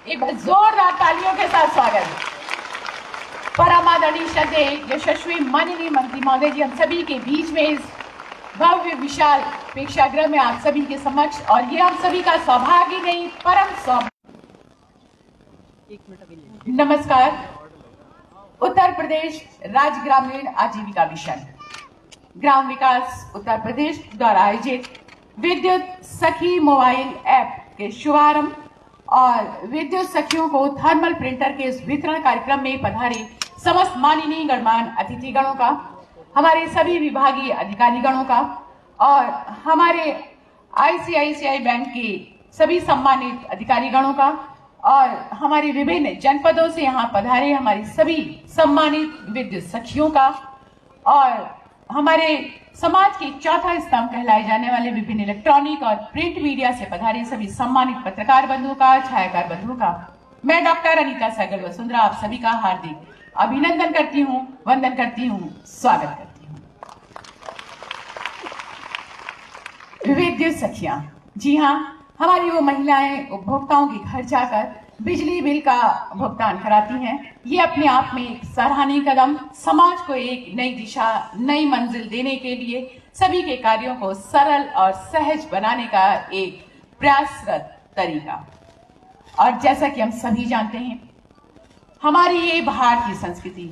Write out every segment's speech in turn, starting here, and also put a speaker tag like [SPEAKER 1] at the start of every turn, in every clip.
[SPEAKER 1] एक बार जोरदार तालियों के साथ स्वागत। परमादरणीय श्रद्धेय यशस्वी माननीय मंत्री महोदय जी, हम सभी के बीच में इस भव्य विशाल प्रेक्षागृह में आप सभी के समक्ष, और ये हम सभी का सौभाग्य नहीं परम सौभाग्य। नमस्कार। उत्तर प्रदेश राज्य ग्रामीण आजीविका मिशन ग्राम विकास उत्तर प्रदेश द्वारा आयोजित विद्युत सखी मोबाइल ऐप के शुभारंभ और विद्युत सखियों को थर्मल प्रिंटर के इस वितरण कार्यक्रम में पधारे समस्त माननीय गणमान्य अतिथिगणों का, हमारे सभी विभागीय अधिकारीगणों का और हमारे आईसीआईसीआई बैंक के सभी सम्मानित अधिकारीगणों का और हमारे विभिन्न जनपदों से यहाँ पधारे हमारी सभी सम्मानित विद्युत सखियों का और हमारे समाज के चौथा स्तंभ कहलाए जाने वाले विभिन्न इलेक्ट्रॉनिक और प्रिंट मीडिया से पधारे सभी सम्मानित पत्रकार बंधुओं का, छायाकार बंधुओं का, मैं डॉक्टर अनीता सहगल वसुंधरा आप सभी का हार्दिक अभिनंदन करती हूँ, वंदन करती हूँ, स्वागत करती हूँ। विद्युत सखियां, जी हाँ, हमारी वो महिलाएं उपभोक्ताओं के घर जाकर बिजली बिल का भुगतान कराती हैं। ये अपने आप में एक सराहनीय कदम, समाज को एक नई दिशा, नई मंजिल देने के लिए सभी के कार्यों को सरल और सहज बनाने का एक प्रयासरत तरीका। और जैसा कि हम सभी जानते हैं, हमारी ये भारतीय संस्कृति,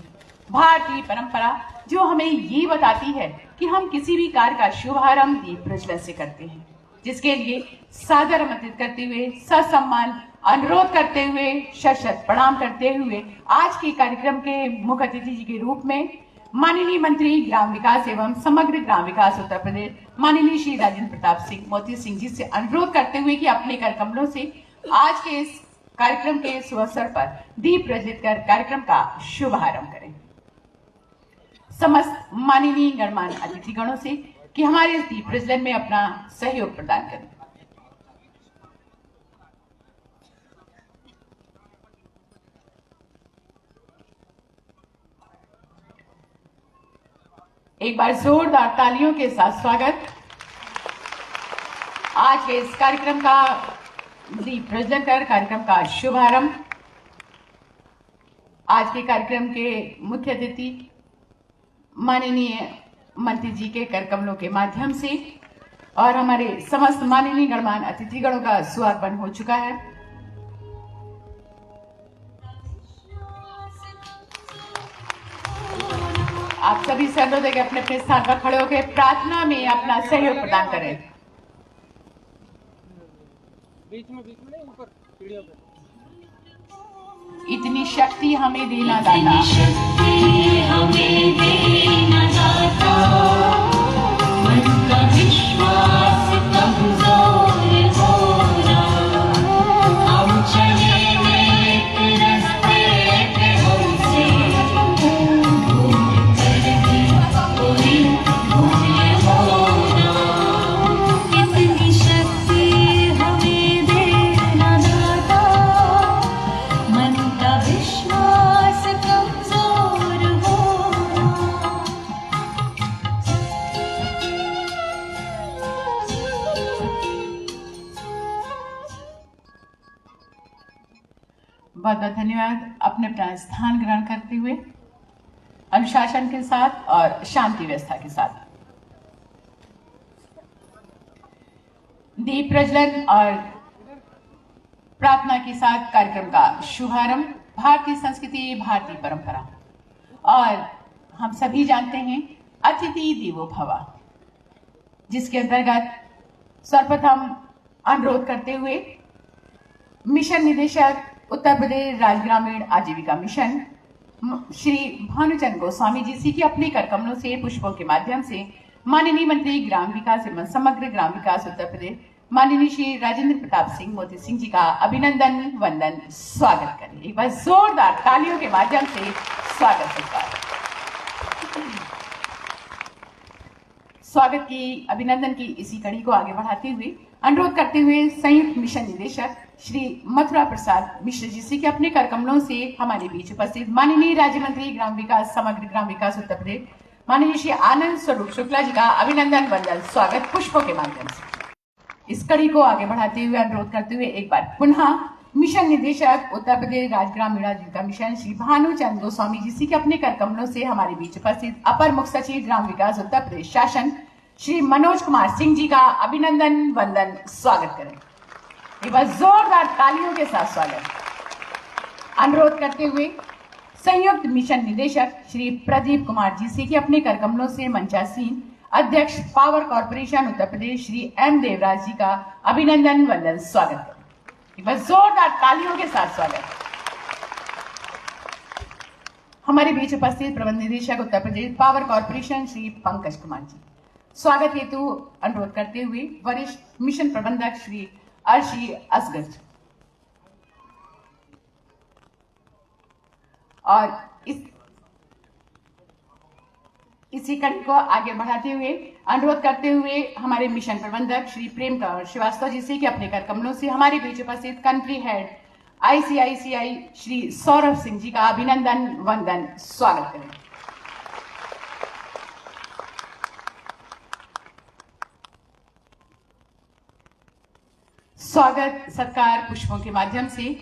[SPEAKER 1] भारतीय परंपरा जो हमें ये बताती है कि हम किसी भी कार्य का शुभारंभ दीप प्रज्वलन से करते हैं, जिसके लिए सादर आमंत्रित करते हुए, ससम्मान अनुरोध करते हुए, शत शत प्रणाम करते हुए आज के कार्यक्रम के मुख्य अतिथि जी के रूप में माननीय मंत्री ग्राम विकास एवं समग्र ग्राम विकास उत्तर प्रदेश माननीय श्री राजेंद्र प्रताप सिंह मोती सिंह जी से अनुरोध करते हुए कि अपने कर कमलों से आज के इस कार्यक्रम के शुभ अवसर पर दीप प्रज्वलित कर कार्यक्रम का शुभारंभ करें। समस्त माननीय गणमान्य अतिथिगणों से कि हमारे इस दीप प्रज्वलन में अपना सहयोग प्रदान करें। एक बार जोरदार तालियों के साथ स्वागत। आज के इस कार्यक्रम का दीप प्रज्वलन कर कार्यक्रम का शुभारंभ आज के कार्यक्रम के मुख्य अतिथि माननीय मंत्री जी के कर कमलों के माध्यम से और हमारे समस्त माननीय गणमान्य अतिथिगणों का स्वागत हो चुका है। आप सभी से अनुरोध है कि अपने अपने स्थान पर खड़े होकर प्रार्थना में अपना सहयोग प्रदान करें।
[SPEAKER 2] बीच में ऊपर सीढ़ियों पे।
[SPEAKER 1] इतनी शक्ति हमें देना दाता,
[SPEAKER 3] मन का विश्वास कमजोर होना, हम चले नेक रास्ते पे हमसे भूल कर भी कोई भूल होना। इतनी शक्ति हमें देना दाता, मन का विश्वास कमजोर होना।
[SPEAKER 1] बहुत बहुत धन्यवाद। अपने अपना स्थान ग्रहण करते हुए अनुशासन के साथ और शांति व्यवस्था के साथ दीप प्रज्वलन और प्रार्थना के साथ कार्यक्रम का शुभारंभ। भारतीय संस्कृति, भारतीय परंपरा और हम सभी जानते हैं अतिथि देवो भव, जिसके अंतर्गत सर्वप्रथम अनुरोध करते हुए मिशन निदेशक उत्तर प्रदेश राज्य ग्रामीण आजीविका मिशन श्री भानुचंद्र गोस्वामी जी से कि अपने कर कमलों से पुष्पों के माध्यम से माननीय मंत्री ग्राम विकास एवं समग्र ग्राम विकास उत्तर प्रदेश माननीय श्री राजेंद्र प्रताप सिंह मोती सिंह जी का अभिनंदन, वंदन, स्वागत करें। एक बार जोरदार तालियों के माध्यम से स्वागत की अभिनंदन की इसी कड़ी को आगे बढ़ाते हुए अनुरोध करते हुए संयुक्त मिशन निदेशक श्री मथुरा प्रसाद मिश्र जी से कि अपने कर कमलों से हमारे बीच उपस्थित माननीय राज्य मंत्री ग्राम विकास समग्र ग्राम विकास उत्तर प्रदेश माननीय श्री आनंद स्वरूप शुक्ला जी का अभिनंदन, वंदन, स्वागत पुष्पों के माध्यम से इस कड़ी को आगे बढ़ाते हुए अनुरोध करते हुए एक बार पुनः मिशन निदेशक उत्तर प्रदेश राज्य ग्रामीण आजीविका मिशन श्री भानुचंद गोस्वामी जी के अपने कर कमलों से हमारे बीच उपस्थित अपर मुख्य सचिव ग्राम विकास उत्तर प्रदेश शासन श्री मनोज कुमार सिंह जी का अभिनंदन वंदन स्वागत करें। एक बार जोरदार तालियों के साथ स्वागत। अनुरोध करते हुए संयुक्त मिशन निदेशक श्री प्रदीप कुमार जी के अपने कर कमलों से मंचासीन अध्यक्ष power corporation Uttar Pradesh Shri M Devraj जी का अभिनंदन वंदन स्वागत करें। एक बार जोरदार तालियों के साथ स्वागत। हमारे बीच उपस्थित प्रबंध निदेशक उत्तर प्रदेश पावर कॉर्पोरेशन श्री पंकज कुमार जी। स्वागत हेतु अनुरोध करते हुए वरिष्ठ मिशन प्रबंधक श्री अर्शी असगर जी। और इसी कड़ी को आगे बढ़ाते हुए अनुरोध करते हुए हमारे मिशन प्रबंधक श्री प्रेम कंवर श्रीवास्तव जी से कि अपने कर कमलों से हमारे बीच उपस्थित country head ICICI Shri Saurabh Singh ji का अभिनंदन वंदन स्वागत करें। स्वागत सत्कार पुष्पों के माध्यम से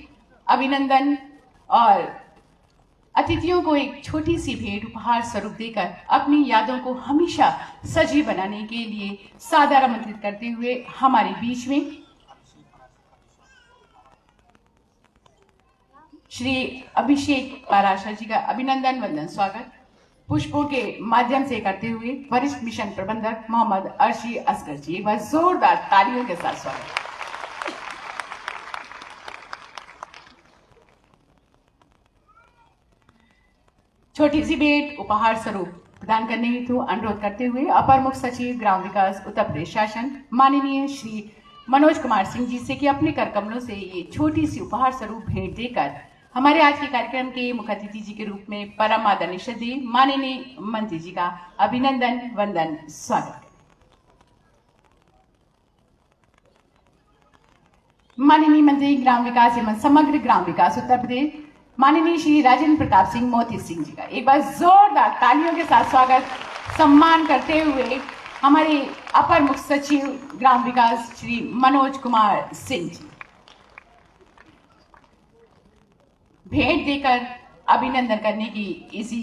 [SPEAKER 1] अभिनंदन और अतिथियों को एक छोटी सी भेंट उपहार स्वरूप देकर अपनी यादों को हमेशा सजीव बनाने के लिए सादर आमंत्रित करते हुए हमारे बीच में श्री अभिषेक पाराशर जी का अभिनंदन वंदन स्वागत पुष्पों के माध्यम से करते हुए वरिष्ठ मिशन प्रबंधक मोहम्मद अर्शी असगर जी। एक बार जोरदार तालियों के साथ स्वागत। छोटी सी भेंट उपहार स्वरूप प्रदान करने हेतु अनुरोध करते हुए अपर मुख्य सचिव ग्राम विकास उत्तर प्रदेश शासन माननीय श्री मनोज कुमार सिंह जी से कि अपने कर कमलों से ये छोटी सी उपहार स्वरूप भेंट देकर हमारे आज के कार्यक्रम के मुख्य अतिथि जी के रूप में परम आदरणीय श्रद्धेय माननीय मंत्री जी का अभिनंदन वंदन स्वागत। माननीय मंत्री ग्राम विकास एवं समग्र ग्राम विकास उत्तर प्रदेश माननीय श्री राजेंद्र प्रताप सिंह मोती सिंह जी का एक बार जोरदार तालियों के साथ स्वागत सम्मान करते हुए हमारे अपर मुख्य सचिव ग्राम विकास श्री मनोज कुमार सिंह जी। भेंट देकर अभिनंदन करने की इसी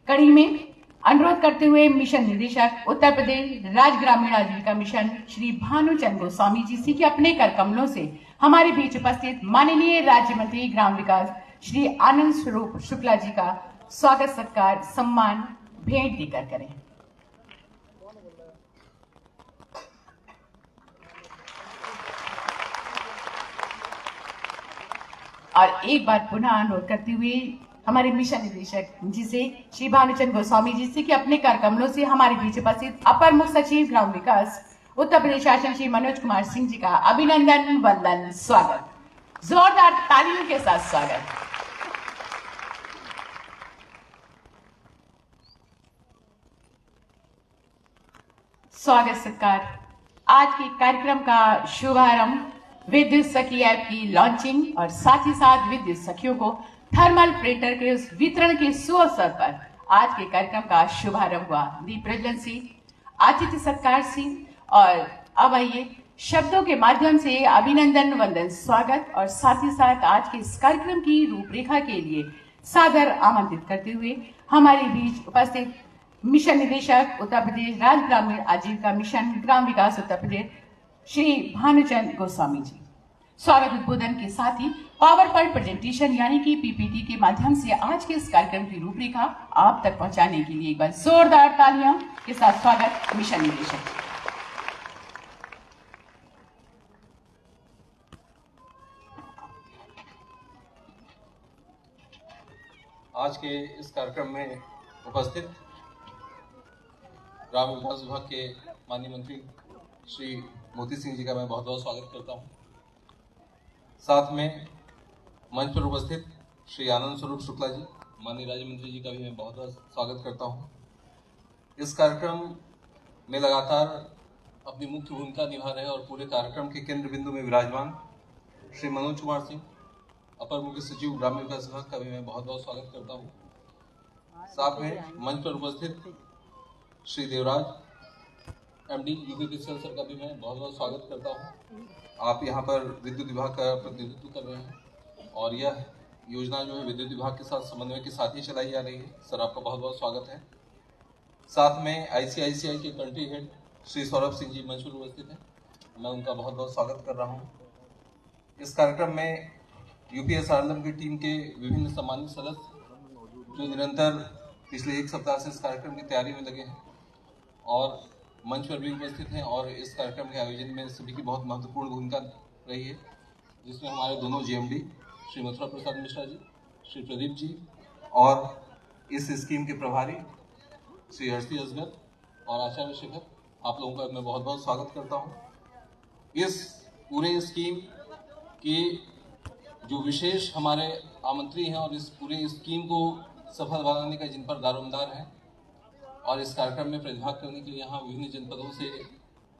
[SPEAKER 1] कड़ी में अनुरोध करते हुए मिशन निदेशक उत्तर प्रदेश राज्य ग्रामीण आजीविका मिशन श्री भानुचंद गोस्वामी जी के अपने कर कमलों से हमारे बीच उपस्थित माननीय राज्य मंत्री ग्राम विकास श्री आनंद स्वरूप शुक्ला जी का स्वागत सत्कार सम्मान भेंट देकर करें। और एक बार पुनः अनुरोध करते हुए हमारे मिशन निदेशक जी से श्री भानुचंद गोस्वामी जी से कि अपने कर कमलों से हमारे बीच उपस्थित अपर मुख्य सचिव ग्राम विकास उत्तर प्रदेश शासन श्री मनोज कुमार सिंह जी का अभिनंदन वंदन स्वागत। जोरदार तालियों के साथ स्वागत। स्वागत सत्कार। आज के कार्यक्रम का शुभारंभ विद्युत सखी ऐप की लॉन्चिंग और साथ ही साथ विद्युत सखियों को थर्मल प्रिंटर के उस वितरण के सुअवसर पर आज के कार्यक्रम का शुभारंभ हुआ। दीप प्रज्वलन से आतिथ्य सत्कार से और अब आइए शब्दों के माध्यम से अभिनंदन वंदन स्वागत और साथ ही साथ आज के इस कार्यक्रम की रूपरेखा के लिए सादर आमंत्रित करते हुए हमारे बीच उपस्थित मिशन निदेशक उत्तर प्रदेश राज्य ग्रामीण आजीविका मिशन ग्राम विकास उत्तर प्रदेश श्री भानुचंद गोस्वामी जी स्वागत उद्बोधन के साथ ही पावर पॉइंट प्रेजेंटेशन यानी कि पीपीटी के माध्यम से आज के इस कार्यक्रम की रूपरेखा आप तक पहुंचाने के लिए एक बार जोरदार तालियों के साथ स्वागत मिशन निदेशक।
[SPEAKER 4] आज के इस कार्यक्रम में उपस्थित ग्राम विकास विभाग के माननीय मंत्री श्री मोती सिंह जी का मैं बहुत बहुत स्वागत करता हूं। साथ में मंच पर उपस्थित श्री आनंद स्वरूप शुक्ला जी माननीय राज्य मंत्री जी का भी मैं बहुत बहुत स्वागत करता हूं। इस कार्यक्रम में लगातार अपनी मुख्य भूमिका निभा रहे और पूरे कार्यक्रम के केंद्र बिंदु में विराजमान श्री मनोज कुमार सिंह अपर मुख्य सचिव ग्रामीण विकास विभाग का भी मैं बहुत बहुत स्वागत करता हूं। साथ में मंच पर उपस्थित Shri Devraj MD UPPCL sir का भी मैं बहुत बहुत स्वागत करता हूं। आप यहां पर विद्युत विभाग का प्रतिनिधित्व कर रहे हैं और यह योजना जो है विद्युत विभाग के साथ समन्वय के साथ ही चलाई जा रही है। सर, आपका बहुत बहुत स्वागत है। साथ में आईसीआईसीआई के कंट्री हेड श्री सौरभ सिंह जी मंच पर उपस्थित हैं, मैं उनका बहुत बहुत स्वागत कर रहा हूं। इस कार्यक्रम में यूपीएसआरएलएम की टीम के विभिन्न सम्मानित सदस्य जो निरंतर पिछले एक सप्ताह से इस कार्यक्रम की तैयारी में लगे हैं और मंच पर भी उपस्थित हैं, और इस कार्यक्रम के आयोजन में सभी की बहुत महत्वपूर्ण भूमिका रही है, जिसमें हमारे दोनों जेएमडी श्री मथुरा प्रसाद मिश्रा जी, श्री प्रदीप जी, और इस स्कीम के प्रभारी श्री हर्षी असगर और आचार्य शेखर, आप लोगों का मैं बहुत बहुत स्वागत करता हूं। इस पूरे स्कीम की जो विशेष हमारे आमंत्री हैं और इस पूरे स्कीम को सफल बनाने का जिन पर दारोमदार हैं और इस कार्यक्रम में प्रतिभाग करने के लिए यहाँ विभिन्न जनपदों से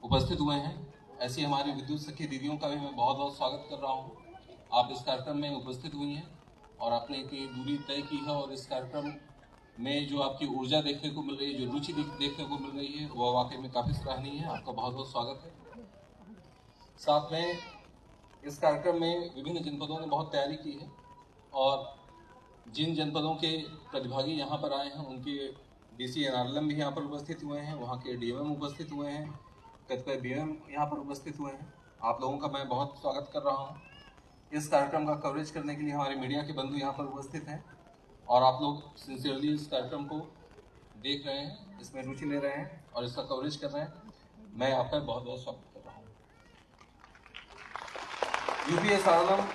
[SPEAKER 4] उपस्थित हुए हैं, ऐसी हमारी विद्युत सखी दीदियों का भी मैं बहुत बहुत स्वागत कर रहा हूँ। आप इस कार्यक्रम में उपस्थित हुई हैं और आपने इतनी दूरी तय की है, और इस कार्यक्रम में जो आपकी ऊर्जा देखने को मिल रही है, जो रुचि देखने को मिल रही है, वह वाकई में काफ़ी सराहनीय है। आपका बहुत बहुत स्वागत है। साथ में इस कार्यक्रम में विभिन्न जनपदों ने बहुत तैयारी की है, और जिन जनपदों के प्रतिभागी यहाँ पर आए हैं उनके डीसी एनआरएलएम भी यहाँ पर उपस्थित हुए हैं, वहाँ के डीएमएम उपस्थित हुए हैं, कतिपय बीएम यहाँ पर उपस्थित हुए हैं। आप लोगों का मैं बहुत स्वागत कर रहा हूँ। इस कार्यक्रम का कवरेज करने के लिए हमारे मीडिया के बंधु यहाँ पर उपस्थित हैं, और आप लोग सिंसियरली इस कार्यक्रम को देख रहे हैं, इसमें रुचि ले रहे हैं और इसका कवरेज कर रहे हैं। मैं आपका बहुत बहुत स्वागत कर रहा हूँ। यूपीएसआरएलएम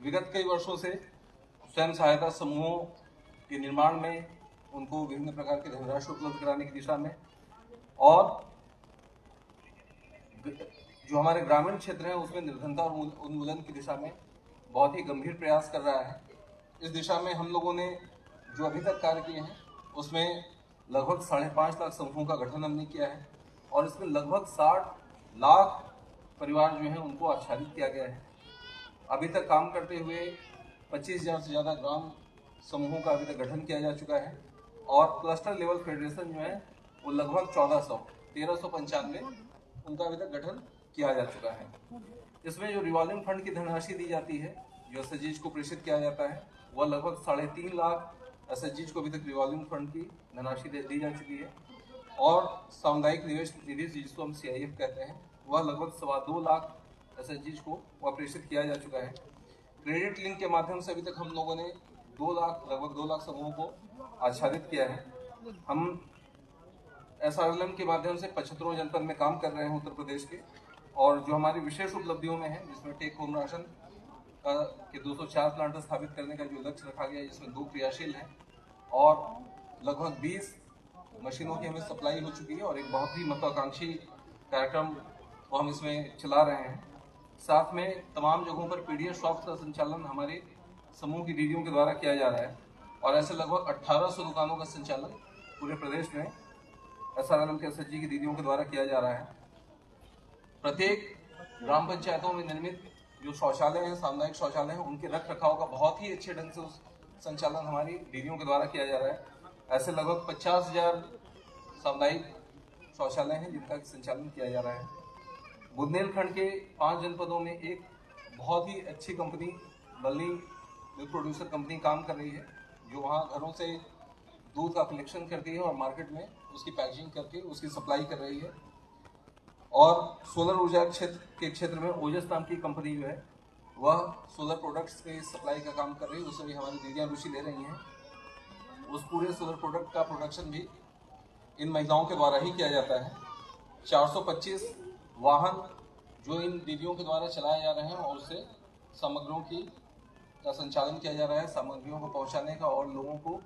[SPEAKER 4] विगत कई वर्षों से स्वयं सहायता समूहों के निर्माण में उनको विभिन्न प्रकार की धनराशि उपलब्ध कराने की दिशा में, और जो हमारे ग्रामीण क्षेत्र हैं उसमें निर्धनता और उन्मूलन की दिशा में बहुत ही गंभीर प्रयास कर रहा है। इस दिशा में हम लोगों ने जो अभी तक कार्य किए हैं उसमें लगभग 5.5 लाख समूहों का गठन हमने किया है, और इसमें लगभग 60 लाख परिवार जो हैं उनको आच्छादित किया गया है। अभी तक काम करते हुए 25,000 से ज़्यादा ग्राम समूहों का अभी तक गठन किया जा चुका है, और क्लस्टर लेवल फेडरेशन जो है वो लगभग 1395 उनका अभी तक गठन किया जा चुका है। इसमें जो रिवॉल्विंग फंड की धनराशि दी जाती है, जो एसएचजीज को प्रेषित किया जाता है, वह लगभग 3.5 लाख एसएचजीज को अभी तक रिवॉल्विंग फंड की धनराशि दी जा चुकी है, और सामुदायिक निवेश निधि जिसको हम CIF कहते हैं, वह लगभग 2.25 लाख एसएचजीज को वह प्रेषित किया जा चुका है। क्रेडिट लिंक के माध्यम से अभी तक हम लोगों ने लगभग 2 लाख समूहों को आच्छादित किया है। हम एसआरएलएम के माध्यम से 75 जनपद में काम कर रहे हैं उत्तर प्रदेश के, और जो हमारी विशेष उपलब्धियों में है, जिसमें टेक होम राशन के 204 प्लांट स्थापित करने का जो लक्ष्य रखा गया है, जिसमें 2 क्रियाशील हैं और लगभग 20 मशीनों की हमें सप्लाई हो चुकी है, और एक बहुत ही महत्वाकांक्षी कार्यक्रम को हम इसमें चला रहे हैं। साथ में तमाम जगहों पर पीडीएस शॉप्स का संचालन हमारे समूह की दीदियों के द्वारा किया जा रहा है, और ऐसे लगभग 1800 दुकानों का संचालन पूरे प्रदेश में एसआरएलएम के एसएचजी की दीदियों के द्वारा किया जा रहा है। प्रत्येक ग्राम पंचायतों में निर्मित जो शौचालय हैं, सामुदायिक शौचालय हैं, उनके रख रखाव का बहुत ही अच्छे ढंग से संचालन हमारी दीदियों के द्वारा किया जा रहा है। ऐसे लगभग 50,000 सामुदायिक शौचालय हैं जिनका संचालन किया जा रहा है। बुंदेलखंड के 5 जनपदों में एक बहुत ही अच्छी कंपनी बल्ली मिल्क प्रोड्यूसर कंपनी काम कर रही है, जो वहाँ घरों से दूध का कलेक्शन करती है और मार्केट में उसकी पैकेजिंग करके उसकी सप्लाई कर रही है। और सोलर ऊर्जा क्षेत्र में ओजस नाम की कंपनी जो है वह सोलर प्रोडक्ट्स के सप्लाई का काम कर रही है, उसमें भी हमारी दीदियाँ रुचि ले रही हैं। उस पूरे सोलर प्रोडक्ट का प्रोडक्शन भी इन महिलाओं के द्वारा ही किया जाता है। 425 वाहन जो इन दीदियों के द्वारा चलाए जा रहे हैं, और उससे सामग्रियों का संचालन किया जा रहा है, सामग्रियों को पहुंचाने का और लोगों को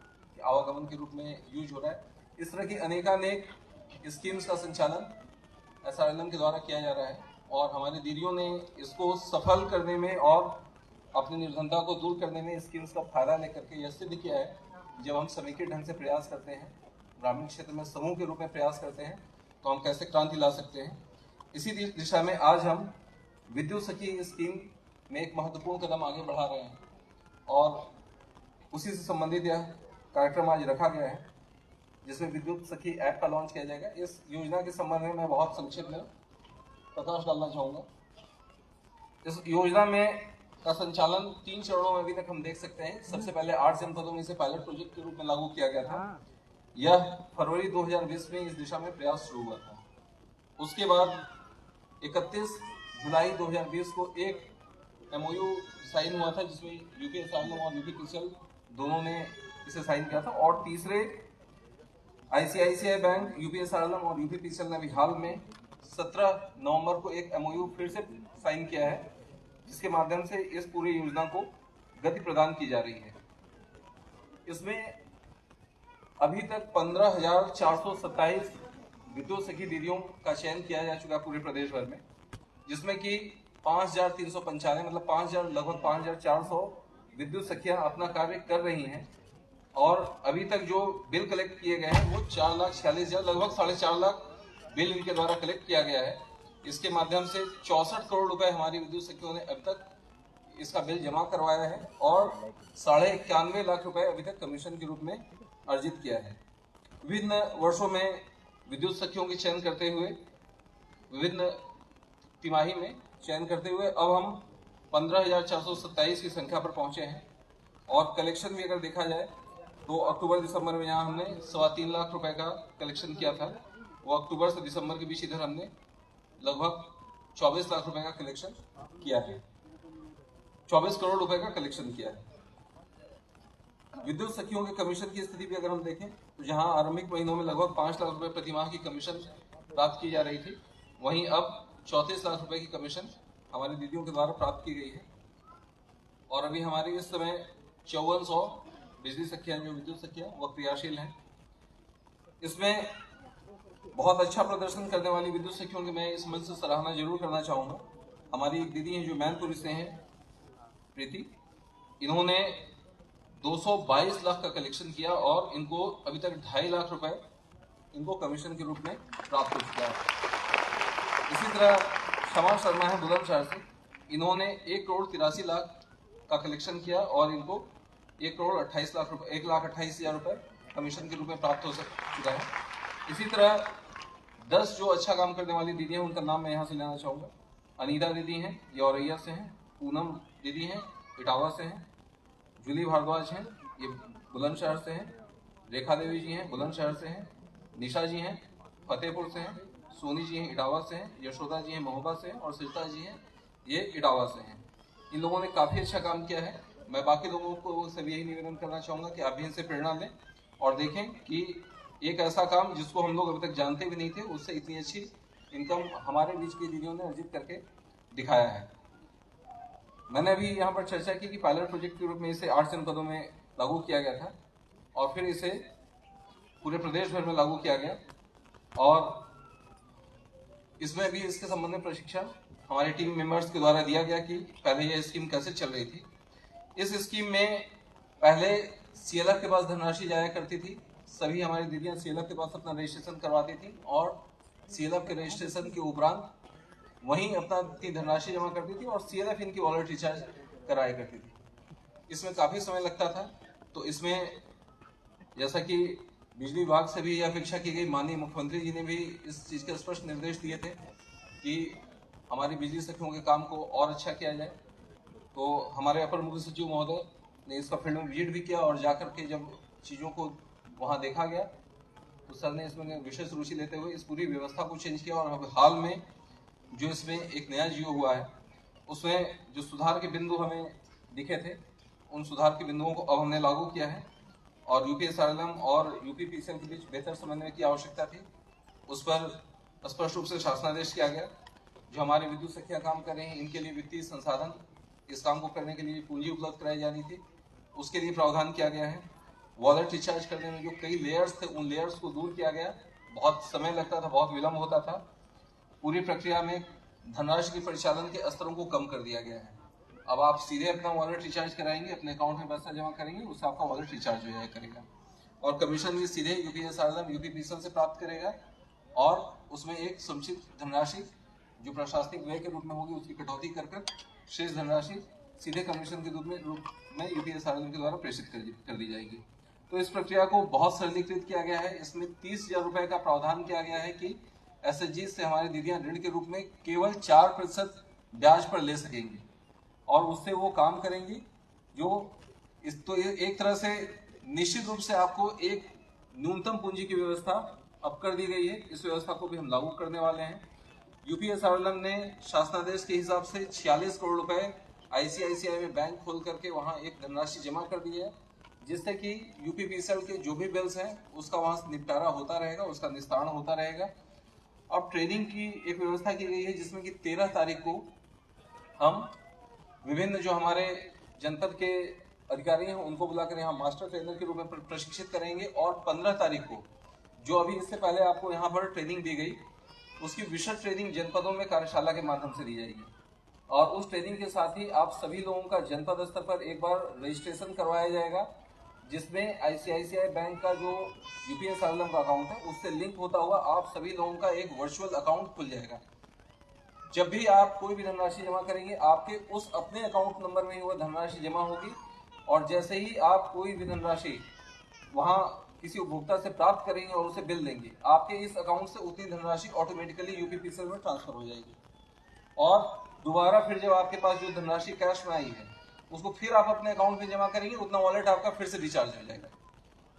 [SPEAKER 4] आवागमन के रूप में यूज हो रहा है। इस तरह की अनेकानेक स्कीम्स का संचालन एसआरएलएम के द्वारा किया जा रहा है, और हमारी दीदियों ने इसको सफल करने में और अपनी निर्धनता को दूर करने में स्कीम्स का फायदा लेकर के यह सिद्ध किया है। जब हम समेकित ढंग से प्रयास करते हैं, ग्रामीण क्षेत्र में समूह के रूप में प्रयास करते हैं, तो हम कैसे क्रांति ला सकते हैं। इसी दिशा में आज हम विद्युत सखी स्कीम में एक महत्वपूर्ण कदम आगे बढ़ा रहे हैं, और उसी से संबंधित यह कार्यक्रम आज रखा गया है, जिसमें विद्युत सखी ऐप का लॉन्च किया जाएगा। इस योजना के संबंध में मैं बहुत संक्षिप्त में प्रकाश डालना चाहूँगा। इस योजना में का संचालन 3 चरणों में अभी तक हम देख सकते हैं। सबसे पहले 8 जनपदों में इसे पायलट प्रोजेक्ट के रूप में लागू किया गया था। यह फरवरी 2020 में इस दिशा में प्रयास शुरू हुआ था। उसके बाद 31 जुलाई 2020 को एक MOU साइन हुआ था, जिसमें यूपीएसआरएल और यूपीपीसीएल दोनों ने इसे साइन किया था। और तीसरे ICICI बैंक, यूपीएसआरएल और यूपीपीसीएल ने अभी हाल में 17 नवंबर को एक MOU फिर से साइन किया है, जिसके माध्यम से इस पूरी योजना को गति प्रदान की जा रही है। इसमें अभी तक 15,427 विद्युत सखी दीदियों का चयन किया जा चुका है पूरे प्रदेश भर में, जिसमें कि 5,395 मतलब 5,000 लगभग 5,400 विद्युत सखियां अपना कार्य कर रही हैं। और अभी तक जो बिल कलेक्ट किए गए हैं वो 4,46,000 लगभग 4.5 लाख बिल इनके द्वारा कलेक्ट किया गया है। इसके माध्यम से 64 करोड़ रुपए हमारी विद्युत सखियों ने अभी तक इसका बिल जमा करवाया है और 91.5 लाख रुपए अभी तक कमीशन के रूप में अर्जित किया है। विभिन्न वर्षों में विद्युत सखियों के चयन करते हुए, विभिन्न तिमाही में चयन करते हुए अब हम 15,427 की संख्या पर पहुंचे हैं। और कलेक्शन भी अगर देखा जाए तो अक्टूबर दिसंबर में यहाँ हमने 3.25 लाख रुपए का कलेक्शन किया था। वो अक्टूबर से दिसंबर के बीच इधर हमने लगभग 24 लाख रुपए का कलेक्शन किया है, 24 करोड़ रुपए का कलेक्शन किया है। विद्युत सखियों के कमीशन की स्थिति भी अगर हम देखें तो जहां आरंभिक महीनों में लगभग 5 लाख रुपए प्रति माह की कमीशन प्राप्त की जा रही थी, वहीं अब 34 लाख रुपए की कमीशन हमारी दीदियों के द्वारा प्राप्त की गई है। और अभी हमारी इस समय 5400 बिजली सखियां, जो विद्युत सखियां, वो क्रियाशील हैं। इसमें बहुत अच्छा प्रदर्शन करने वाली विद्युत सखियों की मैं इस मंच से सराहना जरूर करना चाहूंगा। हमारी एक दीदी हैं जो मैनपुरी से हैं, प्रीति। इन्होंने 222 लाख का कलेक्शन किया और इनको अभी तक 2.5 लाख रुपए इनको कमीशन के रूप में प्राप्त हो चुका है। इसी तरह क्षमा शर्मा है बुलंदशहर से, इन्होंने 1,83,00,000 का कलेक्शन किया और इनको 1,28,00,000 रुपए कमीशन के रूप में प्राप्त हो चुका है। इसी तरह 10 जो अच्छा काम करने वाली दीदी हैं, उनका नाम मैं यहाँ से लेना चाहूँगा। अनीता दीदी हैं, ये औरैया से हैं। पूनम दीदी हैं, इटावा से हैं। जूली भारद्वाज हैं, ये बुलंदशहर से हैं। रेखा देवी जी हैं, बुलंदशहर से हैं। निशा जी हैं, फतेहपुर से हैं। सोनी जी हैं, इटावा से हैं। यशोदा जी हैं, महोबा से हैं। और सरिता जी हैं, ये इटावा से हैं। इन लोगों ने काफ़ी अच्छा काम किया है। मैं बाकी लोगों को सभी यही निवेदन करना चाहूँगा कि आप भी इनसे प्रेरणा लें और देखें कि एक ऐसा काम जिसको हम लोग अभी तक जानते भी नहीं थे, उससे इतनी अच्छी इनकम हमारे बीच की दीदियों ने अर्जित करके दिखाया है। मैंने अभी यहाँ पर चर्चा की कि पायलट प्रोजेक्ट के रूप में इसे 8 जनपदों में लागू किया गया था और फिर इसे पूरे प्रदेश भर में लागू किया गया। और इसमें भी इसके संबंध में प्रशिक्षण हमारे टीम मेंबर्स के द्वारा दिया गया कि पहले यह स्कीम कैसे चल रही थी। इस स्कीम में पहले CLF के पास धनराशि जाया करती थी। सभी हमारी दीदियां CLF के पास अपना रजिस्ट्रेशन करवाती थी और CLF के रजिस्ट्रेशन के उपरांत वहीं अपना धनराशि जमा करती थी और CLF इनकी वॉलेट रिचार्ज कराया करती थी। इसमें काफ़ी समय लगता था। तो इसमें जैसा कि बिजली विभाग से भी यह अपेक्षा की गई, माननीय मुख्यमंत्री जी ने भी इस चीज़ के स्पष्ट निर्देश दिए थे कि हमारी बिजली सखियों के काम को और अच्छा किया जाए। तो हमारे अपर मुख्य सचिव महोदय ने इसका फील्ड में विजिट भी किया और जाकर के जब चीज़ों को वहाँ देखा गया तो सर ने इसमें विशेष रुचि लेते हुए इस पूरी व्यवस्था को चेंज किया। और अब हाल में जो इसमें एक नया जियो हुआ है, उसमें जो सुधार के बिंदु हमें दिखे थे, उन सुधार के बिंदुओं को अब हमने लागू किया है। और यूपीएसआरएल और यूपीपीसीएल के बीच बेहतर समन्वय की आवश्यकता थी, उस पर स्पष्ट रूप से शासनादेश किया गया। जो हमारे विद्युत सखियां काम कर रहे हैं, इनके लिए वित्तीय संसाधन, इस काम को करने के लिए पूंजी उपलब्ध कराई जानी थी, उसके लिए प्रावधान किया गया है। वॉलेट रिचार्ज करने में जो कई लेयर्स थे, उन लेयर्स को दूर किया गया। बहुत समय लगता था, बहुत विलम्ब होता था। पूरी प्रक्रिया में धनराशि के परिचालन के स्तरों को कम कर दिया गया है। अब आप सीधे अपना वॉलेट रिचार्ज कराएंगे, अपने अकाउंट में पैसा जमा करेंगे, उससे आपका वॉलेट रिचार्ज हो जाया करेगा। और कमीशन भी सीधे यूपीएसआरएल यूपीपीसीएल से प्राप्त करेगा और उसमें एक समुचित धनराशि जो प्रशासनिक व्यय के रूप में होगी, उसकी कटौती कर शेष धनराशि सीधे कमीशन के रूप में यूपीएसआरएल के द्वारा प्रेषित कर दी जाएगी। तो इस प्रक्रिया को बहुत सरलीकृत किया गया है। इसमें 30,000 रुपए का प्रावधान किया गया है कि एसएचजी से हमारी दीदियां ऋण के रूप में केवल 4% ब्याज पर ले सकेंगी। और उससे वो काम करेंगी जो इस तो एक तरह से निश्चित रूप से आपको एक न्यूनतम पूंजी की व्यवस्था अब कर दी गई है। इस व्यवस्था को भी हम लागू करने वाले हैं। यूपीएसआरएल ने शासनादेश के हिसाब से 46 करोड़ रुपए आईसीआईसीआई में बैंक खोल करके वहां एक धनराशि जमा कर दी है, जिससे कि यूपीपीसीएल के जो भी बिल्स हैं उसका वहां निपटारा होता रहेगा, उसका निस्तारण होता रहेगा। अब ट्रेनिंग की एक व्यवस्था की गई है जिसमें कि 13 तारीख को हम विभिन्न जो हमारे जनपद के अधिकारी हैं उनको बुलाकर यहाँ मास्टर ट्रेनर के रूप में प्रशिक्षित करेंगे और 15 तारीख को जो अभी इससे पहले आपको यहाँ पर ट्रेनिंग दी गई उसकी विशद ट्रेनिंग जनपदों में कार्यशाला के माध्यम से दी जाएगी। और उस ट्रेनिंग के साथ ही आप सभी लोगों का जनपद स्तर पर एक बार रजिस्ट्रेशन करवाया जाएगा, जिसमें आईसीआईसीआई बैंक का जो यूपीएसआरएल का अकाउंट है उससे लिंक होता हुआ आप सभी लोगों का एक वर्चुअल अकाउंट खुल जाएगा। जब भी आप कोई भी धनराशि जमा करेंगे आपके उस अपने अकाउंट नंबर में ही वह धनराशि जमा होगी और जैसे ही आप कोई भी धनराशि वहां किसी उपभोक्ता से प्राप्त करेंगे और उसे बिल देंगे, आपके इस अकाउंट से उतनी धनराशि ऑटोमेटिकली यूपीपीसीएल में ट्रांसफर हो जाएगी और दोबारा फिर जब आपके पास जो धनराशि कैश में आई है उसको फिर आप अपने अकाउंट में जमा करेंगे, उतना वॉलेट आपका फिर से रिचार्ज हो जाएगा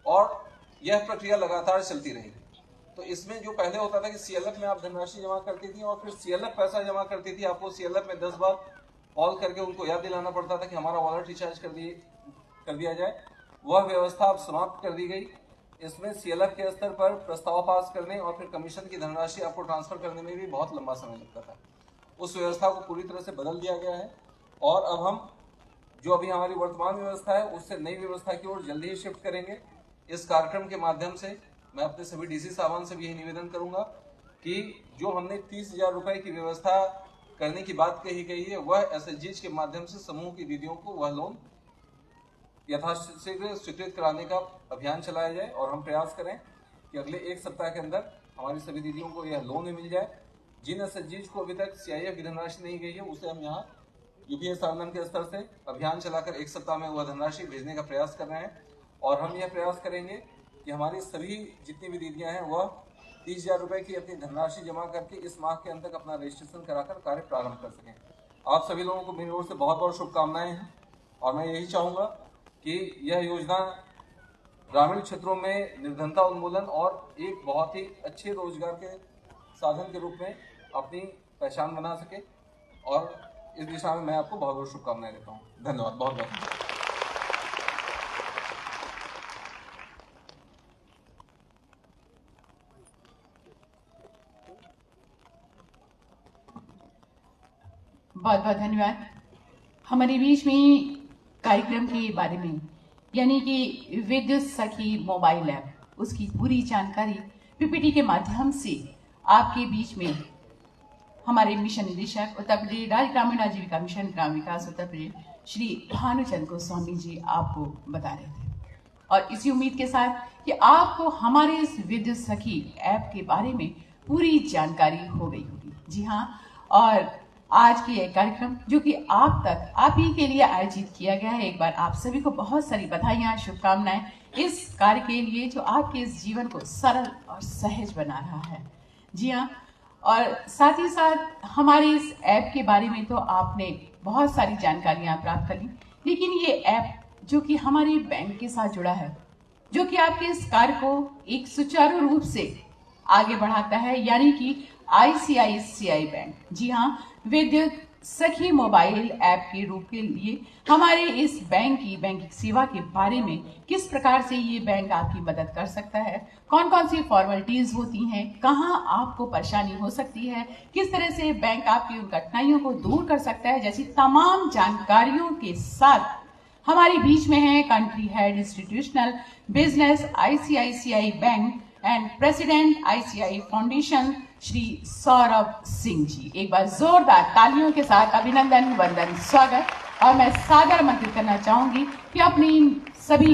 [SPEAKER 4] और यह प्रक्रिया लगातार चलती रहेगी। तो इसमें जो पहले होता था कि सीएलएफ में आप धनराशि जमा करती थी और फिर सीएलएफ पैसा जमा करती थी, आपको सीएलएफ में 10 बार कॉल करके उनको याद दिलाना पड़ता था कि हमारा वॉलेट रिचार्ज कर दिया जाए। वह व्यवस्था अब समाप्त कर दी गई। इसमें सीएलएफ के स्तर पर प्रस्ताव पास करने और फिर कमीशन की धनराशि आपको ट्रांसफर करने में भी बहुत लंबा समय लगता था। उस व्यवस्था को पूरी तरह से बदल दिया गया है और अब हम जो अभी हमारी वर्तमान व्यवस्था है उससे नई व्यवस्था की ओर जल्दी ही शिफ्ट करेंगे। इस कार्यक्रम के माध्यम से मैं अपने सभी डीसी साहबान से भी यही निवेदन करूंगा कि जो हमने 30,000 रुपए की व्यवस्था करने की बात कही गई है वह एसएचजी के माध्यम से समूह की दीदियों को वह लोन यथाशीघ्र स्वीकृत कराने का अभियान चलाया जाए और हम प्रयास करें कि अगले एक सप्ताह के अंदर हमारी सभी दीदियों को यह लोन मिल जाए। जिन एसएचजी को अभी तक सीआईएफ की धनराशि नहीं गई है उसे हम यहाँ यूपीएसआरएल के स्तर से अभियान चलाकर एक सप्ताह में वह धनराशि भेजने का प्रयास कर रहे हैं और हम यह प्रयास करेंगे कि हमारी सभी जितनी भी दीदियां हैं वह 30,000 रुपए की अपनी धनराशि जमा करके इस माह के अंत तक अपना रजिस्ट्रेशन कराकर कार्य प्रारंभ कर सकें। आप सभी लोगों को मेरी ओर से बहुत बहुत शुभकामनाएं हैं और मैं यही चाहूंगा कि यह योजना ग्रामीण क्षेत्रों में निर्धनता उन्मूलन और एक बहुत ही अच्छे रोजगार के साधन के रूप में अपनी पहचान बना सके और इस दिशा में मैं आपको बहुत बहुत शुभकामनाएं देता हूँ। धन्यवाद, बहुत बहुत।
[SPEAKER 1] बहुत बहुत धन्यवाद। हमारे बीच में कार्यक्रम के बारे में यानी कि विद्युत सखी मोबाइल ऐप उसकी पूरी जानकारी पीपीटी के माध्यम से आपके बीच में हमारे मिशन निदेशक उत्तर प्रदेश राज्य ग्रामीण आजीविका मिशन ग्राम विकास उत्तर प्रदेश श्री भानुचंद गोस्वामी जी आपको बता रहे थे और इसी उम्मीद के साथ कि आपको हमारे इस विद्युत सखी ऐप के बारे में पूरी जानकारी हो गई होगी। जी हाँ, और आज की यह कार्यक्रम जो कि आप तक आप ही के लिए आयोजित किया गया है, एक बार आप सभी को बहुत सारी बधाइयां, शुभकामनाएं इस कार्य के लिए जो आपके इस जीवन को सरल और सहज बना रहा है। जी हाँ, और साथ ही साथ हमारे इस ऐप के बारे में तो आपने बहुत सारी जानकारियां प्राप्त कर ली, लेकिन ये ऐप जो कि हमारे बैंक के साथ जुड़ा है, जो कि आपके इस कार्य को एक सुचारू रूप से आगे बढ़ाता है, यानी कि आईसीआईसीआई बैंक। जी हाँ, विद्युत सखी मोबाइल ऐप के रूप के लिए हमारे इस बैंक की बैंकिंग सेवा के बारे में किस प्रकार से ये बैंक आपकी मदद कर सकता है, कौन कौन सी फॉर्मेलिटीज होती हैं, कहाँ आपको परेशानी हो सकती है, किस तरह से बैंक आपकी उन कठिनाइयों को दूर कर सकता है, जैसी तमाम जानकारियों के साथ हमारे बीच में है country head institutional business ICICI bank and president ICI foundation Shri Saurabh Singh ji. एक बार जोरदार तालियों के साथ अभिनंदन, वंदन, स्वागत। और मैं सादर आमंत्रित करना चाहूंगी कि अपनी सभी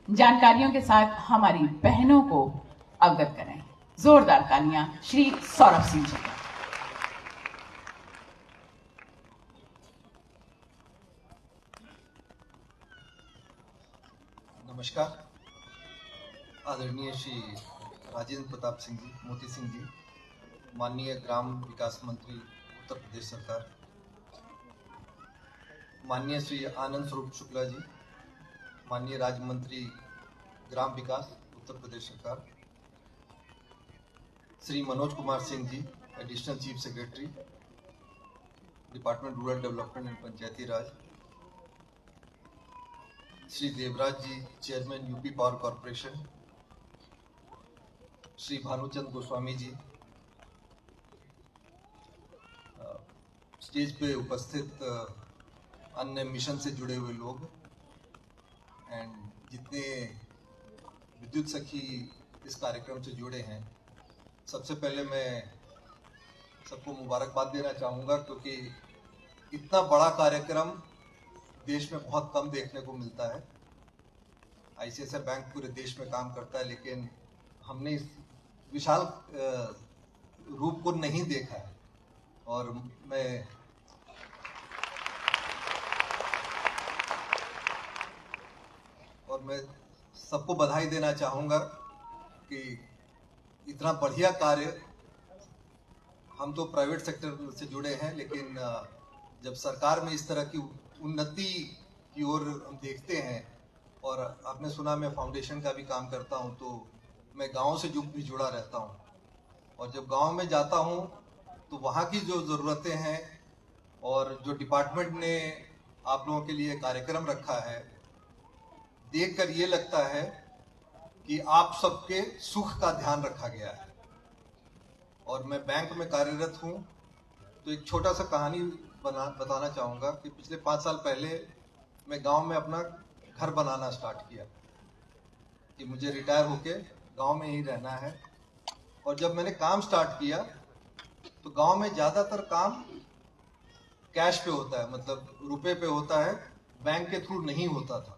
[SPEAKER 1] जानकारियों के साथ हमारी बहनों को अवगत करें। जोरदार तालियां श्री सौरभ सिंह जी।
[SPEAKER 5] नमस्कार। आदरणीय श्री राजेंद्र प्रताप सिंह जी, मोती सिंह जी, माननीय ग्राम विकास मंत्री उत्तर प्रदेश सरकार, माननीय श्री आनंद स्वरूप शुक्ला जी, माननीय राज्य मंत्री ग्राम विकास उत्तर प्रदेश सरकार, Shri Manoj Kumar Singh ji, additional chief secretary department rural development and Panchayati Raj, Shri Devraj ji, chairman UP power corporation, Shri Bhanuchand Goswami ji, stage पे उपस्थित अन्य मिशन से जुड़े हुए लोग एंड जितने विद्युत सखी इस कार्यक्रम से जुड़े हैं, सबसे पहले मैं सबको मुबारकबाद देना चाहूँगा, क्योंकि इतना बड़ा कार्यक्रम देश में बहुत कम देखने को मिलता है। आईसीआईसीआई बैंक पूरे देश में काम करता है, लेकिन हमने इस विशाल रूप को नहीं देखा है। और मैं सबको बधाई देना चाहूँगा कि इतना बढ़िया कार्य, हम तो प्राइवेट सेक्टर से जुड़े हैं, लेकिन जब सरकार में इस तरह की उन्नति की ओर हम देखते हैं, और आपने सुना मैं फाउंडेशन का भी काम करता हूं, तो मैं गांव से भी जुड़ा रहता हूं, और जब गांव में जाता हूं तो वहां की जो ज़रूरतें हैं और जो डिपार्टमेंट ने आप लोगों के लिए कार्यक्रम रखा है, देखकर ये लगता है कि आप सबके सुख का ध्यान रखा गया है। और मैं बैंक में कार्यरत हूं, तो एक छोटा सा कहानी बताना चाहूँगा कि पिछले 5 साल पहले मैं गांव में अपना घर बनाना स्टार्ट किया कि मुझे रिटायर होके गांव में ही रहना है। और जब मैंने काम स्टार्ट किया तो गांव में ज़्यादातर काम कैश पे होता है, मतलब रुपए पे होता है, बैंक के थ्रू नहीं होता था।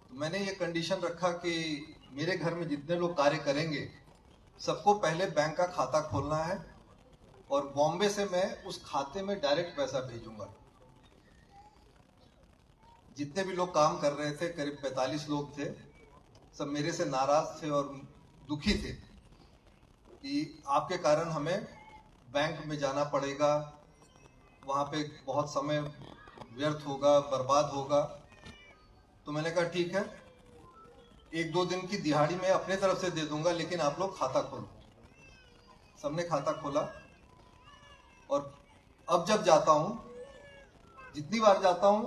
[SPEAKER 5] तो मैंने ये कंडीशन रखा कि मेरे घर में जितने लोग कार्य करेंगे सबको पहले बैंक का खाता खोलना है, और बॉम्बे से मैं उस खाते में डायरेक्ट पैसा भेजूंगा। जितने भी लोग काम कर रहे थे, करीब 45 लोग थे, सब मेरे से नाराज थे और दुखी थे कि आपके कारण हमें बैंक में जाना पड़ेगा, वहाँ पे बहुत समय व्यर्थ होगा, बर्बाद होगा। तो मैंने कहा ठीक है, 1-2 दिन की दिहाड़ी मैं अपने तरफ से दे दूंगा, लेकिन आप लोग खाता खोलो। सबने खाता खोला, और अब जब जाता हूं, जितनी बार जाता हूं,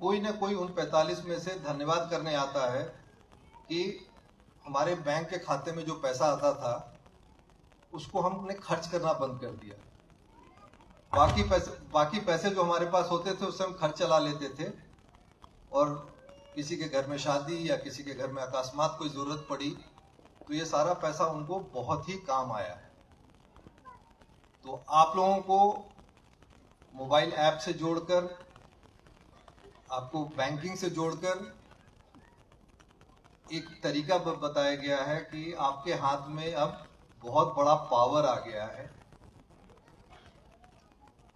[SPEAKER 5] कोई ना कोई उन 45 में से धन्यवाद करने आता है कि हमारे बैंक के खाते में जो पैसा आता था उसको हमने खर्च करना बंद कर दिया। बाकी पैसे जो हमारे पास होते थे उससे हम खर्च चला लेते थे, और किसी के घर में शादी या किसी के घर में अकस्मात कोई जरूरत पड़ी तो ये सारा पैसा उनको बहुत ही काम आया है। तो आप लोगों को मोबाइल ऐप से जोड़कर, आपको बैंकिंग से जोड़कर एक तरीका बताया गया है कि आपके हाथ में अब बहुत बड़ा पावर आ गया है।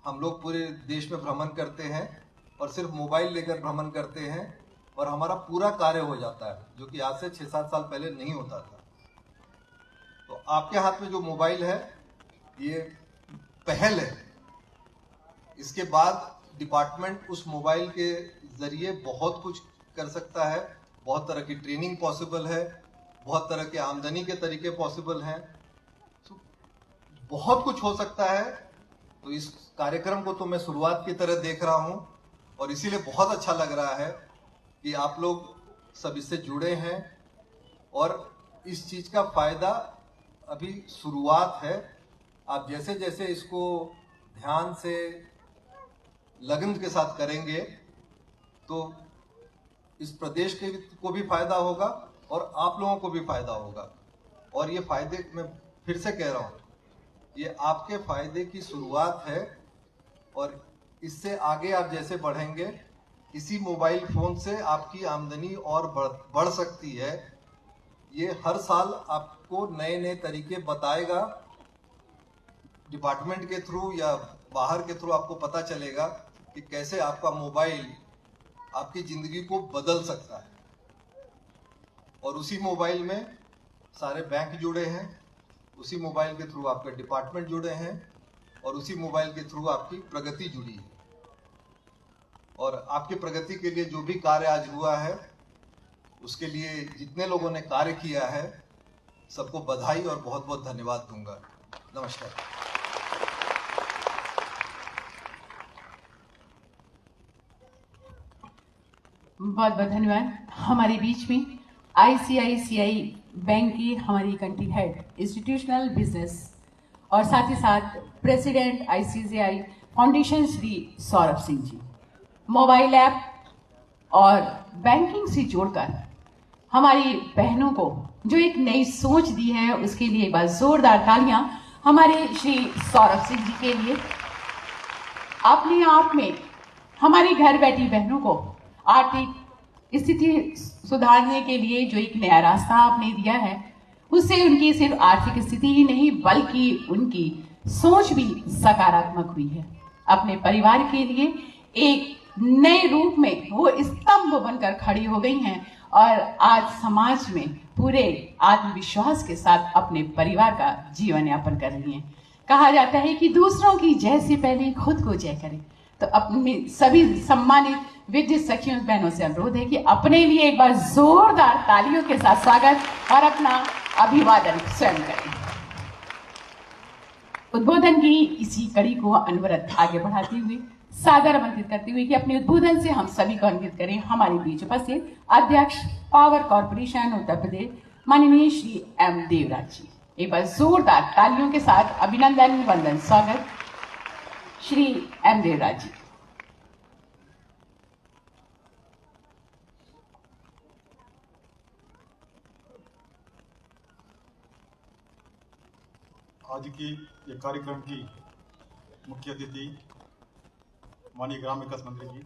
[SPEAKER 5] हम लोग पूरे देश में भ्रमण करते हैं और सिर्फ मोबाइल लेकर भ्रमण करते हैं, और हमारा पूरा कार्य हो जाता है, जो कि आज से 6-7 साल पहले नहीं होता था। तो आपके हाथ में जो मोबाइल है, ये पहल है। इसके बाद डिपार्टमेंट उस मोबाइल के जरिए बहुत कुछ कर सकता है, बहुत तरह की ट्रेनिंग पॉसिबल है, बहुत तरह के आमदनी के तरीके पॉसिबल हैं, तो बहुत कुछ हो सकता है। तो इस कार्यक्रम को तो मैं शुरुआत की तरह देख रहा हूं, और इसीलिए बहुत अच्छा लग रहा है कि आप लोग सब इससे जुड़े हैं, और इस चीज का फायदा अभी शुरुआत है। आप जैसे जैसे इसको ध्यान से, लगन के साथ करेंगे तो इस प्रदेश के को भी फायदा होगा और आप लोगों को भी फायदा होगा। और ये फायदे, मैं फिर से कह रहा हूँ, ये आपके फायदे की शुरुआत है, और इससे आगे आप जैसे बढ़ेंगे, इसी मोबाइल फोन से आपकी आमदनी और बढ़ सकती है। ये हर साल आपको नए नए तरीके बताएगा, डिपार्टमेंट के थ्रू या बाहर के थ्रू आपको पता चलेगा कि कैसे आपका मोबाइल आपकी जिंदगी को बदल सकता है। और उसी मोबाइल में सारे बैंक जुड़े हैं, उसी मोबाइल के थ्रू आपके डिपार्टमेंट जुड़े हैं, और उसी मोबाइल के थ्रू आपकी प्रगति जुड़ी है। और आपकी प्रगति के लिए जो भी कार्य आज हुआ है, उसके लिए जितने लोगों ने कार्य किया है, सबको बधाई और बहुत बहुत धन्यवाद दूंगा। नमस्कार।
[SPEAKER 1] बहुत बहुत धन्यवाद। हमारे बीच में आईसीआईसीआई बैंक की हमारी कंट्री हेड इंस्टीट्यूशनल बिजनेस और साथ ही साथ president ICICI foundation Shri Saurabh Singh ji, mobile app और बैंकिंग से जोड़कर हमारी बहनों को जो एक नई सोच दी है, उसके लिए एक बार जोरदार तालियां हमारे श्री सौरभ सिंह जी के लिए। अपने आप में हमारी घर बैठी बहनों को आर्थिक स्थिति सुधारने के लिए जो एक नया रास्ता आपने दिया है, उससे उनकी सिर्फ आर्थिक स्थिति ही नहीं बल्कि उनकी सोच भी सकारात्मक हुई है। अपने परिवार के लिए एक नए रूप में वो स्तंभ बनकर खड़ी हो गई हैं और आज समाज में पूरे आत्मविश्वास के साथ अपने परिवार का जीवन यापन कर रही हैं। कहा जाता है कि दूसरों की जय से पहले खुद को जय करें। तो अपने सभी सम्मानित विद्युत सखियों बहनों से अनुरोध है कि अपने लिए एक बार जोरदार तालियों के साथ स्वागत और अपना अभिवादन स्वयं करें। उद्बोधन की इसी कड़ी को अनवरत आगे बढ़ाते हुए सादर आमंत्रित करते हुए कि अपने उद्बोधन से हम सभी को आमंत्रित करें हमारे बीच उपस्थित अध्यक्ष पावर कॉर्पोरेशन उत्तर प्रदेश माननीय श्री एम देवराज जी। एक बार जोरदार तालियों के साथ अभिनंदन वंदन स्वागत श्री एम देवराज जी।
[SPEAKER 6] आज की ये कार्यक्रम की मुख्य अतिथि माननीय ग्राम विकास मंत्री जी,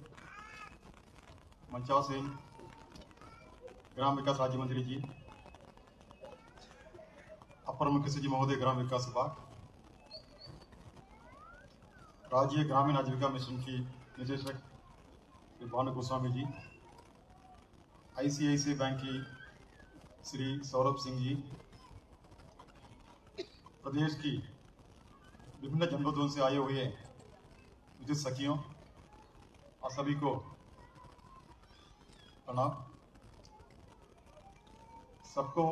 [SPEAKER 6] मनचाव सिंह ग्राम विकास राज्य मंत्री जी, अपर मुख्य सचिव महोदय ग्राम विकास विभाग, राज्य ग्रामीण आजीविका मिशन की निदेशक श्री भानु गोस्वामी जी, आईसीआईसीआई बैंक की श्री सौरभ सिंह जी, प्रदेश की विभिन्न जनपदों से आए हुए विद्युत सखियों और सभी को प्रणाम। सबको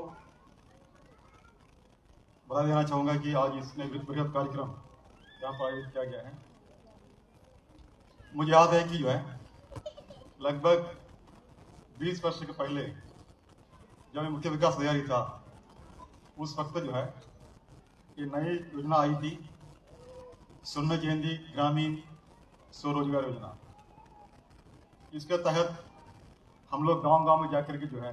[SPEAKER 6] बता देना चाहूँगा कि आज इसमें बृहद कार्यक्रम यहाँ पर आयोजित किया गया है। मुझे याद है कि जो है लगभग 20 वर्ष के पहले जब मुख्य विकास अधिकारी था, उस वक्त जो है ये नई योजना आई थी, स्वर्ण जयंती ग्रामीण स्वरोजगार योजना। इसके तहत हम लोग गांव-गांव में जाकर के जो है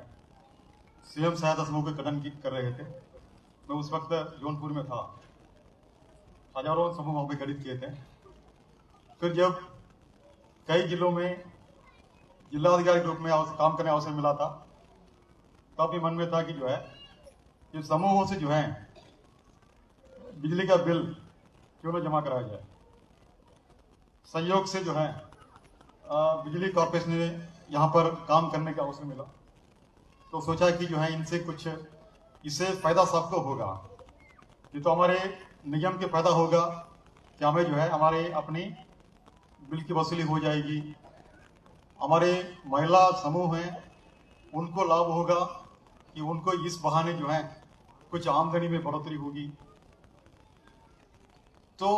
[SPEAKER 6] स्वयं सहायता समूह के गठन कर रहे थे। मैं उस वक्त जौनपुर में था, हजारों समूह वहाँ पे गठित किए थे। फिर जब कई जिलों में जिलाधिकारी के रूप में काम करने का अवसर मिला था, तब भी मन में था कि जो है ये समूहों से जो है बिजली का बिल क्यों न जमा कराया जाए। संयोग से जो है बिजली कॉर्पोरेशन ने यहाँ पर काम करने का अवसर मिला, तो सोचा कि जो है इनसे कुछ इससे फायदा सबको होगा। ये तो हमारे निगम के फायदा होगा कि हमें जो है हमारे अपनी बिल की वसूली हो जाएगी, हमारे महिला समूह हैं उनको लाभ होगा कि उनको इस बहाने जो है कुछ आमदनी में बढ़ोतरी होगी। तो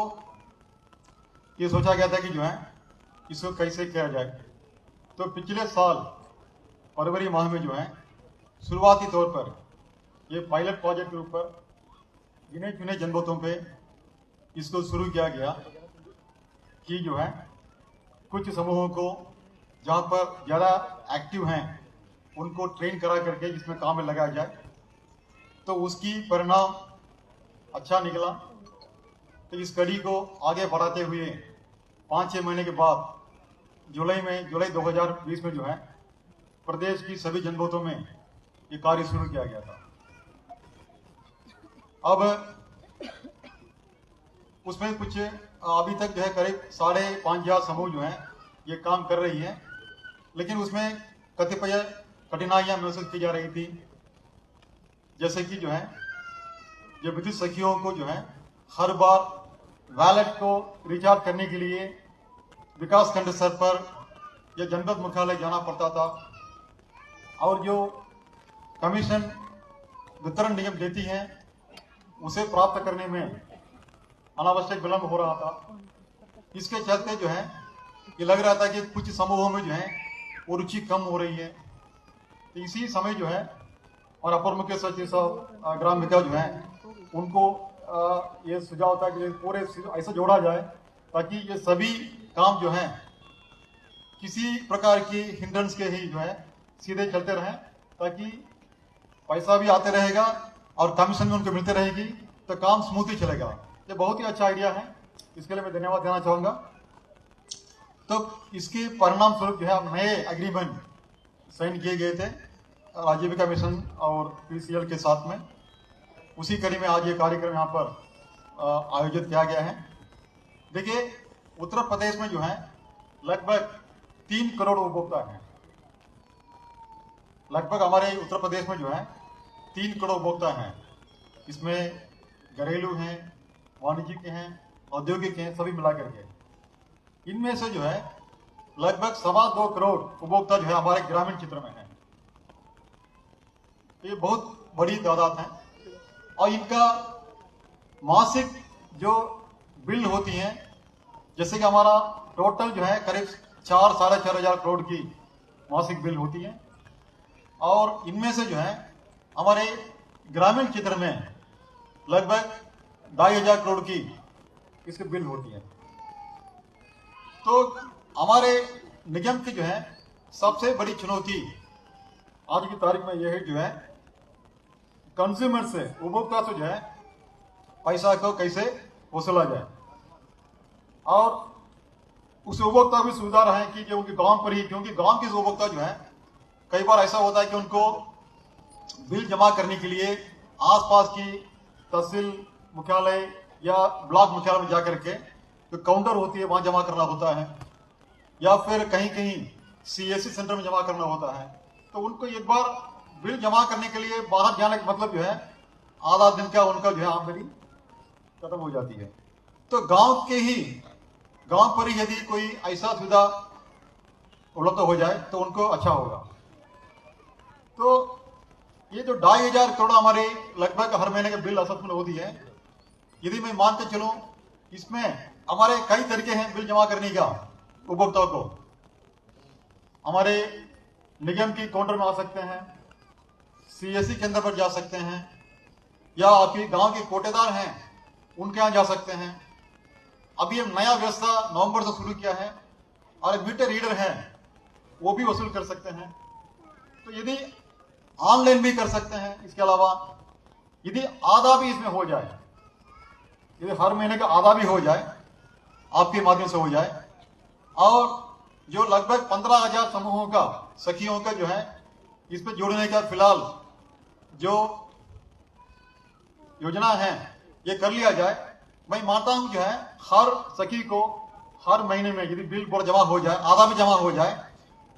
[SPEAKER 6] ये सोचा गया था कि जो है इसको कैसे किया जाए। तो पिछले साल फरवरी माह में जो है शुरुआती तौर पर ये पायलट प्रोजेक्ट के ऊपर गिने चुने जनपदों पे इसको शुरू किया गया कि जो है कुछ समूहों को जहाँ पर ज़्यादा एक्टिव हैं उनको ट्रेन करा करके इसमें काम में लगाया जाए। तो उसकी परिणाम अच्छा निकला। तो इस कड़ी को आगे बढ़ाते हुए 5-6 महीने के बाद जुलाई 2020 में जो है प्रदेश की सभी जनपदों में ये कार्य शुरू किया गया था। अब उसमें कुछ अभी तक जो है करीब 5,500 समूह जो है ये काम कर रही हैं, लेकिन उसमें कतिपय कठिनाइयां महसूस की जा रही थी। जैसे कि जो है ये विद्युत सखियों को जो है हर बार वैलेट को रिचार्ज करने के लिए विकास खंड स्तर पर या जनपद मुख्यालय जाना पड़ता था, और जो कमीशन वितरण निगम देती है उसे प्राप्त करने में अनावश्यक विलंब हो रहा था। इसके चलते जो है ये लग रहा था कि कुछ समूहों में जो है वो रुचि कम हो रही है। तो इसी समय जो है और अपर मुख्य सचिव साहब ग्राम विकास जो है उनको ये सुझाव था कि पूरे ऐसा जोड़ा जाए ताकि ये सभी काम जो है किसी प्रकार की हिंड्रेंस के ही जो है सीधे चलते रहें, ताकि पैसा भी आते रहेगा और कमीशन भी उनको मिलते रहेगी, तो काम स्मूथली चलेगा। ये बहुत ही अच्छा आइडिया है, इसके लिए मैं धन्यवाद देना चाहूँगा। तो इसके परिणाम स्वरूप जो है अब नए एग्रीमेंट साइन किए गए थे आजीविका मिशन और पीसीएल के साथ में। उसी कड़ी में आज ये कार्यक्रम यहाँ पर आयोजित किया गया है। देखिए, उत्तर प्रदेश में जो है लगभग 3 करोड़ उपभोक्ता हैं। लगभग हमारे उत्तर प्रदेश में जो है 3 करोड़ उपभोक्ता हैं। इसमें घरेलू हैं, वाणिज्यिक हैं, औद्योगिक हैं, सभी मिला करके इनमें से जो है लगभग 2.25 करोड़ उपभोक्ता जो है हमारे ग्रामीण क्षेत्र में हैं। ये बहुत बड़ी तादाद है और इनका मासिक जो बिल होती है, जैसे कि हमारा टोटल जो है करीब 4-4.5 हजार करोड़ की मासिक बिल होती है, और इनमें से जो है हमारे ग्रामीण क्षेत्र में लगभग 2.5 करोड़ की इसकी बिल होती है। तो हमारे निगम की जो है सबसे बड़ी चुनौती आज की तारीख में यह है जो है कंज्यूमर से, उपभोक्ता से जो है पैसा को कैसे वसूला जाए और उस उपभोक्ता भी सुविधा रहे कि जो उनके गांव पर ही, क्योंकि गांव के उपभोक्ता जो है कई बार ऐसा होता है कि उनको बिल जमा करने के लिए आसपास की तहसील मुख्यालय या ब्लॉक मुख्यालय में जाकर के जो काउंटर होती है वहां जमा करना होता है, या फिर कहीं कहीं सीएससी सेंटर में जमा करना होता है। तो उनको एक बार बिल जमा करने के लिए बाहर जाने का मतलब जो है आधा दिन का उनका जो है आमदनी खत्म हो जाती है। तो गांव पर ही यदि कोई ऐसा सुविधा उपलब्ध हो जाए तो उनको अच्छा होगा। तो ये जो 2.5 करोड़ हमारे लगभग हर महीने के बिल असेसमेंट होती है, यदि मैं मान के चलूं इसमें हमारे कई तरीके हैं बिल जमा करने का। उपभोक्ताओं को हमारे निगम की काउंटर में आ सकते हैं, सीएससी केंद्र पर जा सकते हैं, या आपके गांव के कोटेदार हैं उनके यहाँ जा सकते हैं। अभी हम नया व्यवस्था नवंबर से शुरू किया है और मीटर रीडर है वो भी वसूल कर सकते हैं। तो यदि ऑनलाइन भी कर सकते हैं, इसके अलावा यदि आधा भी इसमें हो जाए, यदि हर महीने का आधा भी हो जाए आपके माध्यम से हो जाए, और जो लगभग 15,000 समूहों का, सखियों का जो है इस पे जोड़ने का फिलहाल जो योजना है ये कर लिया जाए, मैं मानता हूं जो है हर सखी को हर महीने में यदि बिल बोर्ड जमा हो जाए, आधा भी जमा हो जाए,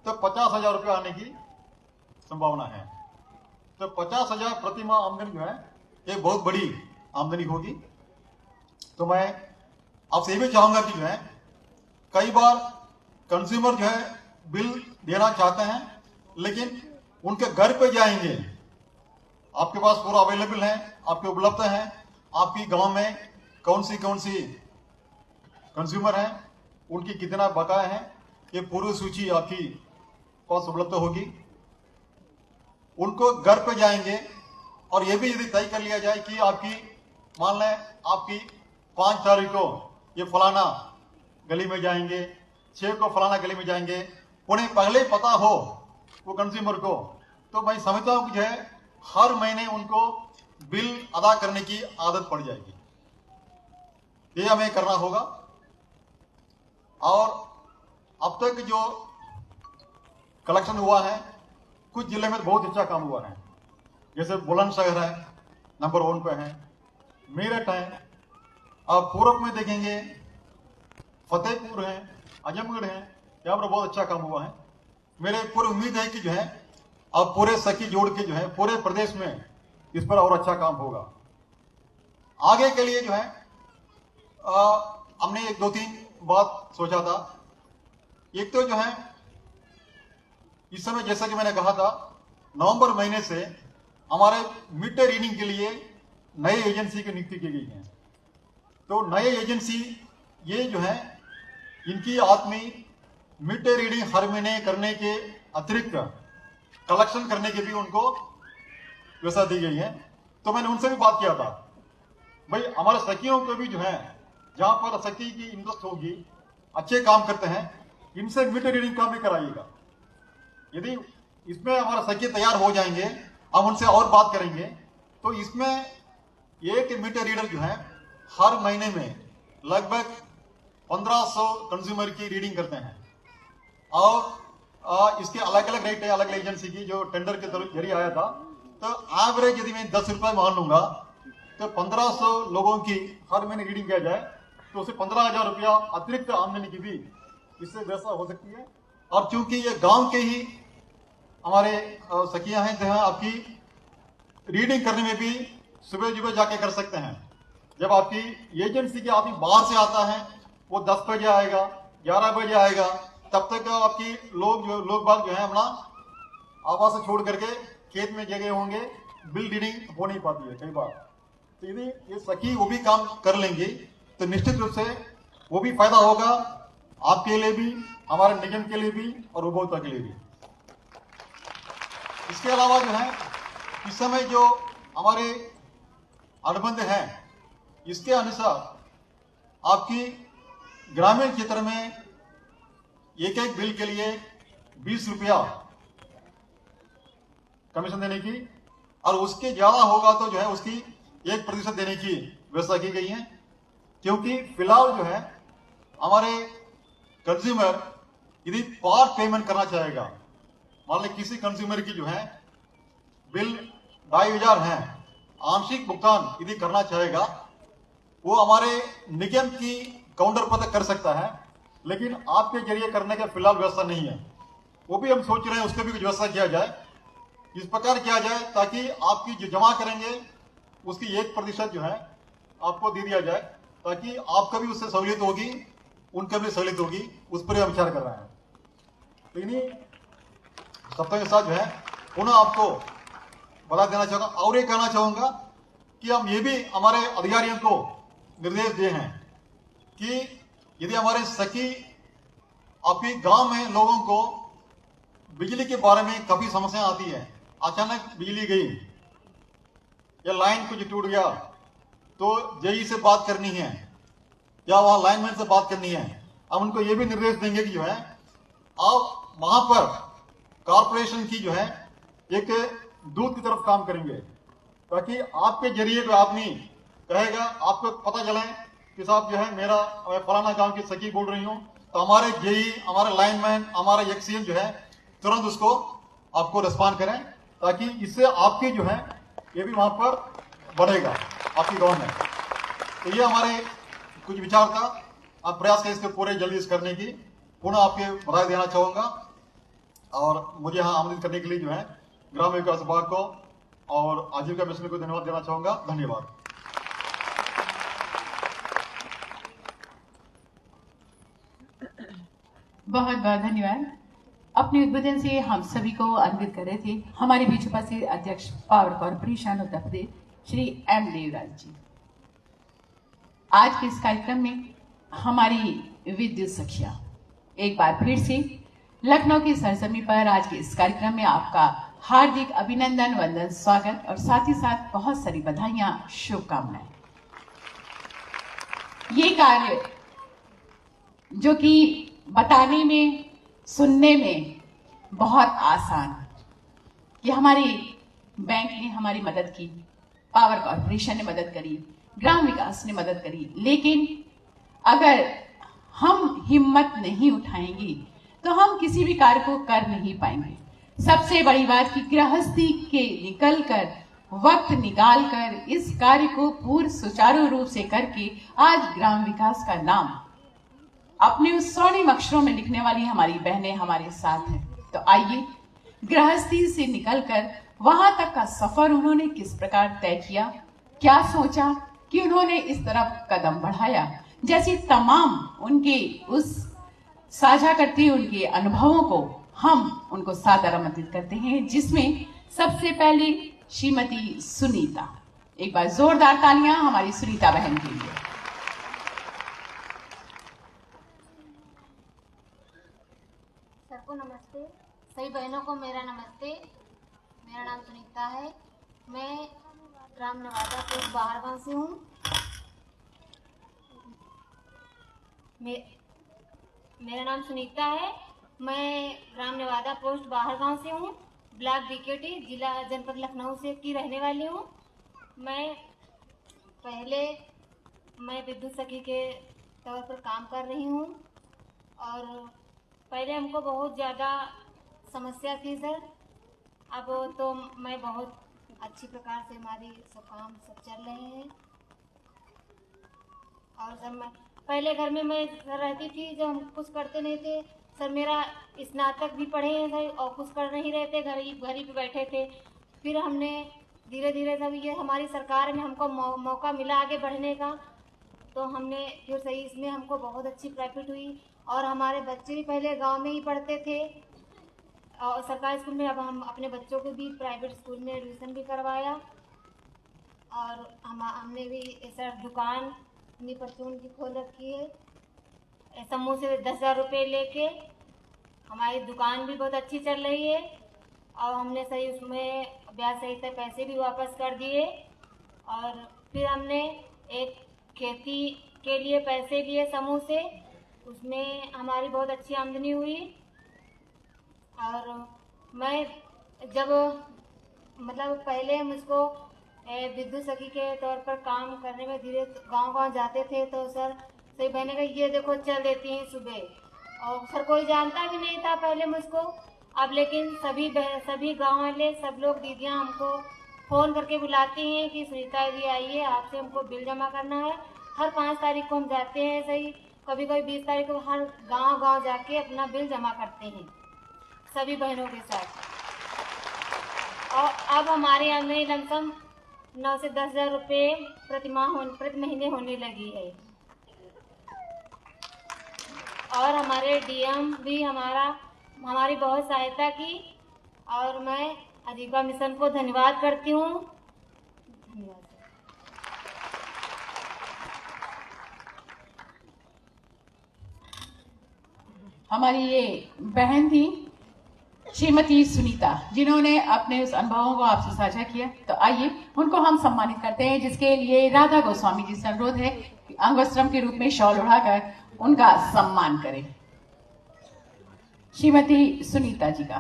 [SPEAKER 6] तो 50,000 रुपये आने की संभावना है। तो 50,000 प्रति माह आमदनी जो है ये बहुत बड़ी आमदनी होगी। तो मैं आपसे ये भी चाहूंगा कि जो है कई बार कंज्यूमर जो है बिल देना चाहते हैं लेकिन उनके घर पे जाएंगे, आपके पास पूरा अवेलेबल है, आपके उपलब्ध है, आपकी गांव में कौन सी कंज्यूमर हैं, उनकी कितना बकाया है, ये पूरी सूची आपकी पास उपलब्ध होगी। उनको घर पे जाएंगे और ये भी यदि तय कर लिया जाए कि आपकी मान लें आपकी 5 तारीख को ये फलाना गली में जाएंगे, 6 को फलाना गली में जाएंगे, उन्हें पहले पता हो वो कंज्यूमर को, तो मैं समझता हूं कि जो है हर महीने उनको बिल अदा करने की आदत पड़ जाएगी। ये हमें करना होगा। और अब तक जो कलेक्शन हुआ है कुछ जिले में बहुत अच्छा काम हुआ है, जैसे बुलंदशहर है नंबर 1 पे है, मेरठ है, अब पूरब में देखेंगे फतेहपुर है, आजमगढ़ है, यहाँ पर बहुत अच्छा काम हुआ है। मेरे पूरी उम्मीद है कि जो है अब पूरे सखी जोड़ के जो है पूरे प्रदेश में इस पर और अच्छा काम होगा। आगे के लिए जो है हमने 1-2-3 बात सोचा था। एक तो जो है इस समय जैसा कि मैंने कहा था, नवंबर महीने से हमारे मिड डे रीडिंग के लिए नए एजेंसी की नियुक्ति की गई है। तो नए एजेंसी ये जो है, इनकी आदमी मिड डे रीडिंग हर महीने करने के अतिरिक्त कलेक्शन करने की भी उनको व्यवस्था दी गई है। तो मैंने उनसे भी बात किया था, भाई हमारे सखियों को भी जो है, जहां पर सखी की इंटरेस्ट होगी, अच्छे काम करते हैं, इनसे मिड डे रीडिंग काम भी कराइएगा। यदि इसमें हमारे सखी तैयार हो जाएंगे, हम उनसे और बात करेंगे, तो इसमें एक मिड डे रीडर जो है हर महीने में लगभग 1500 कंज्यूमर की रीडिंग करते हैं। और इसके अलग अलग रेट है, अलग अलग एजेंसी की, जो टेंडर के जरिए आया था। तो एवरेज यदि मैं 10 रुपए मान लूंगा, तो 1500 लोगों की हर महीने रीडिंग किया जाए, तो उसे 15,000 रुपया अतिरिक्त आमदनी की भी इससे व्यवस्था हो सकती है। और चूंकि ये गांव के ही हमारे सखियां हैं, जहां आपकी रीडिंग करने में भी सुबह सुबह जाके कर सकते हैं। जब आपकी एजेंसी के आदमी बाहर से आता है, वो 10 बजे आएगा, 11 बजे आएगा, तब तक आपकी लोग बाग जो है अपना आवास छोड़ करके खेत में जगह होंगे, बिल रीडिंग हो नहीं पाती है कई बार। तो यदि ये सखी वो भी काम कर लेंगे, तो निश्चित रूप से वो भी फायदा होगा आपके लिए भी, हमारे निगम के लिए भी और उपभोक्ता के लिए भी। इसके अलावा जो है, इस समय जो हमारे अनुबंध हैं, इसके अनुसार आपकी ग्रामीण क्षेत्र में एक एक बिल के लिए 20 रुपया कमीशन देने की, और उसके ज्यादा होगा तो जो है उसकी 1% देने की व्यवस्था की गई है। क्योंकि फिलहाल जो है हमारे कंज्यूमर यदि पार्ट पेमेंट करना चाहेगा, मान लीजिए किसी कंज्यूमर की जो है बिल 2,500 है, आंशिक भुगतान यदि करना चाहेगा, वो हमारे निगम की काउंटर पर कर सकता है, लेकिन आपके जरिए करने का फिलहाल व्यवस्था नहीं है। वो भी हम सोच रहे हैं उसका भी कुछ व्यवस्था किया जाए। इस प्रकार किया जाए ताकि आपकी जो जमा करेंगे उसकी 1% जो है आपको दे दिया जाए, ताकि आपका भी उससे सहूलियत होगी, उनका भी सहूलियत होगी। उस पर हम विचार कर रहे हैं। तो इन्हीं शब्दों के साथ जो है पुनः आपको बता देना चाहूंगा, और ये कहना चाहूंगा कि हम ये भी हमारे अधिकारियों को निर्देश दिए हैं कि यदि हमारे सखी आपके गांव में लोगों को बिजली के बारे में काफी समस्या आती है, अचानक बिजली गई या लाइन कुछ टूट गया, तो जेई से बात करनी है या वहां लाइनमैन से बात करनी है, हम उनको ये भी निर्देश देंगे कि जो है आप वहां पर कॉर्पोरेशन की जो है एक दूत की तरफ काम करेंगे, ताकि आपके जरिए कोई आदमी कहेगा, आपको पता चले कि साहब जो है मेरा फलाना गांव की सखी बोल रही हूँ, तो हमारे जेई, हमारे लाइनमैन, हमारा एक्सीएन जो है तुरंत उसको आपको रिस्पॉन्ड करें, ताकि इससे आपकी जो है ये भी वहां पर बढ़ेगा आपकी गांव में। तो ये हमारे कुछ विचार था, आप प्रयास करें इसके पूरे जल्दी से करने की। पुनः आपके बधाई देना चाहूंगा, और मुझे यहाँ आमंत्रित करने के लिए जो है ग्राम विकास विभाग को और आजीविका मिशन को धन्यवाद देना चाहूंगा। धन्यवाद।
[SPEAKER 1] बहुत बहुत धन्यवाद। अपने उद्बोधन से हम सभी को अन्वित कर रहे थे हमारे बीच उपस्थित अध्यक्ष power corporation Uttar Pradesh Shri M Devraj जी। आज के इस कार्यक्रम में हमारी विद्युत सखियां एक बार फिर से लखनऊ की सरजमी पर आज के इस कार्यक्रम में आपका हार्दिक अभिनंदन, वंदन, स्वागत और साथ ही साथ बहुत सारी बधाइयां, शुभकामनाएं। ये कार्य जो कि बताने में, सुनने में बहुत आसान, कि हमारी बैंक ने हमारी मदद की, पावर कॉर्पोरेशन ने मदद करी, ग्राम विकास ने मदद करी, लेकिन अगर हम हिम्मत नहीं उठाएंगे तो हम किसी भी कार्य को कर नहीं पाएंगे। सबसे बड़ी बात कि गृहस्थी के निकलकर, वक्त निकालकर इस कार्य को पूर्ण सुचारू रूप से करके आज ग्राम विकास का नाम अपने उस स्वर्णिम अक्षरों में लिखने वाली हमारी बहनें हमारे साथ हैं। तो आइए, गृहस्थी से निकलकर वहां तक का सफर उन्होंने किस प्रकार तय किया, क्या सोचा कि उन्होंने इस तरफ कदम बढ़ाया, जैसी तमाम उनके उस साझा करती उनके अनुभवों को हम उनको सादर आमंत्रित करते हैं, जिसमें सबसे पहले श्रीमती सुनीता। एक बार जोरदार तालियां हमारी सुनीता बहन के लिए।
[SPEAKER 7] सबको नमस्ते, सभी बहनों को मेरा नमस्ते। मेरा नाम सुनीता है, मैं ग्राम नवादा पोस्ट बाहरगांव से हूँ। मेरा नाम सुनीता है, मैं ग्राम नवादा पोस्ट बाहरगांव से हूँ, ब्लॉक बीकेटी, जिला जनपद लखनऊ से की रहने वाली हूँ। मैं विद्युत सखी के तौर पर काम कर रही हूँ और पहले हमको बहुत ज़्यादा समस्या थी सर। अब तो मैं बहुत अच्छी प्रकार से हमारी सब काम सब चल रहे हैं। और सर मैं पहले घर में मैं सर रहती थी, जब हम कुछ करते नहीं थे सर। मेरा स्नातक भी पढ़े हैं सर और कुछ कर नहीं रहे थे, घर ही पे बैठे थे। फिर हमने धीरे धीरे जब ये हमारी सरकार में हमको मौका मिला आगे बढ़ने का, तो हमने फिर सही इसमें हमको बहुत अच्छी प्रॉफिट हुई। और हमारे बच्चे भी पहले गांव में ही पढ़ते थे और सरकारी स्कूल में, अब हम अपने बच्चों को भी प्राइवेट स्कूल में एडमिशन भी करवाया। और हमने भी सर दुकान अपनी परचून की खोल रखी है। समूह से 10,000 रुपये लेके हमारी दुकान भी बहुत अच्छी चल रही है और हमने सही उसमें ब्याज सहित पैसे भी वापस कर दिए। और फिर हमने एक खेती के लिए पैसे लिए समूह से, उसमें हमारी बहुत अच्छी आमदनी हुई। और मैं जब मतलब पहले मुझको विद्युत सखी के तौर पर काम करने में धीरे गांव जाते थे, तो सर सही बहने का ये देखो चल देती हैं सुबह, और सर कोई जानता भी नहीं था पहले मुझको। अब लेकिन सभी गांव वाले सब लोग दीदियां हमको फ़ोन करके बुलाती हैं कि सुनीता दीदी आइए, आपसे हमको बिल जमा करना है। हर 5 तारीख को हम जाते हैं सही, कभी कभी 20 तारीख को हर गांव जाके अपना बिल जमा करते हैं सभी बहनों के साथ। और अब हमारे यहाँ में लमसम 9 से 10,000 रुपये प्रति महीने होने लगी है। और हमारे डीएम भी हमारी बहुत सहायता की और मैं आजीविका मिशन को धन्यवाद करती हूँ। धन्यवाद।
[SPEAKER 1] हमारी ये बहन थी श्रीमती सुनीता, जिन्होंने अपने उस अनुभवों को आपसे साझा किया। तो आइए उनको हम सम्मानित करते हैं, जिसके लिए राधा गोस्वामी जी से अनुरोध है कि अंगवस्त्रम के रूप में शॉल उड़ाकर उनका सम्मान करें। श्रीमती सुनीता जी का।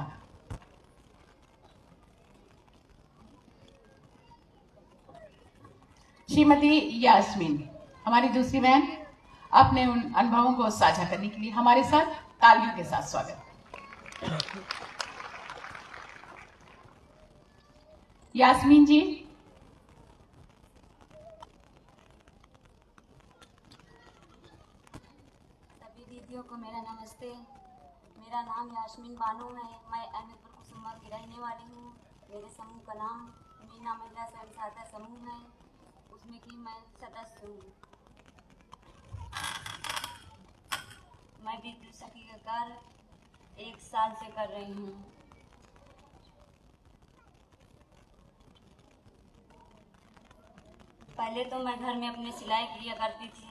[SPEAKER 1] श्रीमती यास्मीन, हमारी दूसरी बहन, अपने उन अनुभवों को साझा करने के लिए हमारे साथ तालियों के साथ स्वागत। यास्मीन जी।
[SPEAKER 7] सभी दीदियों को मेरा नमस्ते। मेरा नाम यास्मीन बानो है, मैं अहमदपुर कुसुम्भा की रहने वाली हूँ। मेरे समूह का नाम मीना महिला स्वयं सहायता समूह है, उसमें कि मैं सदस्य हूँ। मैं विद्युत सखी का कार्य 1 साल से कर रही हूँ। पहले तो मैं घर में अपने सिलाई किया करती थी,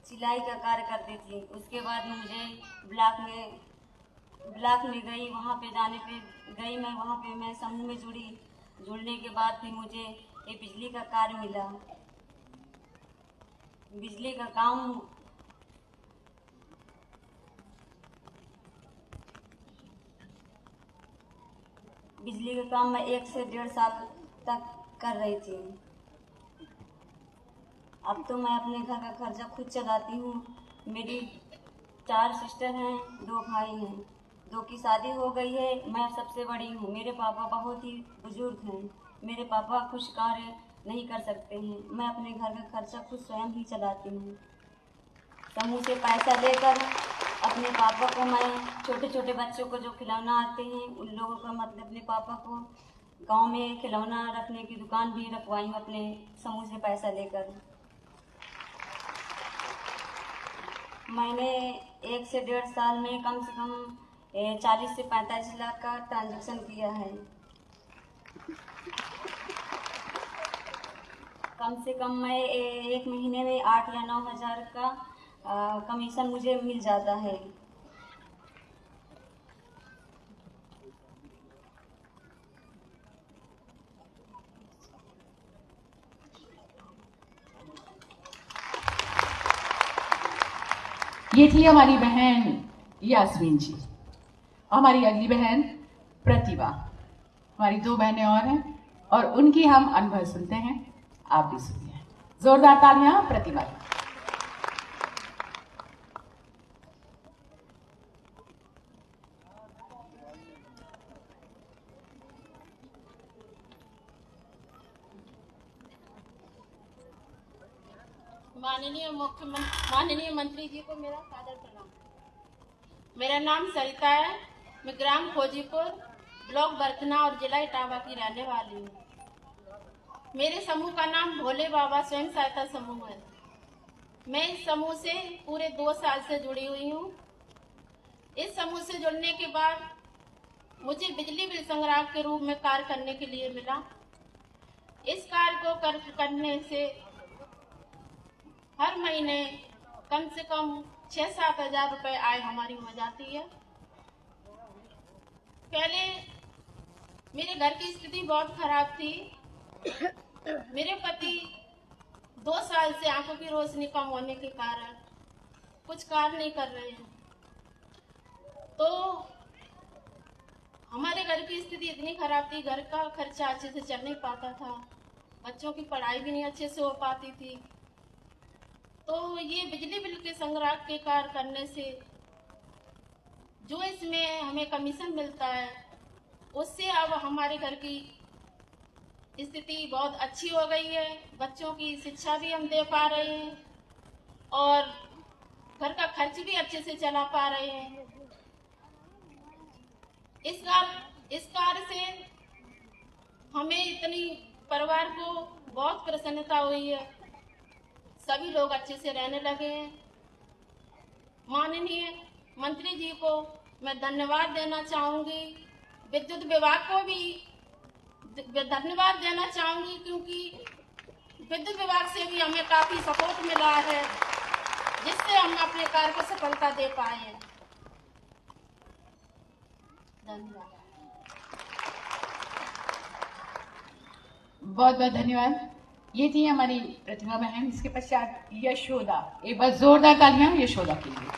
[SPEAKER 7] सिलाई का कार्य करती थी। उसके बाद मुझे ब्लॉक में गई, वहाँ पे जाने पे गई मैं, वहाँ पे मैं समूह में जुड़ने के बाद फिर मुझे ये बिजली का कार्य मिला। बिजली का काम मैं 1 से 1.5 साल तक कर रही थी। अब तो मैं अपने घर का खर्चा खुद चलाती हूँ। मेरी 4 सिस्टर हैं, 2 भाई हैं, 2 की शादी हो गई है, मैं सबसे बड़ी हूँ। मेरे पापा बहुत ही बुजुर्ग हैं, मेरे पापा कुछ कार्य नहीं कर सकते हैं। मैं अपने घर का खर्चा खुद स्वयं ही चलाती हूँ। समूह से पैसा लेकर अपने पापा को, मैं छोटे छोटे बच्चों को जो खिलौना आते हैं उन लोगों को, मतलब अपने पापा को गांव में खिलौना रखने की दुकान भी रखवाई हूँ अपने समूह से पैसा लेकर।
[SPEAKER 8] मैंने 1 से 1.5 साल में कम से कम 40 से 45 लाख का ट्रांजैक्शन किया है। कम से कम मैं एक महीने में 8 या 9 हज़ार का कमीशन मुझे मिल जाता है।
[SPEAKER 1] ये थी हमारी बहन यास्मीन जी। हमारी अगली बहन प्रतिभा। हमारी 2 बहनें और हैं और उनकी हम अनुभव सुनते हैं। आप भी सुनिए। जोरदार तालियां प्रतिभा की।
[SPEAKER 9] माननीय मंत्री जी को मेरा सादर प्रणाम। मेरा नाम सरिता है। मैं ग्राम खोजीपुर, ब्लॉक बरतना और जिला इटावा की रहने वाली हूँ। मेरे समूह का नाम भोले बाबा स्वयं सहायता समूह है। मैं इस समूह से पूरे 2 साल से जुड़ी हुई हूँ। इस समूह से जुड़ने के बाद मुझे बिजली बिल संग्रह के रूप में कार्य करने के लिए मिला। इस कार्य को करने से हर महीने कम से कम 6-7 हज़ार रुपये आय हमारी हो जाती है। पहले मेरे घर की स्थिति बहुत खराब थी। मेरे पति 2 साल से आंखों की रोशनी कम होने के कारण कुछ कार्य नहीं कर रहे हैं। तो हमारे घर की स्थिति इतनी खराब थी, घर का खर्चा अच्छे से चल नहीं पाता था, बच्चों की पढ़ाई भी नहीं अच्छे से हो पाती थी। तो ये बिजली बिल के संग्रह के कार्य करने से जो इसमें हमें कमीशन मिलता है, उससे अब हमारे घर की स्थिति बहुत अच्छी हो गई है। बच्चों की शिक्षा भी हम दे पा रहे हैं और घर का खर्च भी अच्छे से चला पा रहे हैं। इस कार्य से हमें इतनी परिवार को बहुत प्रसन्नता हुई है। सभी लोग अच्छे से रहने लगे हैं। माननीय मंत्री जी को मैं धन्यवाद देना चाहूँगी। विद्युत विभाग को भी धन्यवाद देना चाहूँगी, क्योंकि विद्युत विभाग से भी हमें काफ़ी सपोर्ट मिला है, जिससे हम अपने कार्य को सफलता दे पाए हैं। धन्यवाद।
[SPEAKER 1] बहुत बहुत धन्यवाद। ये थी हमारी प्रतिभा बहन। इसके पश्चात यशोदा। एक बार जोरदार तालियां यशोदा के लिए।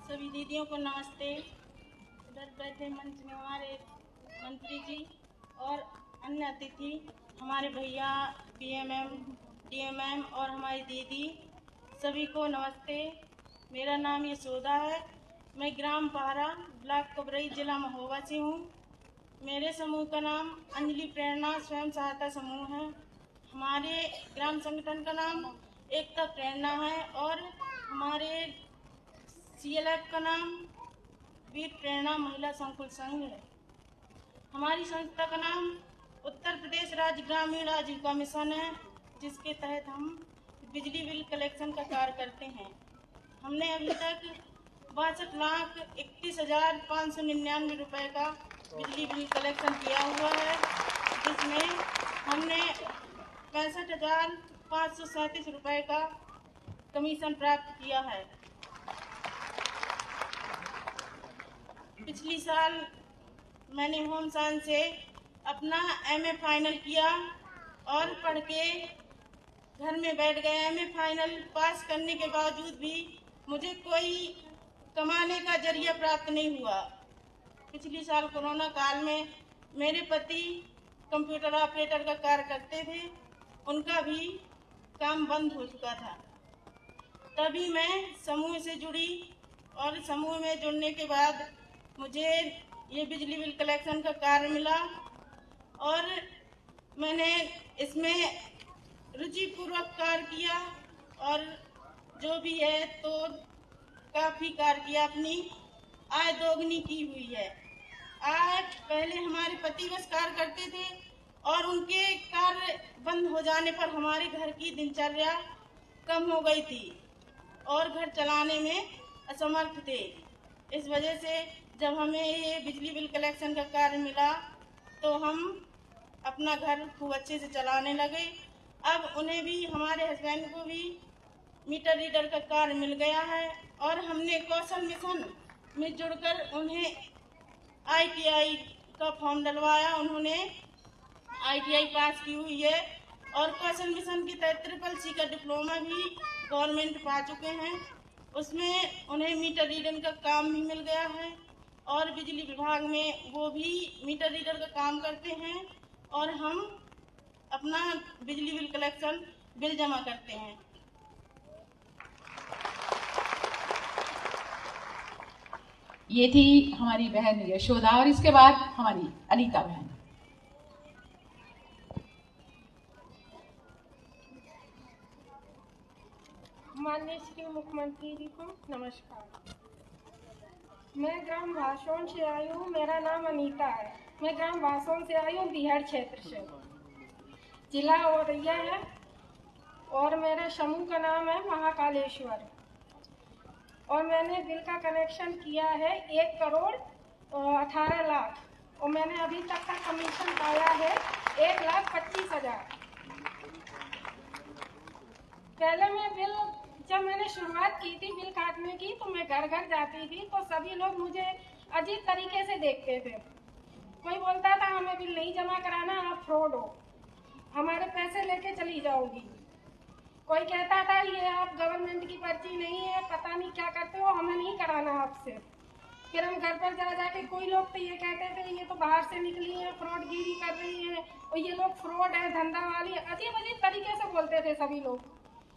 [SPEAKER 10] सभी दीदियों को नमस्ते। इधर बैठे मंच में हमारे मंत्री जी और अन्य अतिथि, हमारे भैया बीएमएम, डीएमएम और हमारी दीदी, सभी को नमस्ते। मेरा नाम यशोदा है। मैं ग्राम पहाड़ा, ब्लॉक कबरई, जिला महोबा से हूँ। मेरे समूह का नाम अंजलि प्रेरणा स्वयं सहायता समूह है। हमारे ग्राम संगठन का नाम एकता प्रेरणा है और हमारे CLF का नाम वीर प्रेरणा महिला संकुल संघ है। हमारी संस्था का नाम उत्तर प्रदेश राज्य ग्रामीण आजीविका मिशन है, जिसके तहत हम बिजली बिल कलेक्शन का कार्य करते हैं। हमने अभी तक 62,31,599 रुपये का बिजली बिल कलेक्शन किया हुआ है, जिसमें हमने 65,537 रुपये का कमीशन प्राप्त किया है। पिछली साल मैंने होम साइंस से अपना MA फाइनल किया और पढ़ के घर में बैठ गए। MA फाइनल पास करने के बावजूद भी मुझे कोई कमाने का जरिया प्राप्त नहीं हुआ। पिछली साल कोरोना काल में मेरे पति कंप्यूटर ऑपरेटर का कार्य करते थे, उनका भी काम बंद हो चुका था। तभी मैं समूह से जुड़ी और समूह में जुड़ने के बाद मुझे ये बिजली बिल कलेक्शन का कार्य मिला और मैंने इसमें रुचिपूर्वक कार्य किया और जो भी है तो काफ़ी कार्य किया। अपनी आय दोगुनी की हुई है। आय पहले हमारे पति बस कार्य करते थे और उनके कार्य बंद हो जाने पर हमारे घर की दिनचर्या कम हो गई थी और घर चलाने में असमर्थ थे। इस वजह से जब हमें ये बिजली बिल कलेक्शन का कार्य मिला तो हम अपना घर खूब अच्छे से चलाने लगे। अब उन्हें भी, हमारे हस्बैंड को भी मीटर रीडर का कार्य मिल गया है और हमने कौशल मिशन में जुड़कर उन्हें ITI का फॉर्म डलवाया। उन्होंने ITI पास की हुई है और कौशल मिशन के तहत CCC का डिप्लोमा भी गवर्नमेंट पा चुके हैं। उसमें उन्हें मीटर रीडर का काम भी मिल गया है और बिजली विभाग में वो भी मीटर रीडर का काम करते हैं और हम अपना बिजली बिल कलेक्शन बिल जमा करते हैं।
[SPEAKER 1] ये थी हमारी बहन यशोदा और इसके बाद हमारी अनीता बहन।
[SPEAKER 11] माननीय श्री मुख्यमंत्री जी को नमस्कार। मैं ग्राम भाषण से आई हूँ। मेरा नाम अनीता है। मैं ग्राम भाषण से आई हूँ, बिहार क्षेत्र से, जिला औरैया है और मेरे समूह का नाम है महाकालेश्वर। और मैंने बिल का कनेक्शन किया है 1,18,00,000 और मैंने अभी तक का कमीशन पाया है 1,25,000। पहले मैं बिल, जब मैंने शुरुआत की थी बिल काटने की, तो मैं घर घर जाती थी तो सभी लोग मुझे अजीब तरीके से देखते थे। कोई बोलता था हमें बिल नहीं जमा कराना, आप फ्रॉड हो, हमारे पैसे लेके चली जाओगी। कोई कहता था ये आप गवर्नमेंट की पर्ची नहीं है, पता नहीं क्या करते हो, हमें नहीं कराना आपसे। फिर हम घर पर जा जाके, कोई लोग तो ये कहते थे ये तो बाहर से निकली है, फ्रॉडगिरी कर रही है और ये लोग फ्रॉड है, धंधा वाली, अजीब अजीब तरीके से बोलते थे सभी लोग।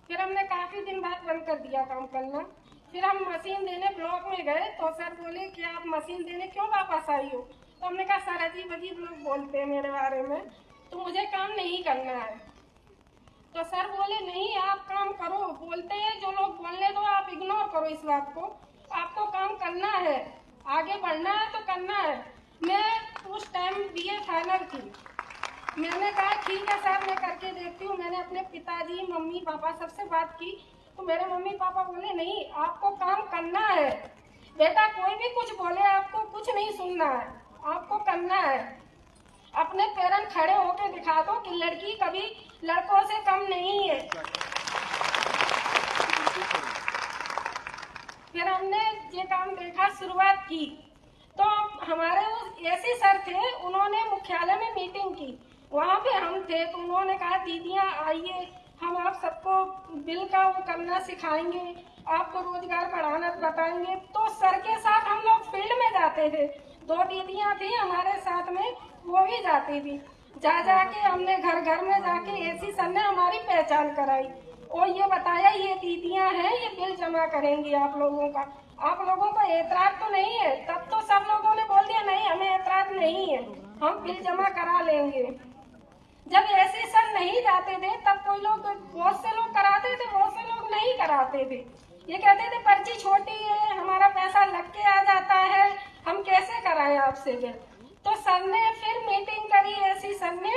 [SPEAKER 11] फिर हमने काफ़ी दिन बाद बंद कर दिया काम करना। फिर हम मशीन देने ब्लॉक में गए तो सर बोले कि आप मशीन देने क्यों वापस आई हो? तो हमने कहा सर अजीब अजीब लोग बोलते हैं मेरे बारे में, तो मुझे काम नहीं करना है। तो सर बोले नहीं आप काम करो, बोलते हैं जो लोग बोलने दो, आप इग्नोर करो इस बात को, आपको काम करना है, आगे बढ़ना है तो करना है। मैं उस टाइम BA फाइनल थी। मैंने कहा ठीक है सर मैं करके देखती हूँ। मैंने अपने पिताजी मम्मी पापा सबसे बात की तो मेरे मम्मी पापा बोले नहीं आपको काम करना है बेटा, कोई भी कुछ बोले आपको कुछ नहीं सुनना है, आपको करना है। अपने पैरन खड़े होकर दिखा दो कि लड़की कभी लड़कों से कम नहीं है। फिर हमने ये काम देखा, शुरुआत की तो हमारे ऐसे सर थे, उन्होंने मुख्यालय में मीटिंग की, वहाँ पे हम थे तो उन्होंने कहा दीदियाँ आइए हम आप सबको बिल का वो करना सिखाएंगे, आपको रोजगार बढ़ाना बताएंगे। तो सर के साथ हम लोग फील्ड में जाते थे, 2 दीदियाँ थी हमारे साथ में, वो भी जाती थी। जा जाके हमने घर घर में जाके ऐसी सर ने हमारी पहचान कराई और ये बताया ये दीदियाँ हैं, ये बिल जमा करेंगी आप लोगों का। आप लोगों को एतराज तो नहीं है? तब तो सब लोगों ने बोल दिया नहीं हमें एतराज नहीं है, हम बिल जमा करा लेंगे। जब ऐसे सर नहीं जाते थे तब कोई लोग, बहुत से लोग कराते थे, बहुत से लोग नहीं कराते थे। ये कहते थे पर्ची छोटी है, हमारा पैसा लग के आ जाता है, हम कैसे कराएं आपसे बिल। तो सर ने फिर मीटिंग करी, ऐसी सर ने,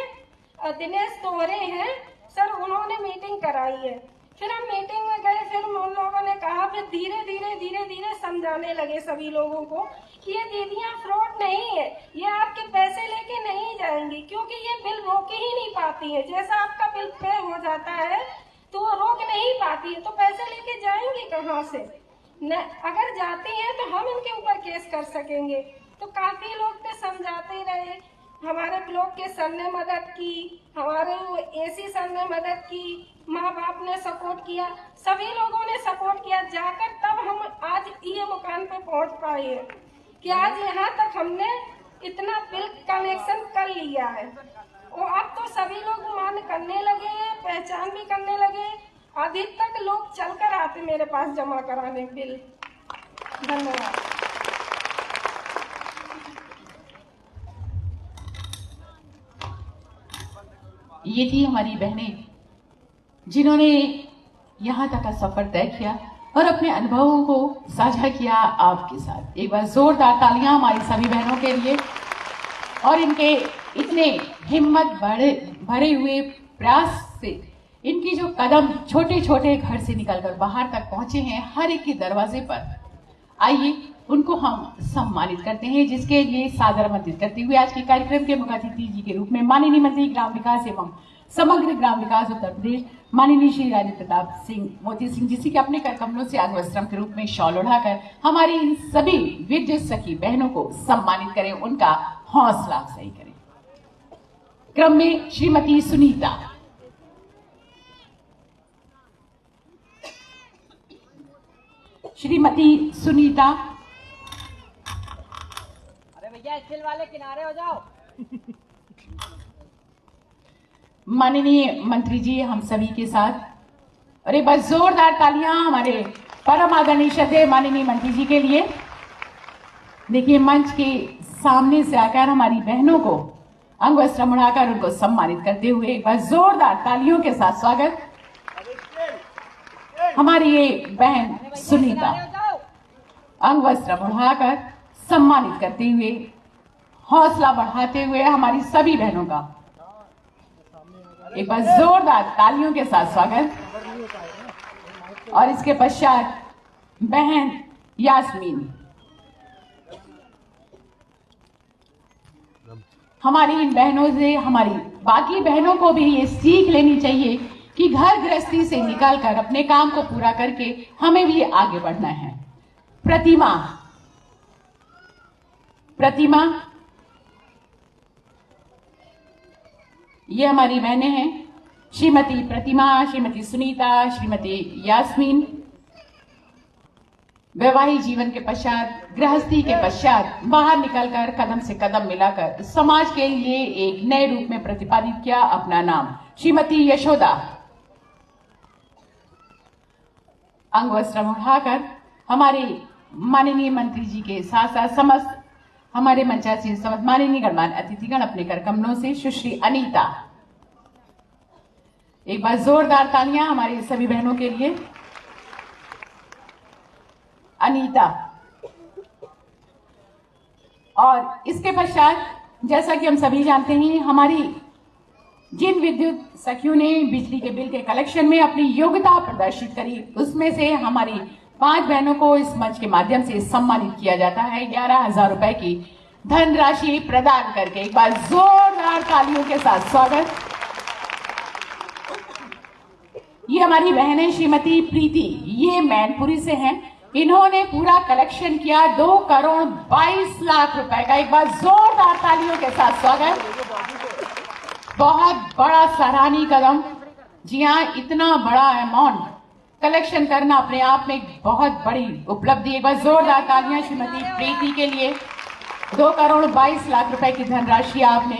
[SPEAKER 11] दिनेश दोहरे हैं सर, उन्होंने मीटिंग कराई है। फिर हम मीटिंग में गए, फिर उन लोगों ने कहा, फिर धीरे धीरे समझाने लगे सभी लोगों को कि ये दीदियाँ फ्रॉड नहीं है, ये आपके पैसे लेके नहीं जाएंगी, क्योंकि ये बिल रोक ही नहीं पाती है। जैसा आपका बिल पे हो जाता है तो वो रोक नहीं पाती है, तो पैसे लेके जाएंगी कहाँ से? न अगर जाती हैं तो हम इनके ऊपर केस कर सकेंगे। तो काफी लोग थे, समझाते रहे, हमारे ब्लॉक के सर ने मदद की, हमारे AC सर ने मदद की, माँ बाप ने सपोर्ट किया, सभी लोगों ने सपोर्ट किया, जाकर तब हम आज ये मुकाम पे पहुंच पाए हैं कि आज यहाँ तक हमने इतना बिल कनेक्शन कर लिया है। और अब तो सभी लोग मान करने लगे हैं, पहचान भी करने लगे। अधिक तक लोग चलकर आते मेरे पास जमा कराने बिल। धन्यवाद।
[SPEAKER 1] ये थी हमारी बहनें जिन्होंने यहाँ तक का सफर तय किया और अपने अनुभवों को साझा किया आपके साथ। एक बार जोरदार तालियां हमारी सभी बहनों के लिए और इनके इतने हिम्मत भरे हुए प्रयास से इनकी जो कदम छोटे छोटे घर से निकलकर बाहर तक पहुंचे हैं, हर एक के दरवाजे पर, आइए उनको हम सम्मानित करते हैं, जिसके लिए सादर आमंत्रित करते हुए आज के कार्यक्रम के मुख्य अतिथि जी के रूप में माननीय मंत्री ग्राम विकास एवं समग्र ग्राम विकास उत्तर प्रदेश माननीय श्री राजेंद्र प्रताप सिंह मोती सिंह जी के अपने कर कमलों से अंग वस्त्रम के रूप में शॉल उड़ाकर हमारी इन सभी विद्युत सखी बहनों को सम्मानित करें, उनका हौसला अफजाई करें। क्रम में श्रीमती सुनीता, श्रीमती सुनीता,
[SPEAKER 2] अरे भैया स्टील वाले किनारे हो जाओ।
[SPEAKER 1] माननीय मंत्री जी हम सभी के साथ, और एक बार जोरदार तालियां हमारे परम आदरणीय श्रद्धेय माननीय मंत्री जी के लिए। देखिए मंच के सामने से आकर हमारी बहनों को अंग वस्त्र उड़ाकर उनको सम्मानित करते हुए एक बार जोरदार तालियों के साथ स्वागत। हमारी ये बहन सुनीता अंग वस्त्र उड़ाकर सम्मानित करते हुए, हौसला बढ़ाते हुए हमारी सभी बहनों का एक बार जोरदार तालियों के साथ स्वागत। और इसके पश्चात बहन यास्मीन, हमारी इन बहनों से हमारी बाकी बहनों को भी ये सीख लेनी चाहिए कि घर गृहस्थी से निकलकर अपने काम को पूरा करके हमें भी आगे बढ़ना है। प्रतिमा, प्रतिमा ये हमारी बहनें हैं, श्रीमती प्रतिमा, श्रीमती सुनीता, श्रीमती यास्मीन। वैवाहिक जीवन के पश्चात, गृहस्थी के पश्चात बाहर निकलकर कदम से कदम मिलाकर समाज के लिए एक नए रूप में प्रतिपादित किया अपना नाम। श्रीमती यशोदा अंग वस्त्र उठाकर हमारे माननीय मंत्री जी के साथ साथ समस्त हमारे मंचासीन समस्त माननीय गणमान्य अतिथिगण अपने कर कमलों से सुश्री अनीता, एक बार जोरदार तालियां हमारी सभी बहनों के लिए। अनीता, और इसके पश्चात जैसा कि हम सभी जानते हैं, हमारी जिन विद्युत सखियों ने बिजली के बिल के कलेक्शन में अपनी योग्यता प्रदर्शित करी, उसमें से हमारी 5 बहनों को इस मंच के माध्यम से सम्मानित किया जाता है 11,000 रुपए की धनराशि प्रदान करके। एक बार जोरदार तालियों के साथ स्वागत। ये हमारी बहन है श्रीमती प्रीति, ये मैनपुरी से हैं। इन्होंने पूरा कलेक्शन किया 2,22,00,000 रुपए का। एक बार जोरदार तालियों के साथ स्वागत। बहुत बड़ा सराहनीय कदम। जी हाँ, इतना बड़ा अमाउंट कलेक्शन करना अपने आप में एक बहुत बड़ी उपलब्धि। एक बार जोरदार तालियां श्रीमती प्रीति के लिए। 2,22,00,000 रुपए की धनराशि आपने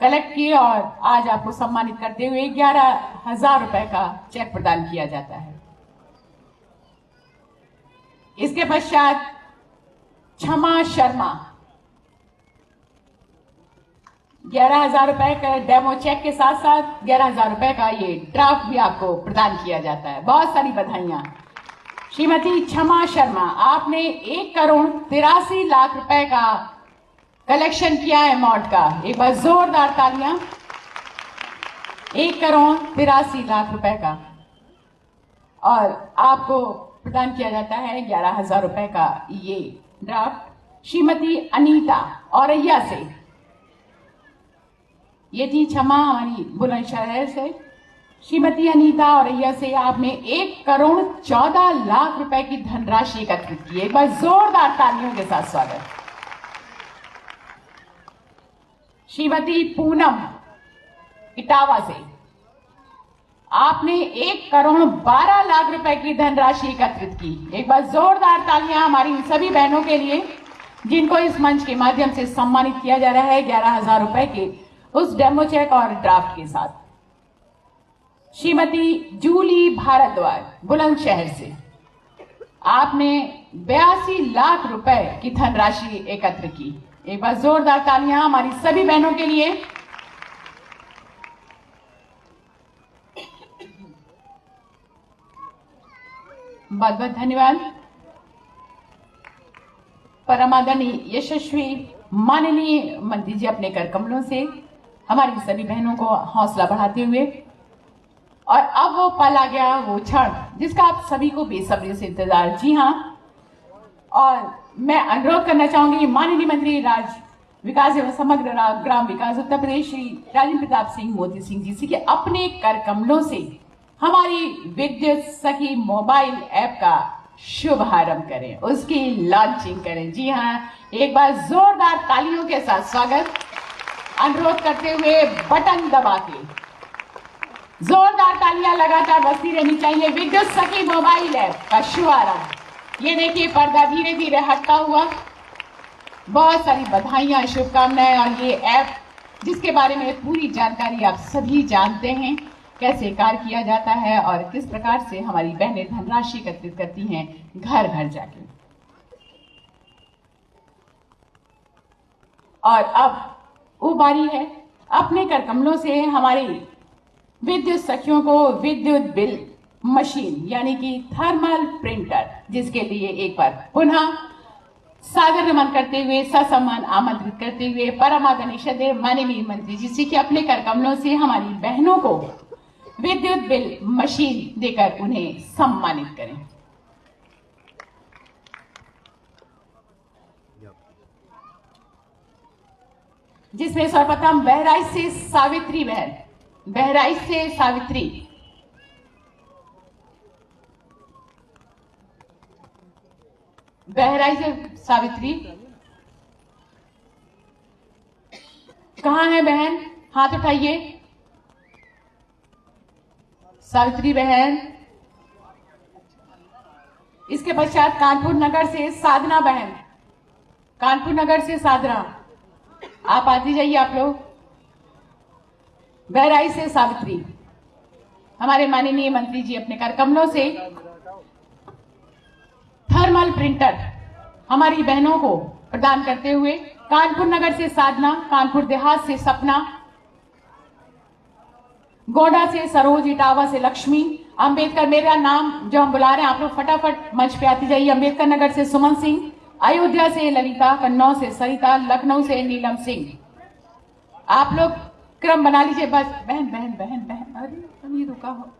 [SPEAKER 1] कलेक्ट की और आज आपको सम्मानित करते हुए 11,000 रुपए का चेक प्रदान किया जाता है। इसके पश्चात क्षमा शर्मा, 11,000 रुपए का डेमो चेक के साथ साथ 11,000 रुपए का ये ड्राफ्ट भी आपको प्रदान किया जाता है। बहुत सारी बधाइयां। श्रीमती क्षमा शर्मा, आपने 1,83,00,000 रुपए का कलेक्शन किया है अमाउंट का। एक बार जोरदार तालियां। 1,83,00,000 रुपए का, और आपको प्रदान किया जाता है 11,000 रुपए का ये ड्राफ्ट। श्रीमती अनीता औरैया से, ये थी क्षमा हमारी बुलंदशहर से। श्रीमती अनीता औरैया से आपने 1,14,00,000 रुपए की धनराशि एकत्रित की। एक बार जोरदार तालियों के साथ स्वागत। श्रीमती पूनम इटावा से आपने 1,12,00,000 रुपए की धनराशि एकत्रित की। एक बार जोरदार तालियां हमारी इन सभी बहनों के लिए जिनको इस मंच के माध्यम से सम्मानित किया जा रहा है 11,000 रुपए के उस डेमो चेक और ड्राफ्ट के साथ। श्रीमती जूली भारद्वाज बुलंदशहर से आपने 82,00,000 रुपए की धनराशि एकत्र की। एक बार जोरदार तालियां हमारी सभी बहनों के लिए। बहुत बहुत धन्यवाद। परमादरणीय यशस्वी माननीय मंत्री जी अपने कर कमलों से हमारी सभी बहनों को हौसला बढ़ाते हुए और अब वो पल आ गया, वो क्षण जिसका आप सभी को बेसब्री से इंतजार। जी हाँ, और मैं अनुरोध करना चाहूंगी माननीय मंत्री राज्य विकास एवं समग्र ग्राम विकास उत्तर प्रदेश श्री राजेंद्र प्रताप सिंह मोदी सिंह जी से कि अपने कर कमलों से हमारी विद्युत सखी मोबाइल ऐप का शुभारंभ करें, उसकी लॉन्चिंग करें। जी हाँ, एक बार जोरदार तालियों के साथ स्वागत अनुरोध करते हुए बटन दबा के जोरदार तालियां लगातार बजती रहनी चाहिए। विद्युत सखी मोबाइल ऐप का शुभारंभ। ये देखिए पर्दा धीरे धीरे हटता हुआ। बहुत सारी बधाइयां, शुभकामनाएं। और ये ऐप जिसके बारे में पूरी जानकारी आप सभी जानते हैं, कैसे कार्य किया जाता है और किस प्रकार से हमारी बहनें धनराशि एकत्रित करती हैं घर घर जाके। और अब वो बारी है अपने कर कमलों से हमारी विद्युत सखियों को विद्युत बिल मशीन यानी कि थर्मल प्रिंटर, जिसके लिए एक बार पुनः सादर नमन करते हुए ससम्मान आमंत्रित करते हुए परमादरणीय श्रद्धेय माननीय मंत्री जी से कि अपने कर कमलों से हमारी बहनों को विद्युत बिल मशीन देकर उन्हें सम्मानित करें। जिसमें सर्वप्रथम बहराइच से सावित्री बहन, बहराइच से सावित्री, बहराइच से सावित्री कहाँ है बहन? हाथ उठाइए। सावित्री बहन। इसके पश्चात कानपुर नगर से साधना बहन, कानपुर नगर से साधना, आप आती जाइए आप लोग। बहराइच से सावित्री, हमारे माननीय मंत्री जी अपने कर कमलों से थर्मल प्रिंटर हमारी बहनों को प्रदान करते हुए कानपुर नगर से साधना, कानपुर देहात से सपना, गोंडा से सरोज, इटावा से लक्ष्मी, अंबेडकर, मेरा नाम जो हम बुला रहे हैं आप लोग फटाफट मंच पे आती जाइए। अंबेडकर नगर से सुमन सिंह, अयोध्या से ललिता, कन्नौज से सरिता, लखनऊ से नीलम सिंह। आप लोग क्रम बना लीजिए बस। बहन बहन बहन बहन, अरे तुम ये रुका हो।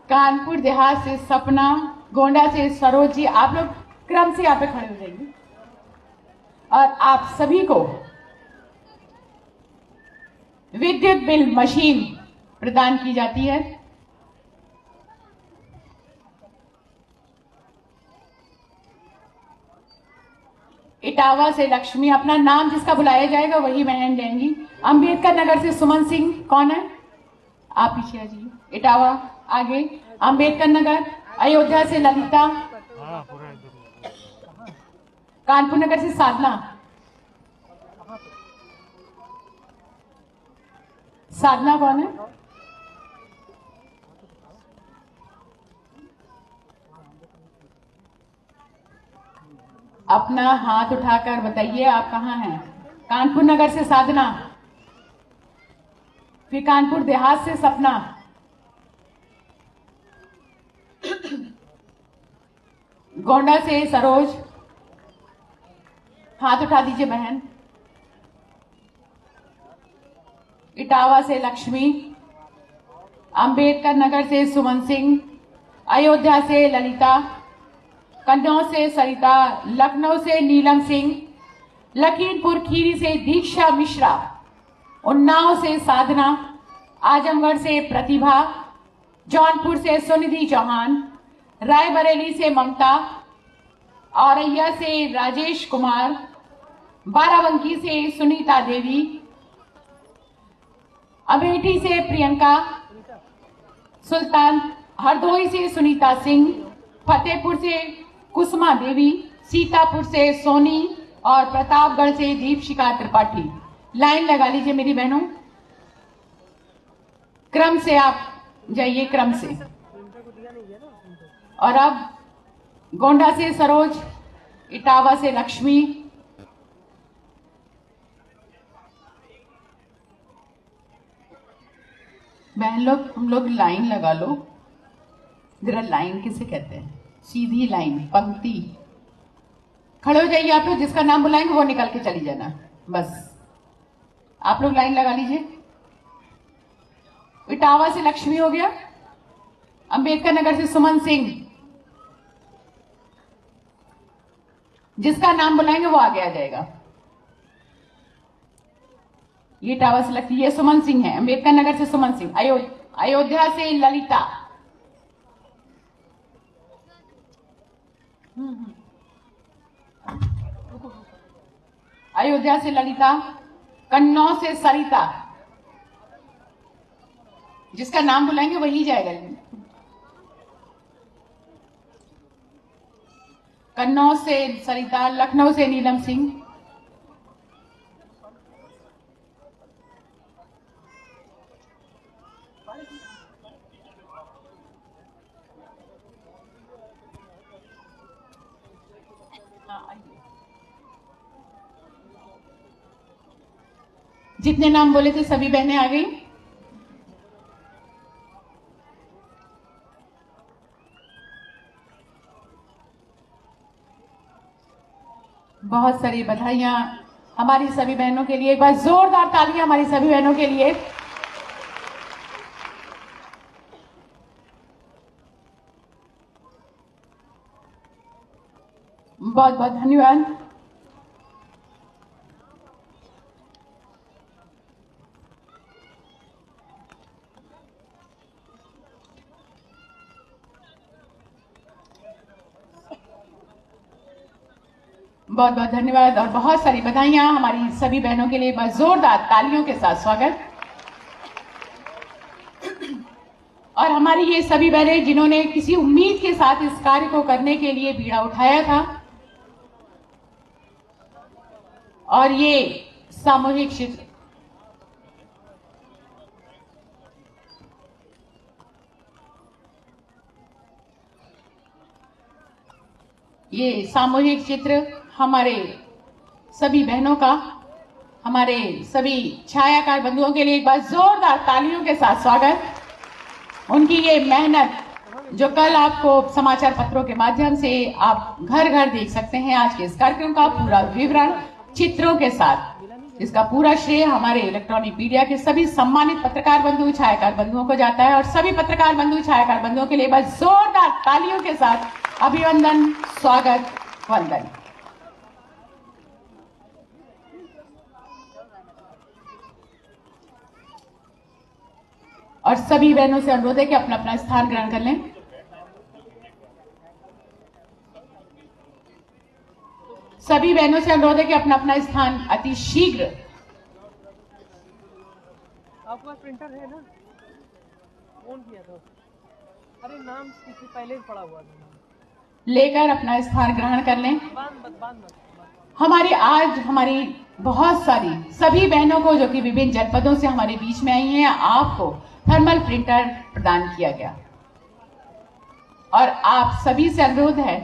[SPEAKER 1] कानपुर देहात से सपना, गोंडा से सरोज जी, आप लोग क्रम से यहाँ पे खड़े हो जाइए। और आप सभी को विद्युत बिल मशीन प्रदान की जाती है। इटावा से लक्ष्मी, अपना नाम जिसका बुलाया जाएगा वही बहन देंगी। अंबेडकर नगर से सुमन सिंह, कौन है? आप पीछे आ जाइए। इटावा आगे, अंबेडकर नगर, अयोध्या से ललिता, कानपुर नगर से साधना, साधना कौन है? अपना हाथ उठाकर बताइए आप कहाँ हैं। कानपुर नगर से साधना, फिर कानपुर देहात से सपना, गोंडा से सरोज, हाथ उठा दीजिए बहन। इटावा से लक्ष्मी, अंबेडकर नगर से सुमन सिंह, अयोध्या से ललिता, कन्नौज से सरिता, लखनऊ से नीलम सिंह, लखीमपुर खीरी से दीक्षा मिश्रा, उन्नाव से साधना, आजमगढ़ से प्रतिभा, जौनपुर से सुनिधि चौहान, रायबरेली से ममता, औरैया से राजेश कुमार, बाराबंकी से सुनीता देवी, अमेठी से प्रियंका, सुल्तान हरदोई से सुनीता सिंह, फतेहपुर से कुसुमा देवी, सीतापुर से सोनी और प्रतापगढ़ से दीपशिखा त्रिपाठी। लाइन लगा लीजिए मेरी बहनों, क्रम से आप जाइए, क्रम से। और अब गोंडा से सरोज, इटावा से लक्ष्मी, बहन लोग तुम लोग लाइन लगा लो जरा। लाइन किसे कहते हैं? सीधी लाइन, पंक्ति। खड़े हो जाइए आप लोग, जिसका नाम बुलाएंगे वो निकल के चली जाना बस। आप लोग लाइन लगा लीजिए। इटावा से लक्ष्मी हो गया, अंबेडकर नगर से सुमन सिंह, जिसका नाम बुलाएंगे वो आगे आ जाएगा। ये इटावा से लक्ष्मी, ये सुमन सिंह है, अंबेडकर नगर से सुमन सिंह। अयोध्या से ललिता, अयोध्या से ललिता, कन्नौज से सरिता, जिसका नाम बुलाएंगे वही जाएगा। कन्नौज से सरिता, लखनऊ से नीलम सिंह, जितने नाम बोले थे सभी बहनें आ गई। बहुत सारी बधाइयां हमारी सभी बहनों के लिए। एक बार जोरदार तालियां हमारी सभी बहनों के लिए। बहुत बहुत धन्यवाद। बहुत बहुत धन्यवाद और बहुत सारी बधाइयां हमारी सभी बहनों के लिए। बस जोरदार तालियों के साथ स्वागत। और हमारी ये सभी बहनें जिन्होंने किसी उम्मीद के साथ इस कार्य को करने के लिए बीड़ा उठाया था, और ये सामूहिक चित्र, ये सामूहिक चित्र हमारे सभी बहनों का, हमारे सभी छायाकार बंधुओं के लिए एक बार जोरदार तालियों के साथ स्वागत। उनकी ये मेहनत जो कल आपको समाचार पत्रों के माध्यम से आप घर घर देख सकते हैं, आज के इस कार्यक्रम का पूरा विवरण चित्रों के साथ, इसका पूरा श्रेय हमारे इलेक्ट्रॉनिक मीडिया के सभी सम्मानित पत्रकार बंधु, छायाकार बंधुओं को जाता है। और सभी पत्रकार बंधु, छायाकार बंधुओं के लिए बस जोरदार तालियों के साथ अभिनंदन, स्वागत, वंदन। और सभी बहनों से अनुरोध है कि अपना अपना स्थान ग्रहण कर लें। सभी बहनों से अनुरोध है कि अपना अपना स्थान अति शीघ्र।
[SPEAKER 2] आपका प्रिंटर है ना? फोन किया था। अरे नाम किसी पहले ही पड़ा हुआ था।
[SPEAKER 1] लेकर अपना स्थान ग्रहण कर लें। हमारी बहुत सारी सभी बहनों को जो कि विभिन्न जनपदों से हमारे बीच में आई हैं, आपको थर्मल प्रिंटर प्रदान किया गया। और आप सभी से अनुरोध है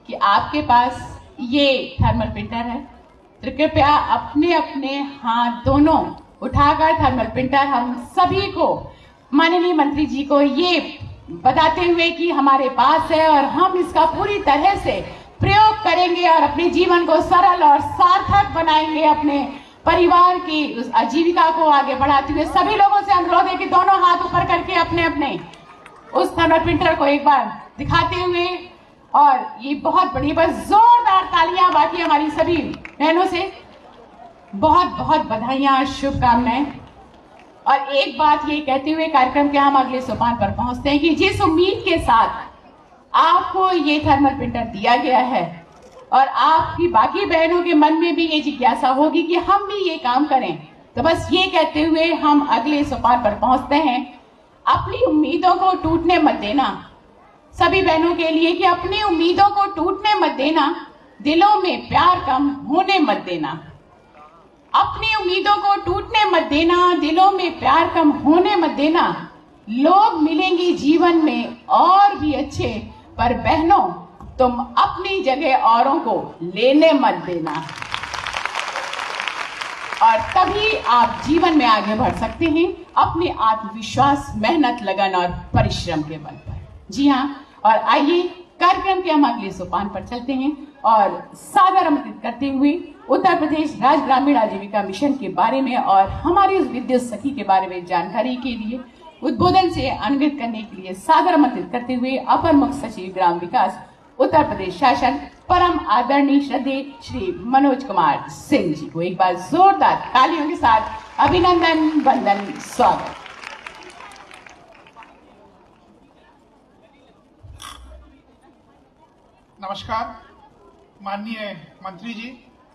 [SPEAKER 1] कि आपके पास ये थर्मल प्रिंटर है, तो कृपया अपने अपने हाथ दोनों उठाकर थर्मल प्रिंटर हम सभी को, माननीय मंत्री जी को ये बताते हुए कि हमारे पास है और हम इसका पूरी तरह से प्रयोग करेंगे और अपने जीवन को सरल और सार्थक बनाएंगे, अपने परिवार की उस आजीविका को आगे बढ़ाते हुए। सभी लोगों से अनुरोध है कि दोनों हाथ ऊपर करके अपने अपने उस थर्मल प्रिंटर को एक बार दिखाते हुए, और ये बहुत बड़ी, बस जोरदार तालियां बाकी हमारी सभी बहनों से बहुत बहुत बधाइयां, शुभकामनाएं। और एक बात ये कहते हुए कार्यक्रम के हम अगले सोपान पर पहुंचते हैं कि जिस उम्मीद के साथ आपको ये थर्मल प्रिंटर दिया गया है और आपकी बाकी बहनों के मन में भी ये जिज्ञासा होगी कि हम भी ये काम करें, तो बस ये कहते हुए हम अगले सोपान पर पहुंचते हैं। अपनी उम्मीदों को टूटने मत देना, सभी बहनों के लिए कि अपनी उम्मीदों को टूटने मत देना, दिलों में प्यार कम होने मत देना। अपनी उम्मीदों को टूटने मत देना, दिलों में प्यार कम होने मत देना। लोग मिलेंगे जीवन में और भी अच्छे, पर बहनों तुम अपनी जगह औरों को लेने मत देना, और तभी आप जीवन में आगे बढ़ सकते हैं अपने आत्मविश्वास, मेहनत, लगन और परिश्रम के बल पर। जी हाँ, और आइए कार्यक्रम के हम अगले सोपान पर चलते हैं और सादर आमंत्रित करते हुए उत्तर प्रदेश राज्य ग्रामीण आजीविका मिशन के बारे में और हमारी उस विद्युत सखी के बारे में जानकारी के लिए उद्बोधन से अनुग्रहित करने के लिए सादर आमंत्रित करते हुए अपर मुख्य सचिव ग्राम विकास उत्तर प्रदेश शासन परम आदरणीय श्रद्धेय श्री मनोज कुमार सिंह जी को एक बार जोरदार तालियों के साथ अभिनंदन वंदन स्वागत।
[SPEAKER 12] नमस्कार माननीय मंत्री जी,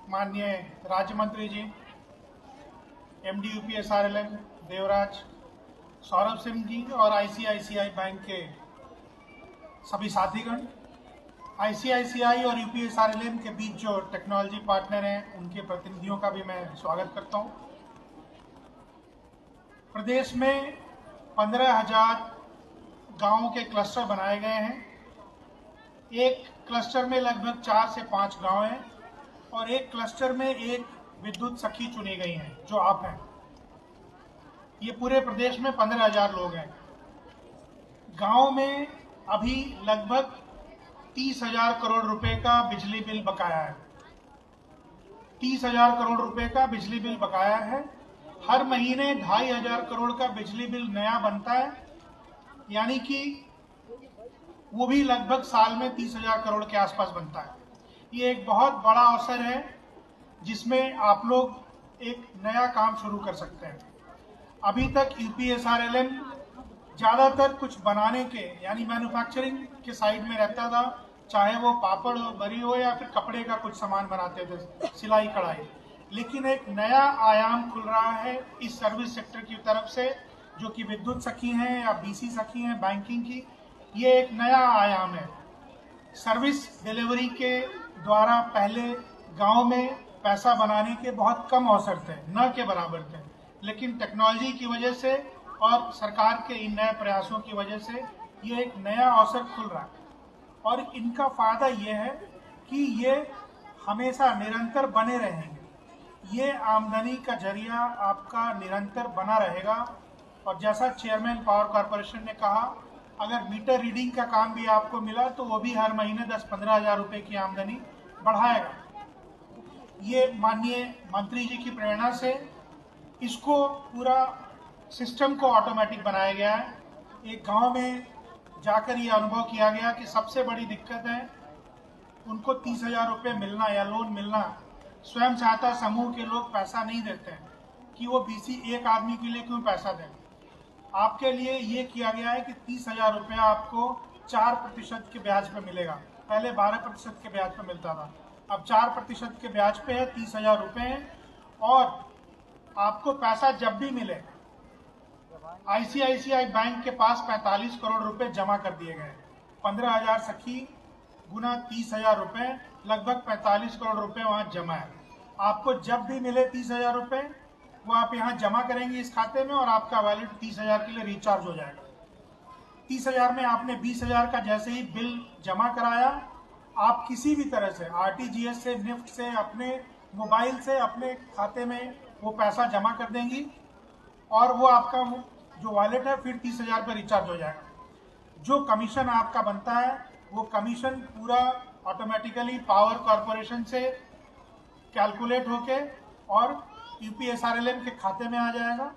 [SPEAKER 12] माननीय राज्य मंत्री जी, एमडी यूपीएसआरएलएम देवराज, सौरभ सिंह जी और आईसीआईसीआई बैंक के सभी साथीगण, आईसीआईसीआई और यूपीएसआरएलएम के बीच जो टेक्नोलॉजी पार्टनर हैं उनके प्रतिनिधियों का भी मैं स्वागत करता हूं। प्रदेश में 15,000 गांवों के क्लस्टर बनाए गए हैं। एक क्लस्टर में लगभग 4 से 5 गांव हैं और एक क्लस्टर में एक विद्युत सखी चुनी गई हैं जो आप हैं। ये पूरे प्रदेश में 15,000 लोग हैं। गांव में अभी लगभग 30,000 करोड़ रुपए का बिजली बिल बकाया है। 30,000 करोड़ रुपए का बिजली बिल बकाया है। हर महीने 2,500 करोड़ का बिजली बिल नया बनता है, यानी कि वो भी लगभग साल में 30,000 करोड़ के आसपास बनता है। ये एक बहुत बड़ा अवसर है जिसमें आप लोग एक नया काम शुरू कर सकते हैं। अभी तक यूपीएसआरएलएम ज़्यादातर कुछ बनाने के यानी मैन्युफैक्चरिंग के साइड में रहता था, चाहे वो पापड़ हो, बरी हो या फिर कपड़े का कुछ सामान बनाते थे, सिलाई कढ़ाई। लेकिन एक नया आयाम खुल रहा है इस सर्विस सेक्टर की तरफ से, जो कि विद्युत सखी हैं या बीसी सखी हैं बैंकिंग की। ये एक नया आयाम है। सर्विस डिलीवरी के द्वारा पहले गांव में पैसा बनाने के बहुत कम अवसर थे, न के बराबर थे, लेकिन टेक्नोलॉजी की वजह से और सरकार के इन नए प्रयासों की वजह से ये एक नया अवसर खुल रहा है। और इनका फायदा ये है कि ये हमेशा निरंतर बने रहेंगे। ये आमदनी का जरिया आपका निरंतर बना रहेगा। और जैसा चेयरमैन पावर कॉरपोरेशन ने कहा, अगर मीटर रीडिंग का काम भी आपको मिला तो वो भी हर महीने 10-15 हज़ार रुपये की आमदनी बढ़ाएगा। ये माननीय मंत्री जी की प्रेरणा से इसको पूरा सिस्टम को ऑटोमेटिक बनाया गया है। एक गांव में जाकर ये अनुभव किया गया कि सबसे बड़ी दिक्कत है उनको 30,000 रुपये मिलना या लोन मिलना। स्वयं सहायता समूह के लोग पैसा नहीं देते हैं कि वो बीसी एक आदमी के लिए क्यों पैसा दें। आपके लिए ये किया गया है कि 30,000 रुपया आपको 4% के ब्याज पे मिलेगा। पहले 12% के ब्याज पे मिलता था, अब 4% के ब्याज पे है, 30,000 रुपये है। और आपको पैसा जब भी मिले, आईसीआईसीआई बैंक के पास 45 करोड़ रुपए जमा कर दिए गए। 15,000 सखी गुना 30,000 रुपये, लगभग 45 करोड़ रुपए वहाँ जमा है। आपको जब भी मिले 30,000 रुपये वो आप यहाँ जमा करेंगे इस खाते में और आपका वैलिड 30,000 के लिए रिचार्ज हो जाएगा। 30,000 में आपने 20,000 का जैसे ही बिल जमा कराया, आप किसी भी तरह से आरटीजीएस से, निफ्ट से, अपने मोबाइल से अपने खाते में वो पैसा जमा कर देंगी और वो आपका जो वॉलेट है फिर 30,000 पर रिचार्ज हो जाएगा। जो कमीशन आपका बनता है वो कमीशन पूरा ऑटोमेटिकली पावर कॉरपोरेशन से कैलकुलेट होके और यूपीएसआरएलएम के खाते में आ जाएगा।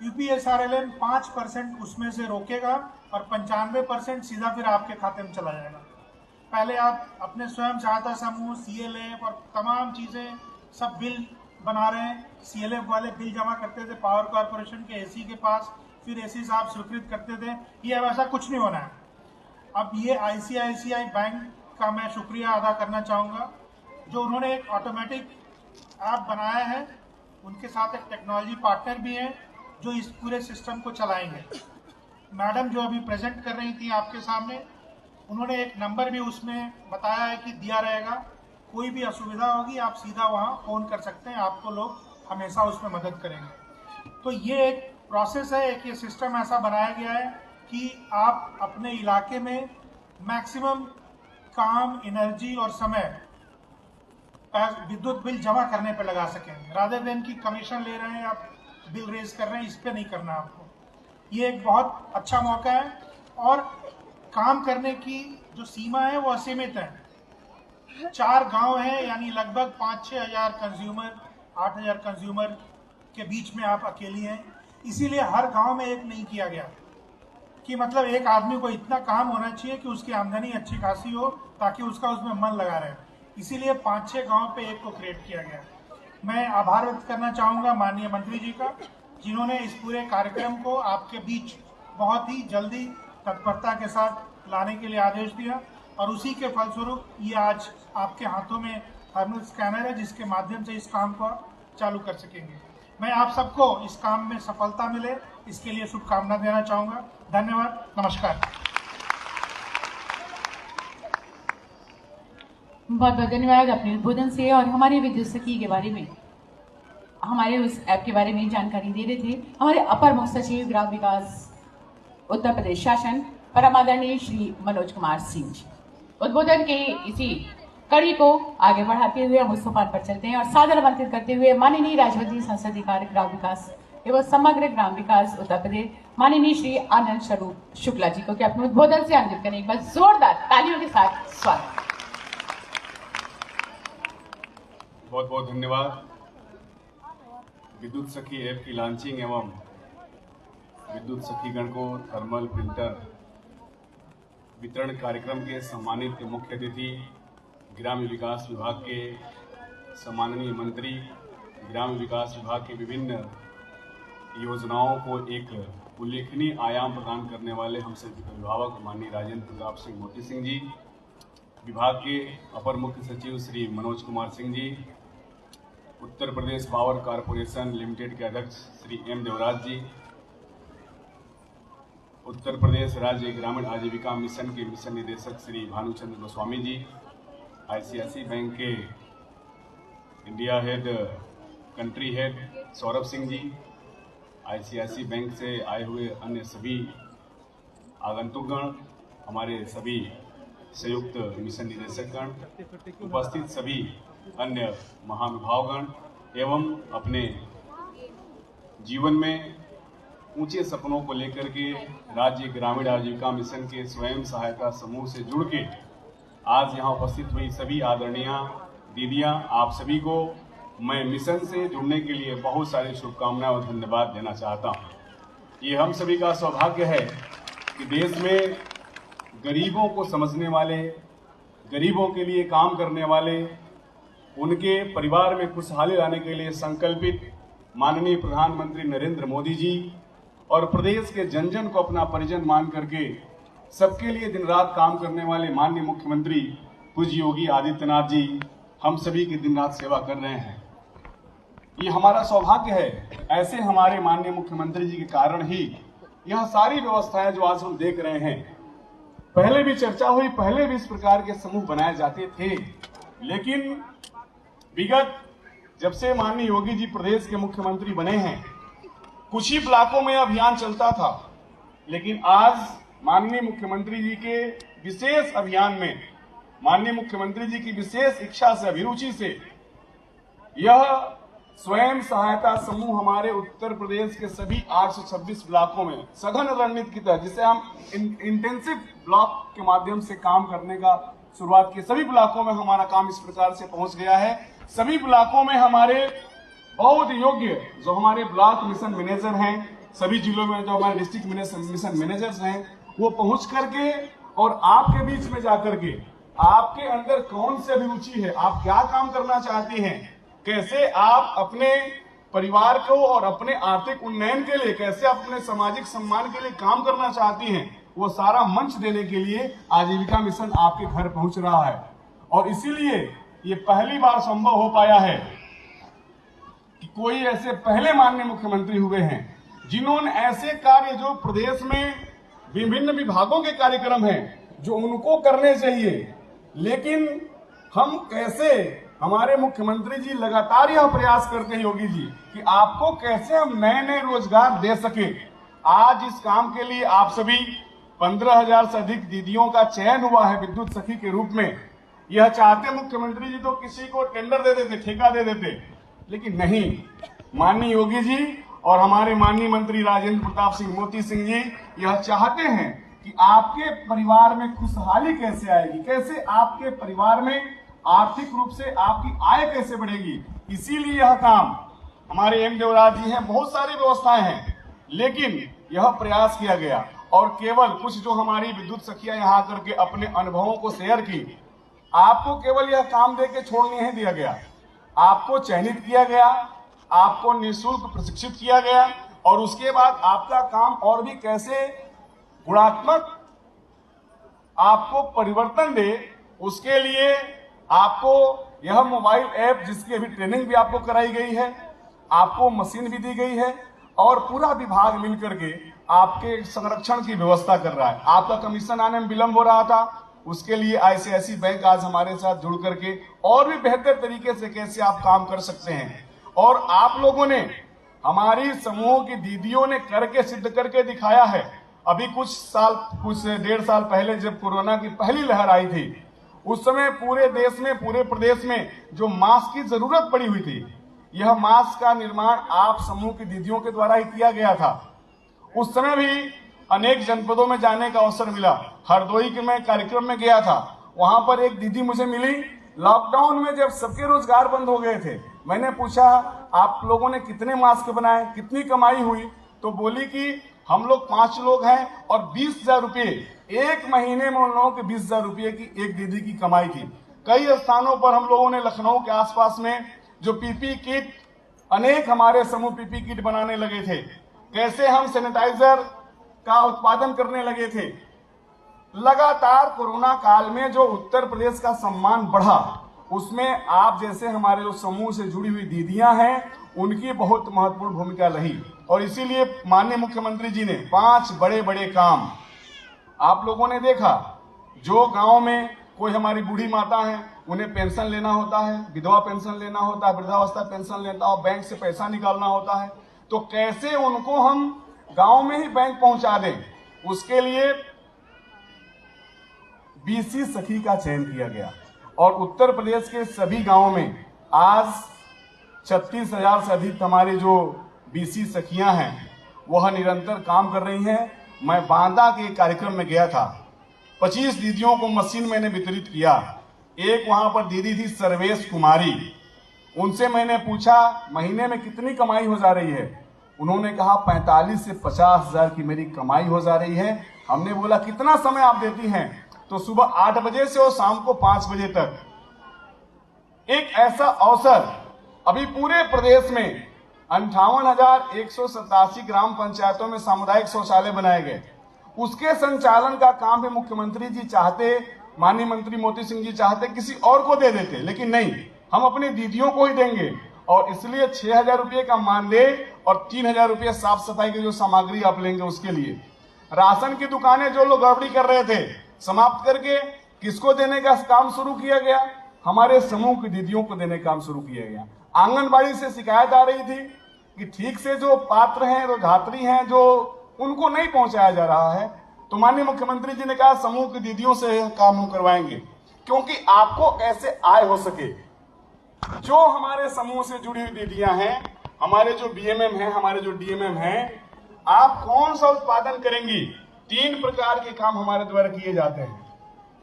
[SPEAKER 12] यूपीएसआरएलएम 5% उसमें से रोकेगा और 95% सीधा फिर आपके खाते में चला जाएगा। पहले आप अपने स्वयं सहायता समूह, सीएलएफ और तमाम चीज़ें सब बिल बना रहे हैं। सीएलएफ वाले बिल जमा करते थे पावर कॉरपोरेशन के एसी के पास, फिर एसी साहब स्वीकृत करते थे। ये वैसा कुछ नहीं होना है। अब ये आईसीआईसीआई बैंक का मैं शुक्रिया अदा करना चाहूँगा, जो उन्होंने एक ऑटोमेटिक ऐप बनाया है। उनके साथ एक टेक्नोलॉजी पार्टनर भी हैं जो इस पूरे सिस्टम को चलाएंगे। मैडम जो अभी प्रेजेंट कर रही थी आपके सामने, उन्होंने एक नंबर भी उसमें बताया है कि दिया रहेगा। कोई भी असुविधा होगी आप सीधा वहाँ फ़ोन कर सकते हैं, आपको लोग हमेशा उसमें मदद करेंगे। तो ये एक प्रोसेस है, एक ये सिस्टम ऐसा बनाया गया है कि आप अपने इलाके में मैक्सिमम काम, एनर्जी और समय विद्युत बिल जमा करने पे लगा सकें। रादर देन की कमीशन ले रहे हैं आप बिल रेज कर रहे हैं, इस पे नहीं करना आपको। ये एक बहुत अच्छा मौका है और काम करने की जो सीमा है वो असीमित है। 4 गांव हैं, यानी लगभग 5-6 हजार कंज्यूमर, 8 हजार कंज्यूमर के बीच में आप अकेली हैं। इसीलिए हर गांव में एक नहीं किया गया कि मतलब एक आदमी को इतना काम होना चाहिए कि उसकी आमदनी अच्छी खासी हो ताकि उसका उसमें मन लगा रहे। इसीलिए 5-6 गांव पे एक को क्रिएट किया गया। मैं आभार व्यक्त करना चाहूँगा माननीय मंत्री जी का, जिन्होंने इस पूरे कार्यक्रम को आपके बीच बहुत ही जल्दी तत्परता के साथ लाने के लिए आदेश दिया, और उसी के फलस्वरूप ये आज आपके हाथों में थर्मल स्कैनर है, जिसके माध्यम से इस काम को चालू कर सकेंगे। मैं आप सबको इस काम में सफलता मिले, इसके लिए शुभकामना देना चाहूँगा। धन्यवाद, नमस्कार।
[SPEAKER 1] बहुत बहुत धन्यवाद अपने उद्बोधन से। और हमारे विद्युत सखी के बारे में, हमारे उस ऐप के बारे में जानकारी दे रहे थे हमारे अपर मुख्य सचिव ग्राम विकास उत्तर प्रदेश शासन परमादरणीय श्री मनोज कुमार सिंह जी। उद्बोधन के इसी कड़ी को आगे बढ़ाते हुए हम उस सोपान पर चलते हैं और सादर आमंत्रित करते हुए माननीय राज्यमंत्री संसदीय कार्य ग्राम विकास एवं समग्र ग्राम विकास उत्तर प्रदेश माननीय श्री आनंद स्वरूप शुक्ला जी को अपने उद्बोधन से आमंत्रित करें। एक बार जोरदार तालियों के साथ स्वागत।
[SPEAKER 13] बहुत बहुत धन्यवाद। विद्युत सखी ऐप की लॉन्चिंग एवं विद्युत सखीगण को थर्मल प्रिंटर वितरण कार्यक्रम के सम्मानित मुख्य अतिथि ग्राम्य विकास विभाग के सम्माननीय मंत्री, ग्राम्य विकास विभाग के विभिन्न योजनाओं को एक उल्लेखनीय आयाम प्रदान करने वाले हम सभी अभिभावक माननीय राजेंद्र प्रताप सिंह मोती सिंह जी, विभाग के अपर मुख्य सचिव Shri Manoj Kumar Singh ji, Uttar Pradesh power corporation limited के अध्यक्ष श्री एम देवराज जी, उत्तर प्रदेश राज्य ग्रामीण आजीविका मिशन के मिशन निदेशक श्री भानुचंद्र गोस्वामी जी, आईसीआईसी बैंक के India head country head Saurabh Singh ji, ICIC bank से आए हुए अन्य सभी आगंतुकगण, हमारे सभी संयुक्त मिशन निदेशकगण, उपस्थित सभी अन्य महानुभावगण एवं अपने जीवन में ऊंचे सपनों को लेकर के राज्य ग्रामीण आजीविका मिशन के स्वयं सहायता समूह से जुड़ के आज यहाँ उपस्थित हुई सभी आदरणीय दीदियाँ, आप सभी को मैं मिशन से जुड़ने के लिए बहुत सारी शुभकामनाएं और धन्यवाद देना चाहता हूँ। ये हम सभी का सौभाग्य है कि देश में गरीबों को समझने वाले, गरीबों के लिए काम करने वाले, उनके परिवार में खुशहाली लाने के लिए संकल्पित माननीय प्रधानमंत्री नरेंद्र मोदी जी और प्रदेश के जन जन को अपना परिजन मान करके सबके लिए दिन रात काम करने वाले माननीय मुख्यमंत्री पूज्य योगी आदित्यनाथ जी हम सभी की दिन रात सेवा कर रहे हैं। ये हमारा सौभाग्य है। ऐसे हमारे माननीय मुख्यमंत्री जी के कारण ही यह सारी व्यवस्थाएं जो आज हम देख रहे हैं, पहले भी चर्चा हुई, पहले भी इस प्रकार के समूह बनाए जाते थे, लेकिन विगत जब से माननीय योगी जी प्रदेश के मुख्यमंत्री बने हैं, कुछ ही ब्लॉकों में अभियान चलता था, लेकिन आज माननीय मुख्यमंत्री जी के विशेष अभियान में, माननीय मुख्यमंत्री जी की विशेष इच्छा से, अभिरुचि से यह स्वयं सहायता समूह हमारे उत्तर प्रदेश के सभी 826 ब्लॉकों में सघन रणनीति की तरह, जिसे हम इंटेंसिव ब्लॉक के माध्यम से काम करने का शुरुआत की, सभी ब्लॉकों में हमारा काम इस प्रकार से पहुंच गया है। सभी ब्लॉकों में हमारे बहुत योग्य जो हमारे ब्लॉक मिशन मैनेजर हैं, सभी जिलों में जो हमारे डिस्ट्रिक्ट मिशन मैनेजर्स हैं, वो पहुंच करके और आपके बीच में जाकर के आपके अंदर कौन सी अभिरुचि है, आप क्या काम करना चाहती हैं, कैसे आप अपने परिवार को और अपने आर्थिक उन्नयन के लिए, कैसे अपने सामाजिक सम्मान के लिए काम करना चाहती हैं, वो सारा मंच देने के लिए आजीविका मिशन आपके घर पहुंच रहा है। और इसीलिए ये पहली बार संभव हो पाया है कि कोई ऐसे पहले माननीय मुख्यमंत्री हुए हैं जिन्होंने ऐसे कार्य जो प्रदेश में विभिन्न विभागों के कार्यक्रम हैं जो उनको करने चाहिए, लेकिन हम कैसे, हमारे मुख्यमंत्री जी लगातार यह प्रयास करते हैं योगी जी कि आपको कैसे हम नए नए रोजगार दे सके। आज इस काम के लिए आप सभी 15,000 से अधिक दीदियों का चयन हुआ है विद्युत सखी के रूप में। यह चाहते मुख्यमंत्री जी तो किसी को टेंडर दे देते, ठेका दे देते, लेकिन नहीं, माननीय योगी जी और हमारे माननीय मंत्री राजेंद्र प्रताप सिंह मोती सिंह जी यह चाहते हैं कि आपके परिवार में खुशहाली कैसे आएगी, कैसे आपके परिवार में आर्थिक रूप से आपकी आय कैसे बढ़ेगी। इसीलिए यह काम हमारे एम देवराज जी हैं, बहुत सारी व्यवस्थाएं हैं, लेकिन यह प्रयास किया गया और केवल कुछ जो हमारी विद्युत सखियां यहाँ आकर के अपने अनुभवों को शेयर की, आपको केवल यह काम देके छोड़ नहीं दिया गया, आपको चयनित किया गया, आपको निःशुल्क प्रशिक्षित किया गया और उसके बाद आपका काम और भी कैसे गुणात्मक आपको परिवर्तन दे, उसके लिए आपको यह मोबाइल ऐप जिसकी अभी ट्रेनिंग भी आपको कराई गई है, आपको मशीन भी दी गई है और पूरा विभाग मिलकर के आपके संरक्षण की व्यवस्था कर रहा है। आपका कमीशन आने में विलंब हो रहा था, उसके लिए ICICI बैंक आज हमारे साथ जुड़ करके और भी बेहतर तरीके से कैसे आप काम कर सकते हैं। और आप लोगों ने, हमारी समूह की दीदियों ने करके सिद्ध करके दिखाया है। अभी कुछ डेढ़ साल पहले जब कोरोना की पहली लहर आई थी, उस समय पूरे देश में, पूरे प्रदेश में जो मास्क की जरूरत पड़ी हुई थी, यह मास्क का निर्माण आप समूह की दीदियों के द्वारा ही किया गया था। उस समय भी अनेक जनपदों में जाने का अवसर मिला। हरदोई के मैं कार्यक्रम में गया था, वहां पर एक दीदी मुझे मिली। लॉकडाउन में जब सबके रोजगार बंद हो गए थे, मैंने पूछा आप लोगों ने कितने मास्क बनाए, कितनी कमाई हुई, तो बोली कि हम लोग 5 लोग हैं और 20,000 रुपये एक महीने में उन लोगों के 20,000 रुपये की एक दीदी की कमाई थी। कई स्थानों पर हम लोगों ने लखनऊ के आसपास में जो पीपी किट, अनेक हमारे समूह पीपी किट बनाने लगे थे, कैसे हम सैनिटाइजर का उत्पादन करने लगे थे। लगातार कोरोना काल में जो उत्तर प्रदेश का सम्मान बढ़ा, उसमें आप जैसे हमारे जो समूह से जुड़ी हुई दीदियां हैं, उनकी बहुत महत्वपूर्ण भूमिका रही। और इसीलिए माननीय मुख्यमंत्री जी ने 5 बड़े बड़े काम आप लोगों ने देखा। जो गांव में कोई हमारी बूढ़ी माता है, उन्हें पेंशन लेना होता है, विधवा पेंशन लेना होता है, वृद्धावस्था पेंशन लेता हो, बैंक से पैसा निकालना होता है, तो कैसे उनको हम गांव में ही बैंक पहुंचा दें, उसके लिए BC सखी का चयन किया गया। और उत्तर प्रदेश के सभी गांवों में आज 36,000 से अधिक हमारे जो BC सखियां हैं, वह निरंतर काम कर रही हैं। मैं बांदा के कार्यक्रम में गया था, 25 दीदियों को मशीन मैंने वितरित किया। एक वहां पर दीदी थी सर्वेश कुमारी, उनसे मैंने पूछा महीने में कितनी कमाई हो जा रही है। उन्होंने कहा 45 से 50,000 की मेरी कमाई हो जा रही है। हमने बोला कितना समय आप देती हैं, तो सुबह 8 बजे से और शाम को 5 बजे तक। एक ऐसा अवसर अभी पूरे प्रदेश में 58,187 ग्राम पंचायतों में सामुदायिक शौचालय बनाए गए, उसके संचालन का काम भी मुख्यमंत्री जी चाहते, माननीय मंत्री मोती सिंह जी चाहते किसी और को दे देते, लेकिन नहीं, हम अपनी दीदियों को ही देंगे। और इसलिए 6,000 रुपये का मानदेय और 3,000 रुपये साफ सफाई की जो सामग्री आप लेंगे उसके लिए। राशन की दुकानें जो लोग गड़बड़ी कर रहे थे, समाप्त करके किसको देने का काम शुरू किया गया, हमारे समूह की दीदियों को देने का काम शुरू किया गया। आंगनबाड़ी से शिकायत आ रही थी कि ठीक से जो पात्र हैं, जो धात्री हैं, जो उनको नहीं पहुंचाया जा रहा है, तो माननीय मुख्यमंत्री जी ने कहा समूह की दीदियों से काम हम करवाएंगे, क्योंकि आपको ऐसे आय हो सके। जो हमारे समूह से जुड़ी हुई दीदियां हैं, हमारे जो BMM हैं, हमारे जो DMM हैं, आप कौन सा उत्पादन करेंगी, 3 प्रकार के काम हमारे द्वारा किए जाते हैं।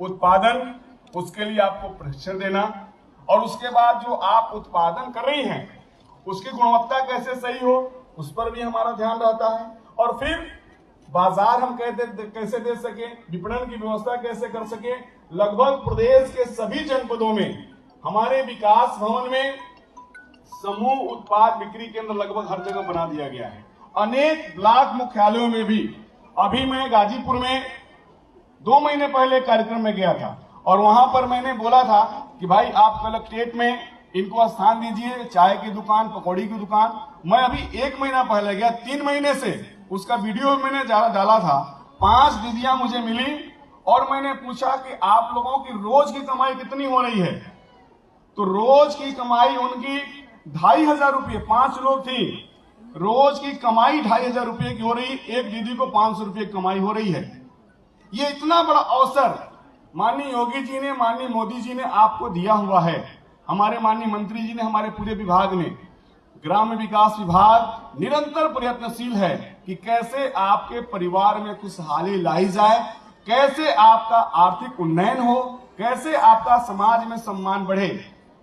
[SPEAKER 13] उत्पादन, उसके लिए आपको प्रशिक्षण देना, और उसके बाद जो आप उत्पादन कर रही हैं उसकी गुणवत्ता कैसे सही हो, उस पर भी हमारा ध्यान रहता है। और फिर बाजार हम कैसे दे सके, विपणन की व्यवस्था कैसे कर सके। लगभग प्रदेश के सभी जनपदों में हमारे विकास भवन में समूह उत्पाद बिक्री केंद्र लगभग हर जगह बना दिया गया है। अनेक ब्लॉक मुख्यालयों में भी, अभी मैं गाजीपुर में 2 महीने पहले कार्यक्रम में गया था और वहां पर मैंने बोला था कि भाई आप कलेक्ट्रेट में इनको स्थान दीजिए, चाय की दुकान, पकौड़ी की दुकान। मैं अभी 1 महीना पहले गया, 3 महीने से उसका वीडियो मैंने डाला था। 5 दीदियां मुझे मिली और मैंने पूछा कि आप लोगों की रोज की कमाई कितनी हो रही है, तो रोज की कमाई उनकी 2,500 रुपये, 5 लोग थी, रोज की कमाई 2,500 रुपये की हो रही, एक दीदी को 500 रुपये कमाई हो रही है। ये इतना बड़ा अवसर माननीय योगी जी ने, माननीय मोदी जी ने आपको दिया हुआ है। हमारे माननीय मंत्री जी ने, हमारे पूरे विभाग ने, ग्राम्य विकास विभाग निरंतर प्रयत्नशील है कि कैसे आपके परिवार में खुशहाली लाई जाए, कैसे आपका आर्थिक उन्नयन हो, कैसे आपका समाज में सम्मान बढ़े।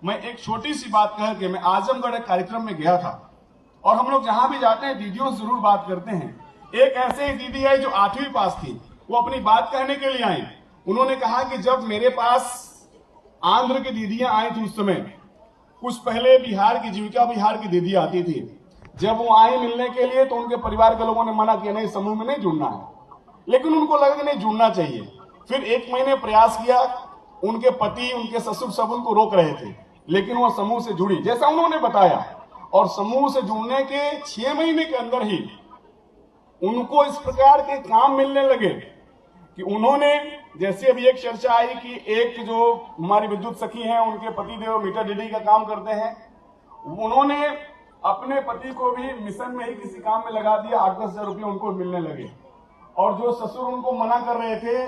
[SPEAKER 13] मैं एक छोटी सी बात कह के मैं आजमगढ़ एक कार्यक्रम में गया था, और हम लोग जहां भी जाते हैं दीदियों से जरूर बात करते हैं। एक ऐसे ही दीदी है जो 8वीं पास थी, वो अपनी बात कहने के लिए आई। उन्होंने कहा कि जब मेरे पास आंध्र की दीदियां आई थी, उस समय कुछ पहले बिहार की, जीविका बिहार की दीदी आती थी, जब वो आई मिलने के लिए तो उनके परिवार के लोगों ने मना किया, नहीं समूह में नहीं जुड़ना है, लेकिन उनको लगा कि नहीं जुड़ना चाहिए। फिर 1 महीने प्रयास किया, उनके पति उनके ससुर सब उनको रोक रहे थे, लेकिन वो समूह से जुड़ी जैसा उन्होंने बताया, और समूह से जुड़ने के 6 महीने के अंदर ही उनको इस प्रकार के काम मिलने लगे कि उन्होंने, जैसे अभी एक चर्चा आई कि एक जो हमारी विद्युत सखी हैं, उनके पति देव मीटर रीडिंग का काम करते हैं, उन्होंने अपने पति को भी मिशन में ही किसी काम में लगा दिया, 8-10 हजार रुपये उनको मिलने लगे। और जो ससुर उनको मना कर रहे थे,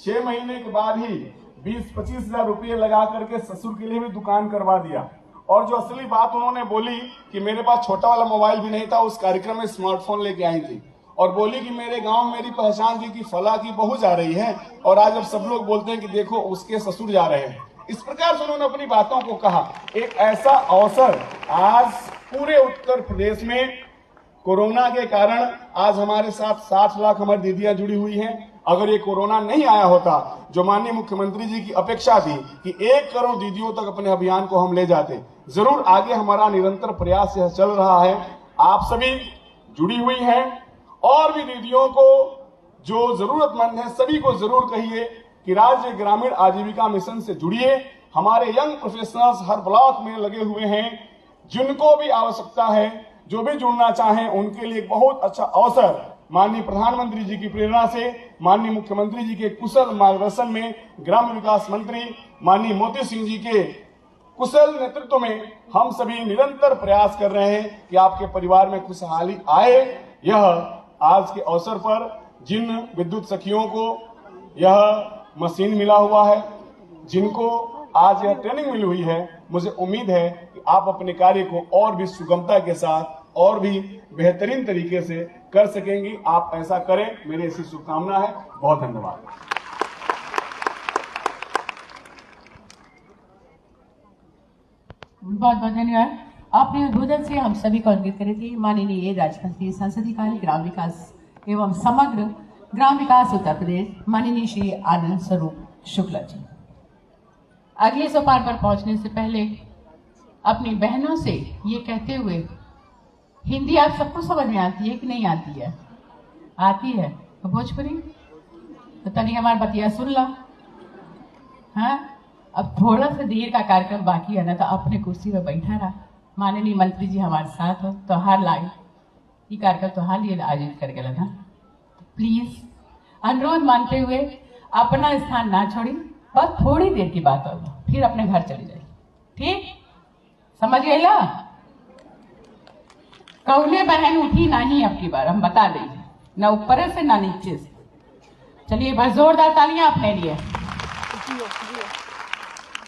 [SPEAKER 13] 6 महीने के बाद ही 20-25 हजार रुपये लगा करके ससुर के लिए भी दुकान करवा दिया। और जो असली बात उन्होंने बोली कि मेरे पास छोटा वाला मोबाइल भी नहीं था, उस कार्यक्रम में स्मार्टफोन लेके आई थी, और बोली कि मेरे गांव मेरी पहचान थी कि फला की बहू जा रही है, और आज अब सब लोग बोलते हैं कि देखो उसके ससुर जा रहे हैं। इस प्रकार से उन्होंने अपनी बातों को कहा। एक ऐसा अवसर आज पूरे उत्तर प्रदेश में कोरोना के कारण आज हमारे साथ 60 लाख हमारी दीदियां जुड़ी हुई हैं। अगर ये कोरोना नहीं आया होता, जो माननीय मुख्यमंत्री जी की अपेक्षा थी कि 1 करोड़ दीदियों तक अपने अभियान को हम ले जाते, जरूर आगे हमारा निरंतर प्रयास यह चल रहा है। आप सभी जुड़ी हुई हैं, और भी दीदियों को जो जरूरतमंद है सभी को जरूर कहिए कि राज्य ग्रामीण आजीविका मिशन से जुड़िए। हमारे यंग प्रोफेशनल्स हर ब्लॉक में लगे हुए हैं, जिनको भी आवश्यकता है, जो भी जुड़ना चाहें उनके लिए बहुत अच्छा अवसर माननीय प्रधानमंत्री जी की प्रेरणा से, माननीय मुख्यमंत्री जी के कुशल मार्गदर्शन में, ग्रामीण विकास मंत्री माननीय मोती सिंह जी के कुशल नेतृत्व में हम सभी निरंतर प्रयास कर रहे हैं कि आपके परिवार में खुशहाली आए। यह आज के अवसर पर जिन विद्युत सखियों को यह मशीन मिला हुआ है, जिनको आज यह ट्रेनिंग मिली हुई है, मुझे उम्मीद है कि आप अपने कार्य को और भी सुगमता के साथ और भी बेहतरीन तरीके से कर सकेंगी। आप ऐसा करें, मेरी ऐसी शुभकामना है। बहुत धन्यवाद।
[SPEAKER 1] बहुत बहुत धन्यवाद। आपने उद्बोधन से हम सभी को अवगत करे थे। माननीय राजस्थान संसदीय कार्य ग्राम विकास एवं समग्र ग्राम विकास उत्तर प्रदेश माननीय श्री आनंद स्वरूप शुक्ला जी। अगले सोपान पर पहुंचने से पहले अपनी बहनों से ये कहते हुए, हिंदी आप सबको समझ में आती है कि नहीं आती है? आती है तो भोजपुरी तो तनिक हमारे बतिया सुन ला। हाँ, अब थोड़ा सा देर का कार्यक्रम बाकी है ना, तो अपने कुर्सी पर बैठा रहा। माननीय मंत्री जी हमारे साथ हो, त्योहार लाए ये कार्यक्रम त्योहार लिए आयोजित कर गया ना, प्लीज अनुरोध मानते हुए अपना स्थान ना छोड़ी, बस थोड़ी देर की बात होगी, फिर अपने घर चली जाए। ठीक समझ गए ला? कौने बहन उठी नहीं अब की बार, हम बता देंगे, ना ऊपर से ना नीचे से। चलिए बस जोरदार तालियां अपने लिए।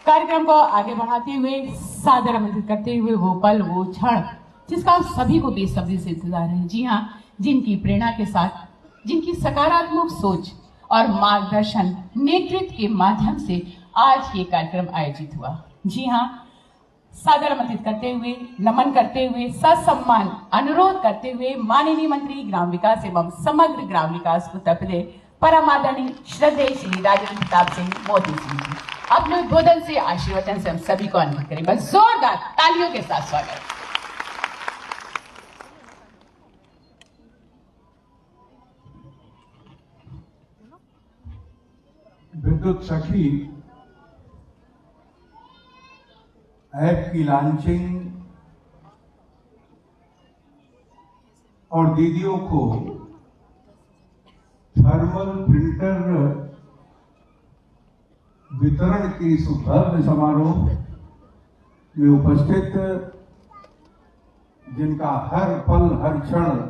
[SPEAKER 1] कार्यक्रम को आगे बढ़ाते हुए, सादर आमंत्रित करते हुए वो पल वो क्षण जिसका हम सभी को बेसब्री से इंतजार है। जी हाँ, जिनकी प्रेरणा के साथ, जिनकी सकारात्मक सोच और मार्गदर्शन नेतृत्व के माध्यम से आज ये कार्यक्रम आयोजित हुआ। जी हाँ, सादर आमंत्रित करते हुए, नमन करते हुए, ससम्मान अनुरोध करते हुए माननीय मंत्री ग्राम विकास एवं समग्र ग्राम विकास उत्तर प्रदेश परम आदरणीय श्रद्धेय श्री राजेंद्र प्रताप सिंह मोदी सिंह जी अपने उद्बोधन से, आशीर्वचन से हम सभी को अन्वित करें। बस जोरदार तालियों के साथ स्वागत।
[SPEAKER 14] विद्युत सखी ऐप की लॉन्चिंग और दीदियों को थर्मल प्रिंटर वितरण की इस भव्य समारोह में उपस्थित, जिनका हर पल हर क्षण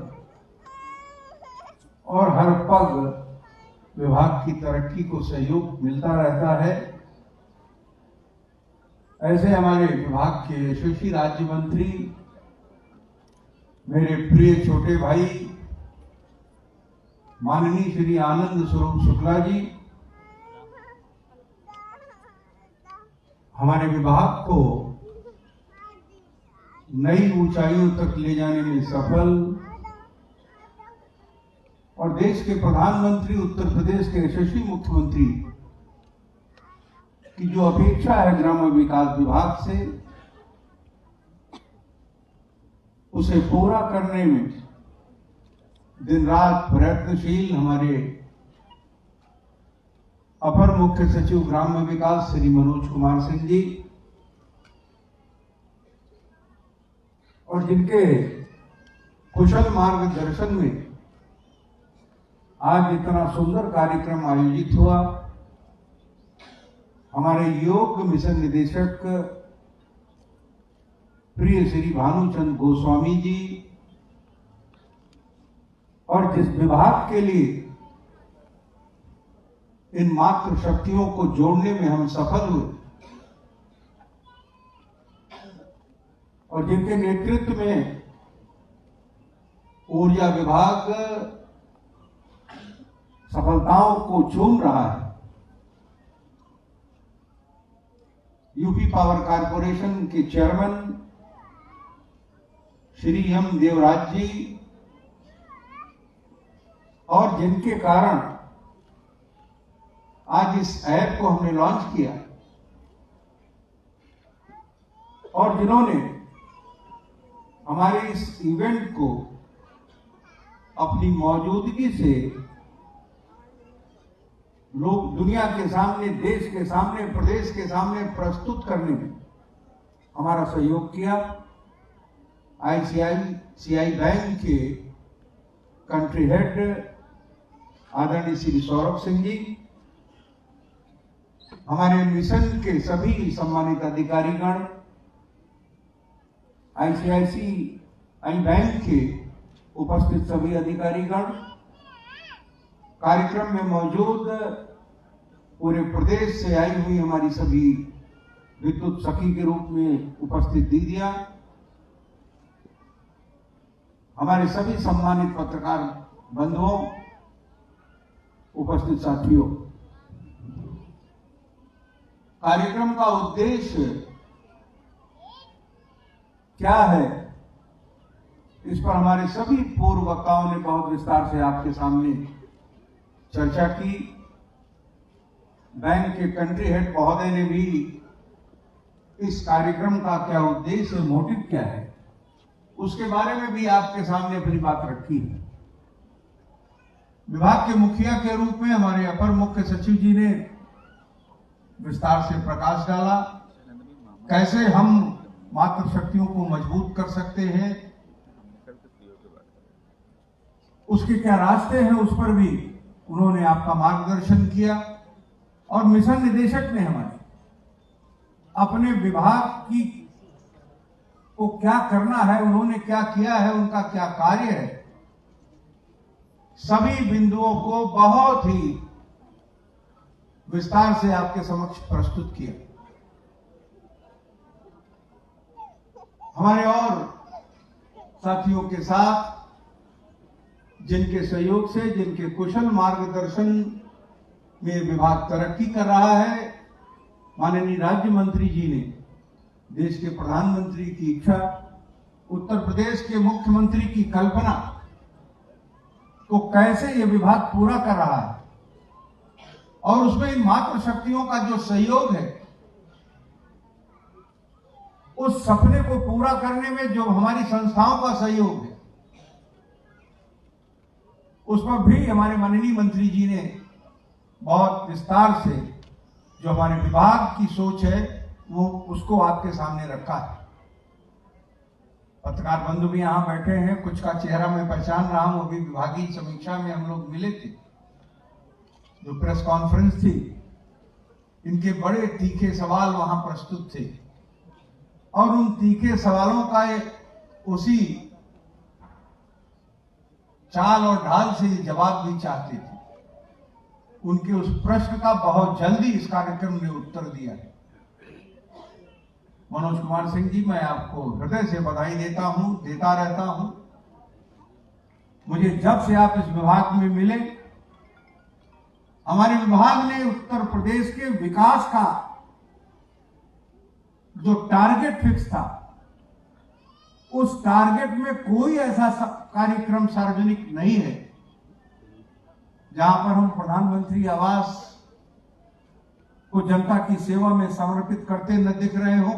[SPEAKER 14] और हर पग विभाग की तरक्की को सहयोग मिलता रहता है, ऐसे हमारे विभाग के यशस्वी राज्य मंत्री, मेरे प्रिय छोटे भाई माननीय श्री आनंद स्वरूप शुक्ला जी, हमारे विभाग को नई ऊंचाइयों तक ले जाने में सफल और देश के प्रधानमंत्री, उत्तर प्रदेश के यशस्वी मुख्यमंत्री की जो अपेक्षा है ग्रामीण विकास विभाग से, उसे पूरा करने में दिन रात प्रयत्नशील हमारे अपर मुख्य सचिव ग्राम्य विकास श्री मनोज कुमार सिंह जी और जिनके कुशल मार्गदर्शन में आज इतना सुंदर कार्यक्रम आयोजित हुआ, हमारे योग मिशन निदेशक प्रिय श्री भानुचंद गोस्वामी जी और जिस विभाग के लिए इन मात्र शक्तियों को जोड़ने में हम सफल हुए और जिनके नेतृत्व में ऊर्जा विभाग सफलताओं को चूम रहा है। यूपी पावर कारपोरेशन के चेयरमैन श्री एम देवराज जी और जिनके कारण आज इस ऐप को हमने लॉन्च किया और जिन्होंने हमारे इस इवेंट को अपनी मौजूदगी से लोग दुनिया के सामने, देश के सामने, प्रदेश के सामने प्रस्तुत करने में हमारा सहयोग किया। आईसीआईसीआई बैंक के कंट्री हेड आदरणीय श्री सौरभ सिंह जी, हमारे मिशन के सभी सम्मानित अधिकारीगण, आईसीआईसीआई बैंक के उपस्थित सभी अधिकारीगण, कार्यक्रम में मौजूद पूरे प्रदेश से आई हुई हमारी सभी विद्युत सखी के रूप में उपस्थित दीदियां, हमारे सभी सम्मानित पत्रकार बंधुओं, उपस्थित साथियों, कार्यक्रम का उद्देश्य क्या है, इस पर हमारे सभी पूर्व वक्ताओं ने बहुत विस्तार से आपके सामने चर्चा की। बैंक के कंट्री हेड महोदय ने भी इस कार्यक्रम का क्या उद्देश्य, मोटिव क्या है, उसके बारे में भी आपके सामने अपनी बात रखी है। विभाग के मुखिया के रूप में हमारे अपर मुख्य सचिव जी ने विस्तार से प्रकाश डाला, कैसे हम मातृ शक्तियों को मजबूत कर सकते हैं, उसके क्या रास्ते हैं, उस पर भी उन्होंने आपका मार्गदर्शन किया। और मिशन निदेशक ने हमारे अपने विभाग की को क्या करना है, उन्होंने क्या किया है, उनका क्या कार्य है, सभी बिंदुओं को बहुत ही विस्तार से आपके समक्ष प्रस्तुत किया। हमारे और साथियों के साथ जिनके सहयोग से, जिनके कुशल मार्गदर्शन में विभाग तरक्की कर रहा है, माननीय राज्य मंत्री जी ने देश के प्रधानमंत्री की इच्छा, उत्तर प्रदेश के मुख्यमंत्री की कल्पना को कैसे ये विभाग पूरा कर रहा है और उसमें इन मातृ शक्तियों का जो सहयोग है, उस सपने को पूरा करने में जो हमारी संस्थाओं का सहयोग है, उस पर भी हमारे माननीय मंत्री जी ने बहुत विस्तार से जो हमारे विभाग की सोच है वो उसको आपके सामने रखा है। पत्रकार बंधु भी यहां बैठे हैं, कुछ का चेहरा मैं पहचान रहा हूं, अभी विभागीय समीक्षा में हम लोग मिले थे, जो प्रेस कॉन्फ्रेंस थी, इनके बड़े तीखे सवाल वहां प्रस्तुत थे और उन तीखे सवालों का उसी चाल और ढाल से जवाब भी चाहते थे। उनके उस प्रश्न का बहुत जल्दी इस कार्यक्रम ने उत्तर दिया है। मनोज कुमार सिंह जी, मैं आपको हृदय से बधाई देता रहता हूं। मुझे जब से आप इस विभाग में मिले, हमारे विभाग ने उत्तर प्रदेश के विकास का जो टारगेट फिक्स था, उस टारगेट में कोई ऐसा कार्यक्रम सार्वजनिक नहीं है जहां पर हम प्रधानमंत्री आवास को जनता की सेवा में समर्पित करते न दिख रहे हो,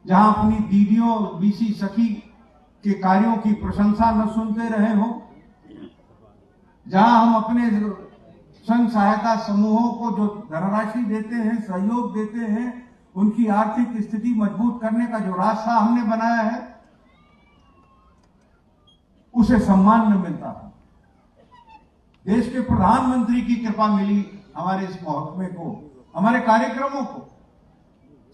[SPEAKER 14] जहां अपनी दीदियों बीसी सखी के कार्यों की प्रशंसा न सुनते रहे हो, जहां हम अपने संघ सहायता समूहों को जो धनराशि देते हैं, सहयोग देते हैं, उनकी आर्थिक स्थिति मजबूत करने का जो रास्ता हमने बनाया है, उसे सम्मान न मिलता। देश के प्रधानमंत्री की कृपा मिली हमारे इस महकमे को, हमारे कार्यक्रमों को,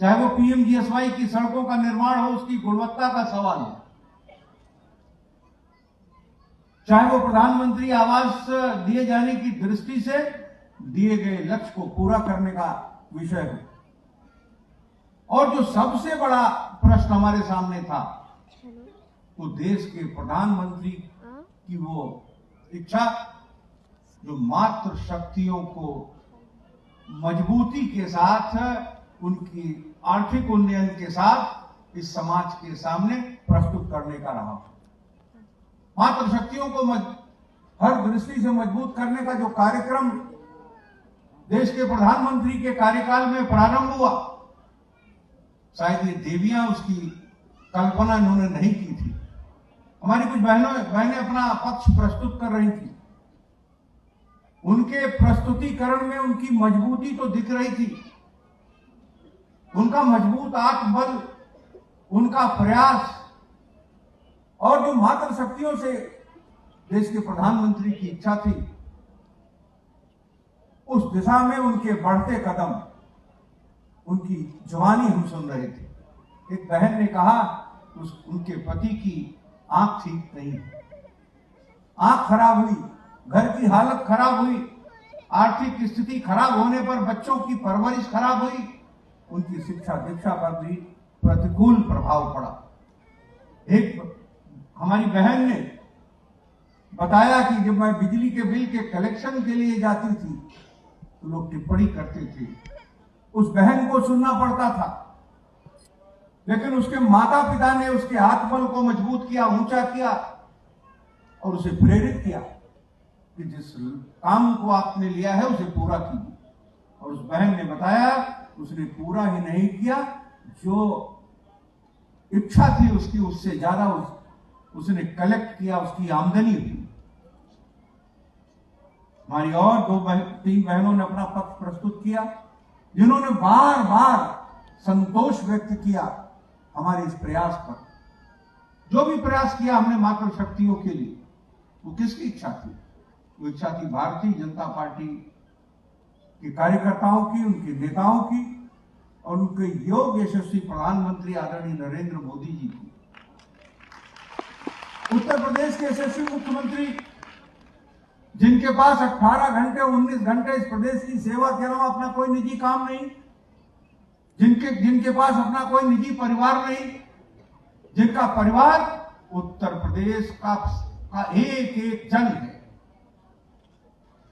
[SPEAKER 14] चाहे वो पीएमजीएसवाई की सड़कों का निर्माण हो, उसकी गुणवत्ता का सवाल है, चाहे वो प्रधानमंत्री आवास दिए जाने की दृष्टि से दिए गए लक्ष्य को पूरा करने का विषय है। और जो सबसे बड़ा प्रश्न हमारे सामने था, वो देश के प्रधानमंत्री की वो इच्छा जो मातृ शक्तियों को मजबूती के साथ, उनकी आर्थिक उन्नयन के साथ इस समाज के सामने प्रस्तुत करने का रहा। मातृ शक्तियों को हर दृष्टि से मजबूत करने का जो कार्यक्रम देश के प्रधानमंत्री के कार्यकाल में प्रारंभ हुआ, शायद ये देवियां उसकी कल्पना इन्होंने नहीं की थी। हमारी कुछ बहनें अपना पक्ष प्रस्तुत कर रही थी, उनके प्रस्तुतिकरण में उनकी मजबूती तो दिख रही थी, उनका मजबूत आत्मबल, उनका प्रयास, और जो मातृ शक्तियों से देश के प्रधानमंत्री की इच्छा थी, उस दिशा में उनके बढ़ते कदम, उनकी जवानी हम सुन रहे थे। एक बहन ने कहा उनके पति की आंख ठीक नहीं, आंख खराब हुई, घर की हालत खराब हुई, आर्थिक स्थिति खराब होने पर बच्चों की परवरिश खराब हुई, उनकी शिक्षा दीक्षा पर भी प्रतिकूल प्रभाव पड़ा। एक हमारी बहन ने बताया कि जब मैं बिजली के बिल के कलेक्शन के लिए जाती थी तो लोग टिप्पणी करते थे, उस बहन को सुनना पड़ता था, लेकिन उसके माता पिता ने उसके आत्मबल को मजबूत किया, ऊंचा किया और उसे प्रेरित किया कि जिस काम को आपने लिया है उसे पूरा कीजिए। और उस बहन ने बताया उसने पूरा ही नहीं किया, जो इच्छा थी उसकी उससे ज्यादा उसने कलेक्ट किया, उसकी आमदनी हुई। हमारी और तीन बहनों ने अपना पक्ष प्रस्तुत किया, जिन्होंने बार बार संतोष व्यक्त किया हमारे इस प्रयास पर। जो भी प्रयास किया हमने मातृ शक्तियों के लिए, वो किसकी इच्छा थी? वो इच्छा थी भारतीय जनता पार्टी के कार्यकर्ताओं की, उनके नेताओं की और उनके योग्य यशस्वी प्रधानमंत्री आदरणीय नरेंद्र मोदी जी की। उत्तर प्रदेश के यशस्वी मुख्यमंत्री, जिनके पास 18 घंटे 19 घंटे इस प्रदेश की सेवा के अलावा अपना कोई निजी काम नहीं, जिनके पास अपना कोई निजी परिवार नहीं, जिनका परिवार उत्तर प्रदेश का एक एक जन है,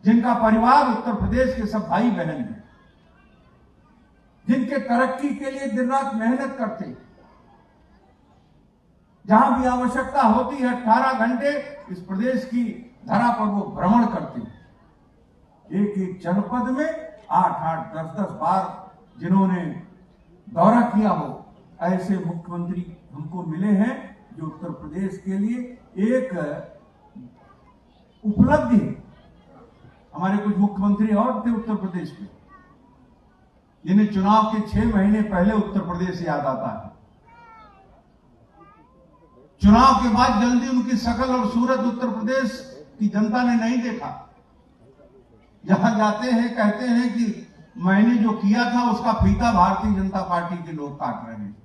[SPEAKER 14] जिनका परिवार उत्तर प्रदेश के सब भाई बहन हैं, जिनके तरक्की के लिए दिन रात मेहनत करते, जहां भी आवश्यकता होती है 18 घंटे इस प्रदेश की धरा पर वो भ्रमण करते, एक एक जनपद में 8-8, 10-10 बार जिन्होंने दौरा किया हो, ऐसे मुख्यमंत्री हमको मिले हैं जो उत्तर प्रदेश के लिए एक उपलब्धि है। हमारे कुछ मुख्यमंत्री और थे उत्तर प्रदेश में, जिन्हें चुनाव के 6 महीने पहले उत्तर प्रदेश याद आता है, चुनाव के बाद जल्दी उनकी शकल और सूरत उत्तर प्रदेश की जनता ने नहीं देखा। जहां जाते हैं कहते हैं कि मैंने जो किया था उसका फीता भारतीय जनता पार्टी के लोग काट रहे हैं।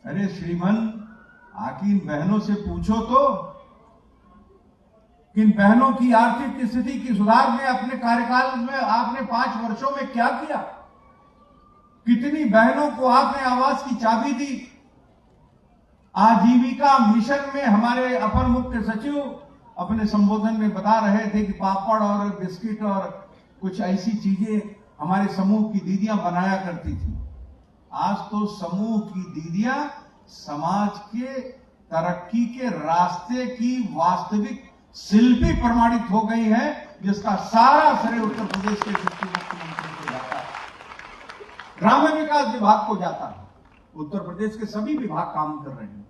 [SPEAKER 14] अरे श्रीमन, आखिर इन बहनों से पूछो तो कि इन बहनों की आर्थिक स्थिति की सुधार में अपने कार्यकाल में आपने 5 वर्षों में क्या किया? कितनी बहनों को आपने आवास की चाबी दी? आजीविका मिशन में हमारे अपर मुख्य सचिव अपने संबोधन में बता रहे थे कि पापड़ और बिस्किट और कुछ ऐसी चीजें हमारे समूह की दीदियां बनाया करती थी। आज तो समूह की दीदियां समाज के तरक्की के रास्ते की वास्तविक शिल्पी प्रमाणित हो गई है, जिसका सारा श्रेय उत्तर प्रदेश के शिक्षा मुख्यमंत्री को जाता है, ग्रामीण विकास विभाग को जाता है। उत्तर प्रदेश के सभी विभाग काम कर रहे हैं,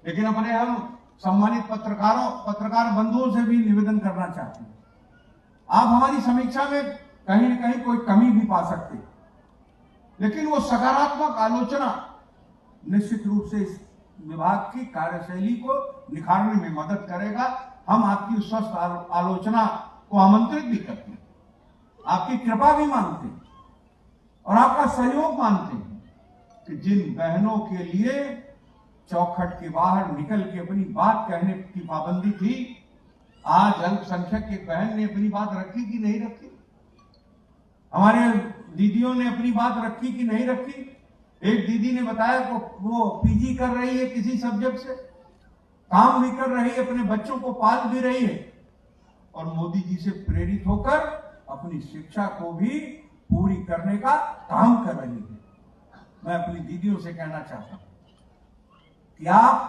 [SPEAKER 14] लेकिन अपने हम सम्मानित पत्रकार बंधुओं से भी निवेदन करना चाहते हैं, आप हमारी समीक्षा में कहीं न कहीं कोई कमी भी पा सकते हैं, लेकिन वो सकारात्मक आलोचना निश्चित रूप से इस विभाग की कार्यशैली को निखारने में मदद करेगा। हम आपकी स्वस्थ आलोचना को आमंत्रित भी करते हैं, आपकी कृपा भी मानते हैं और आपका सहयोग मानते हैं कि जिन बहनों के लिए चौखट के बाहर निकल के अपनी बात कहने की पाबंदी थी, आज अल्पसंख्यक की बहन ने अपनी बात रखी कि नहीं रखी, हमारे दीदियों ने अपनी बात रखी कि नहीं रखी। एक दीदी ने बताया कि वो पीजी कर रही है किसी सब्जेक्ट से, काम भी कर रही है, अपने बच्चों को पाल भी रही है और मोदी जी से प्रेरित होकर अपनी शिक्षा को भी पूरी करने का काम कर रही है। मैं अपनी दीदियों से कहना चाहता हूं कि आप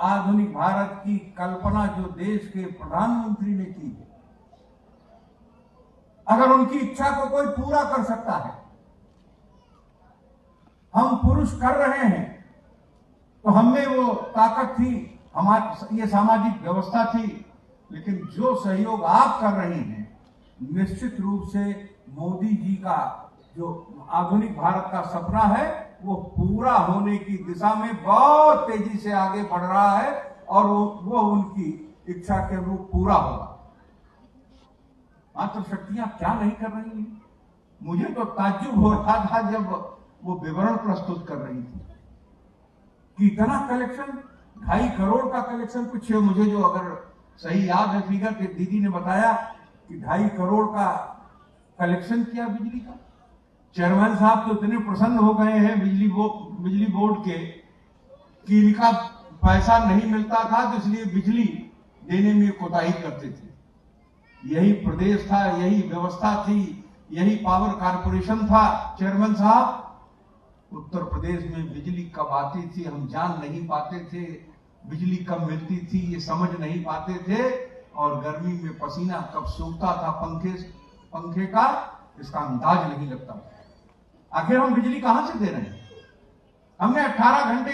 [SPEAKER 14] आधुनिक भारत की कल्पना जो देश के प्रधानमंत्री ने की है, अगर उनकी इच्छा को कोई पूरा कर सकता है, हम पुरुष कर रहे हैं, तो हमें वो ताकत थी, हमारी ये सामाजिक व्यवस्था थी, लेकिन जो सहयोग आप कर रही हैं, निश्चित रूप से मोदी जी का जो आधुनिक भारत का सपना है वो पूरा होने की दिशा में बहुत तेजी से आगे बढ़ रहा है और वो उनकी इच्छा के अनुरूप पूरा होगा। मात्र शक्तियां क्या नहीं कर रही हैं? मुझे तो ताज्जुब हो रहा था जब वो विवरण प्रस्तुत कर रही थी कि इतना कलेक्शन, 2.5 करोड़ का कलेक्शन, कुछ मुझे जो अगर सही याद है फिगर, दीदी ने बताया कि 2.5 करोड़ का कलेक्शन किया बिजली का। चेयरमैन साहब तो इतने प्रसन्न हो गए हैं बिजली बोर्ड के कि इनका पैसा नहीं मिलता था तो इसलिए बिजली देने में कोताही करते थे। यही प्रदेश था, यही व्यवस्था थी, यही पावर कारपोरेशन था। चेयरमैन साहब, उत्तर प्रदेश में बिजली कब आती थी हम जान नहीं पाते थे, बिजली कब मिलती थी ये समझ नहीं पाते थे, और गर्मी में पसीना कब सूखता था पंखे का इसका अंदाज नहीं लगता था। आखिर हम बिजली कहां से दे रहे हैं? हमने 18 घंटे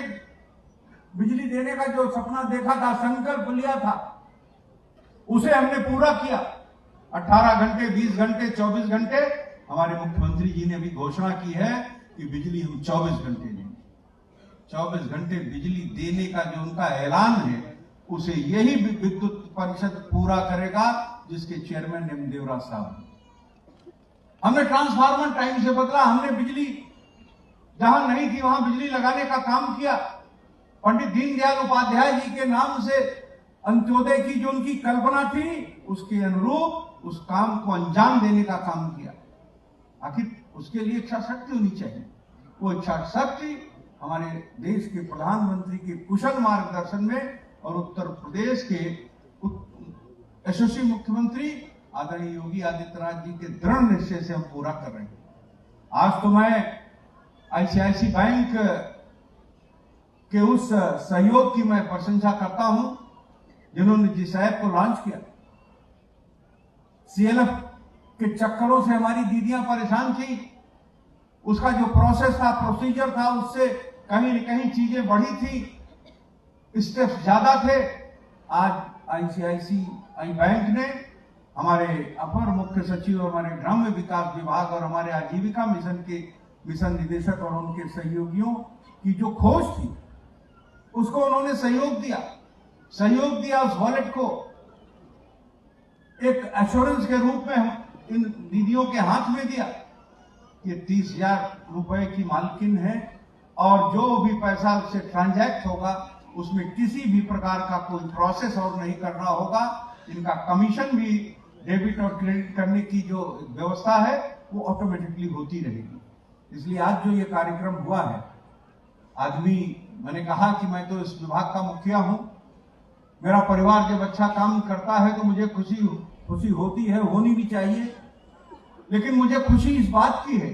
[SPEAKER 14] बिजली देने का जो सपना देखा था, संकल्प लिया था, उसे हमने पूरा किया। 18 घंटे, 20 घंटे, 24 घंटे। हमारे मुख्यमंत्री जी ने भी घोषणा की है कि बिजली हम 24 घंटे देंगे। 24 घंटे बिजली देने का जो उनका ऐलान है उसे यही विद्युत परिषद पूरा करेगा जिसके चेयरमैन एम देवराज साहब। हमने ट्रांसफार्मर टाइम से बदला, हमने बिजली जहां नहीं थी वहां बिजली लगाने का काम किया। पंडित दीनदयाल उपाध्याय जी के नाम से अंत्योदय की जो उनकी कल्पना थी उसके अनुरूप उस काम को अंजाम देने का काम किया। आखिर उसके लिए इच्छा शक्ति होनी चाहिए। वो इच्छा शक्ति हमारे देश के प्रधानमंत्री के कुशल मार्गदर्शन में और उत्तर प्रदेश के यशस्वी मुख्यमंत्री आदरणीय योगी आदित्यनाथ जी के दृढ़ निश्चय से हम पूरा कर रहे हैं। आज तो मैं आईसीआईसी बैंक के उस सहयोग की मैं प्रशंसा करता हूं जिन्होंने जिस ऐप को लॉन्च किया। सीएलएफ के चक्करों से हमारी दीदियां परेशान थी, उसका जो प्रोसेस था, प्रोसीजर था, उससे कहीं न कहीं चीजें बढ़ी थी, स्टेप्स ज्यादा थे। आज आईसीआईसीआई बैंक ने हमारे अपर मुख्य सचिव, हमारे ग्राम्य विकास विभाग और हमारे आजीविका मिशन के मिशन निदेशक और उनके सहयोगियों की जो खोज थी उसको उन्होंने सहयोग दिया। उस वॉलेट को एक एश्योरेंस के रूप में हम इन दीदियों के हाथ में दिया। ये 30,000 रुपए की मालकिन है और जो भी पैसा उससे ट्रांजैक्ट होगा उसमें किसी भी प्रकार का कोई प्रोसेस और नहीं करना होगा। इनका कमीशन भी डेबिट और क्रेडिट करने की जो व्यवस्था है वो ऑटोमेटिकली होती रहेगी। इसलिए आज जो ये कार्यक्रम हुआ है, मैंने कहा कि मैं तो इस विभाग का मुखिया हूं, मेरा परिवार जब अच्छा काम करता है तो मुझे खुशी होती है, होनी भी चाहिए। लेकिन मुझे खुशी इस बात की है